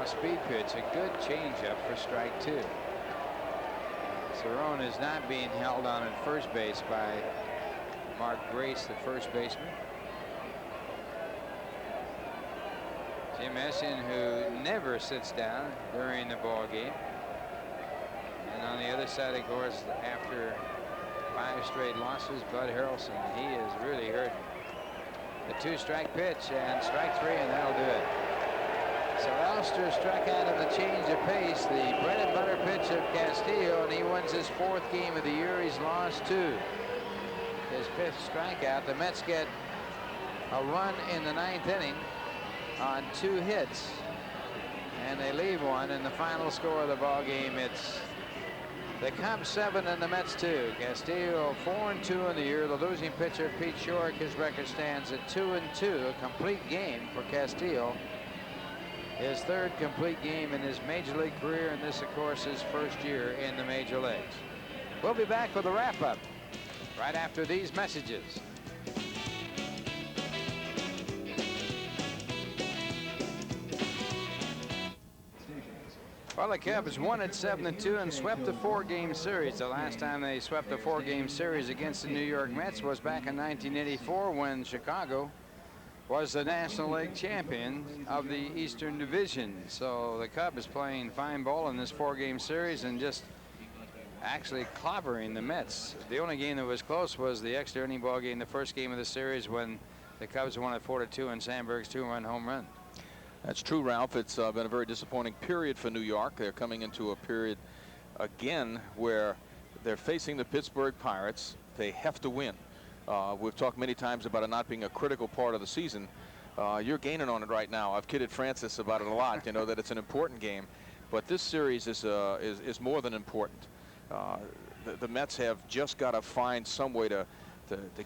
Speed pitch, a good changeup for strike 2. Cerone is not being held on at first base by Mark Grace, the first baseman. Jim Messian, who never sits down during the ball game. And on the other side, of course, after 5 straight losses, Bud Harrelson, he is really hurting. The 2-strike pitch and strike 3, and that'll do it. So Elster struck out in the change of pace, the bread and butter pitch of Castillo, and he wins his 4th game of the year. He's lost 2. His 5th strikeout. The Mets get a run in the 9th inning on 2 hits, and they leave 1. In the final score of the ball game, it's the Cubs 7 and the Mets 2. Castillo 4-2 in the year. The losing pitcher, Pete Shorrock, his record stands at 2-2. A complete game for Castillo. His 3rd complete game in his major league career, and this, of course, his 1st year in the major leagues. We'll be back with a wrap-up right after these messages. Well, the Cubs won at 7-2 and swept a 4-game series. The last time they swept a 4-game series against the New York Mets was back in 1984 when Chicago was the National League champion of the Eastern Division. So the Cubs playing fine ball in this 4-game series and just actually clobbering the Mets. The only game that was close was the extra inning ball game, the first game of the series, when the Cubs won at 4-2 and Sandberg's 2-run home run. That's true, Ralph. It's been a very disappointing period for New York. They're coming into a period again where they're facing the Pittsburgh Pirates. They have to win. We've talked many times about it not being a critical part of the season. You're gaining on it right now. I've kidded Francis about it a lot, you know, that it's an important game. But this series is more than important. The Mets have just got to find some way to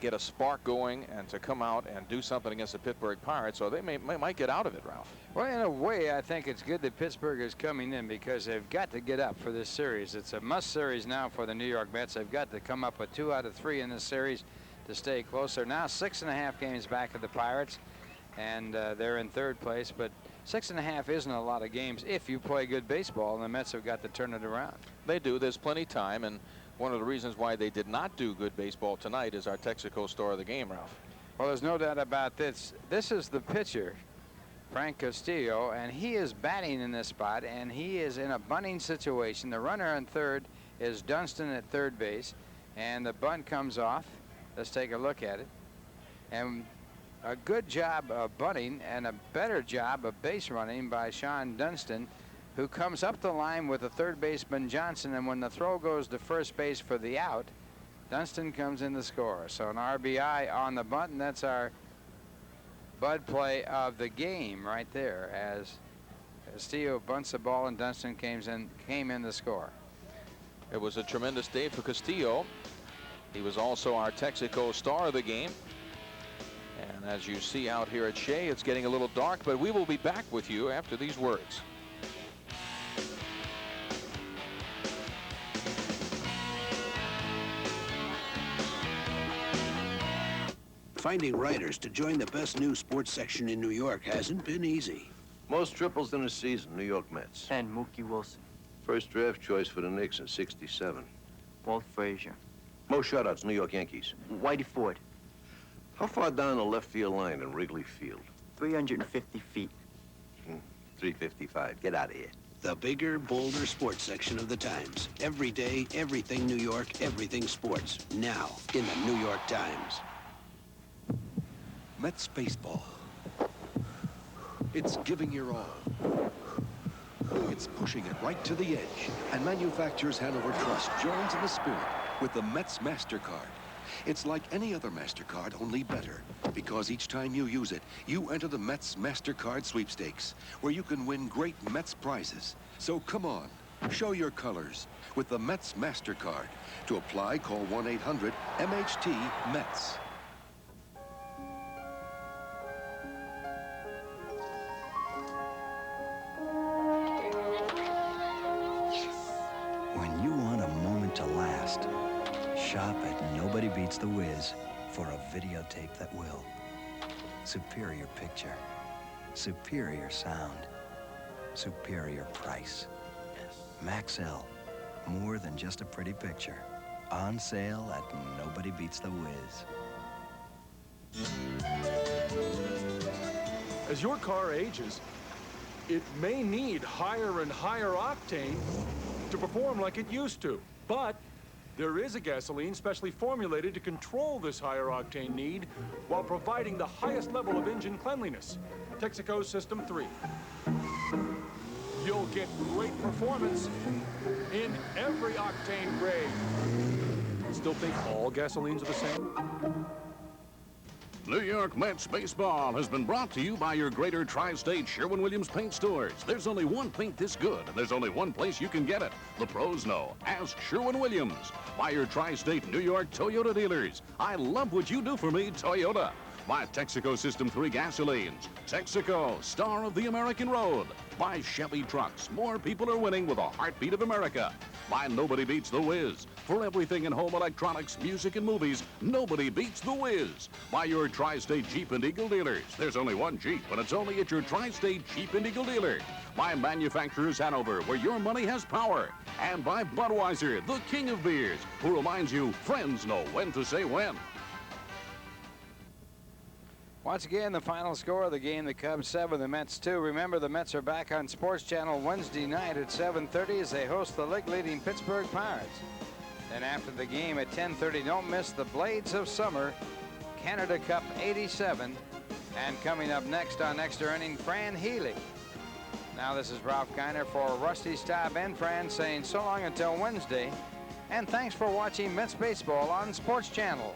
get a spark going and to come out and do something against the Pittsburgh Pirates, so they might get out of it, Ralph. Well, in a way, I think it's good that Pittsburgh is coming in because they've got to get up for this series. It's a must series now for the New York Mets. They've got to come up with 2 out of 3 in this series to stay close. They're now 6.5 games back of the Pirates, and they're in 3rd place, but 6.5 isn't a lot of games if you play good baseball, and the Mets have got to turn it around. They do. There's plenty of time, and one of the reasons why they did not do good baseball tonight is our Texaco star of the game, Ralph. Well, there's no doubt about this. This is the pitcher, Frank Castillo, and he is batting in this spot, and he is in a bunting situation. The runner on 3rd is Dunston at 3rd base, and the bunt comes off. Let's take a look at it. And a good job of bunting and a better job of base running by Sean Dunston, who comes up the line with the 3rd baseman Johnson, and when the throw goes to 1st base for the out, Dunston comes in to score. So an RBI on the bunt, and that's our Bud play of the game right there, as Castillo bunts the ball and Dunston came in to score. It was a tremendous day for Castillo. He was also our Texaco star of the game. And as you see out here at Shea, it's getting a little dark, but we will be back with you after these words. Finding writers to join the best new sports section in New York hasn't been easy. Most triples in a season, New York Mets. And Mookie Wilson. First draft choice for the Knicks in '67. Walt Frazier. Most shutouts, New York Yankees. Whitey Ford. How far down the left field line in Wrigley Field? 350 feet. 355. Get out of here. The bigger, bolder sports section of the Times. Every day, everything New York, everything sports. Now, in the New York Times. Mets baseball. It's giving your all. It's pushing it right to the edge. And Manufacturers Hanover Trust joins in the spirit with the Mets MasterCard. It's like any other MasterCard, only better. Because each time you use it, you enter the Mets MasterCard sweepstakes, where you can win great Mets prizes. So come on, show your colors with the Mets MasterCard. To apply, call 1-800-MHT-METS. When you want a moment to last, shop at Nobody Beats the Wiz for a videotape that will. Superior picture, superior sound, superior price. Maxell, more than just a pretty picture. On sale at Nobody Beats the Wiz. As your car ages, it may need higher and higher octane to perform like it used to. But there is a gasoline specially formulated to control this higher octane need while providing the highest level of engine cleanliness. Texaco System 3. You'll get great performance in every octane grade. Still think all gasolines are the same? New York Mets baseball has been brought to you by your Greater Tri-State Sherwin-Williams paint stores. There's only one paint this good, and there's only one place you can get it. The pros know. Ask Sherwin-Williams. By your Tri-State New York Toyota dealers. I love what you do for me, Toyota. By Texaco System 3 gasolines. Texaco, star of the American road. By Chevy trucks. More people are winning with a heartbeat of America. By Nobody Beats the Wiz. For everything in home electronics, music, and movies, nobody beats the Wiz. By your Tri-State Jeep and Eagle dealers. There's only one Jeep, and it's only at your Tri-State Jeep and Eagle dealer. By Manufacturers Hanover, where your money has power. And by Budweiser, the king of beers, who reminds you, friends know when to say when. Once again, the final score of the game, the Cubs 7, the Mets 2. Remember, the Mets are back on Sports Channel Wednesday night at 7:30 as they host the league-leading Pittsburgh Pirates. Then after the game at 10:30, don't miss the Blades of Summer, Canada Cup 87. And coming up next on Extra Inning, Fran Healy. Now this is Ralph Kiner for Rusty Staub and Fran saying so long until Wednesday. And thanks for watching Mets Baseball on Sports Channel.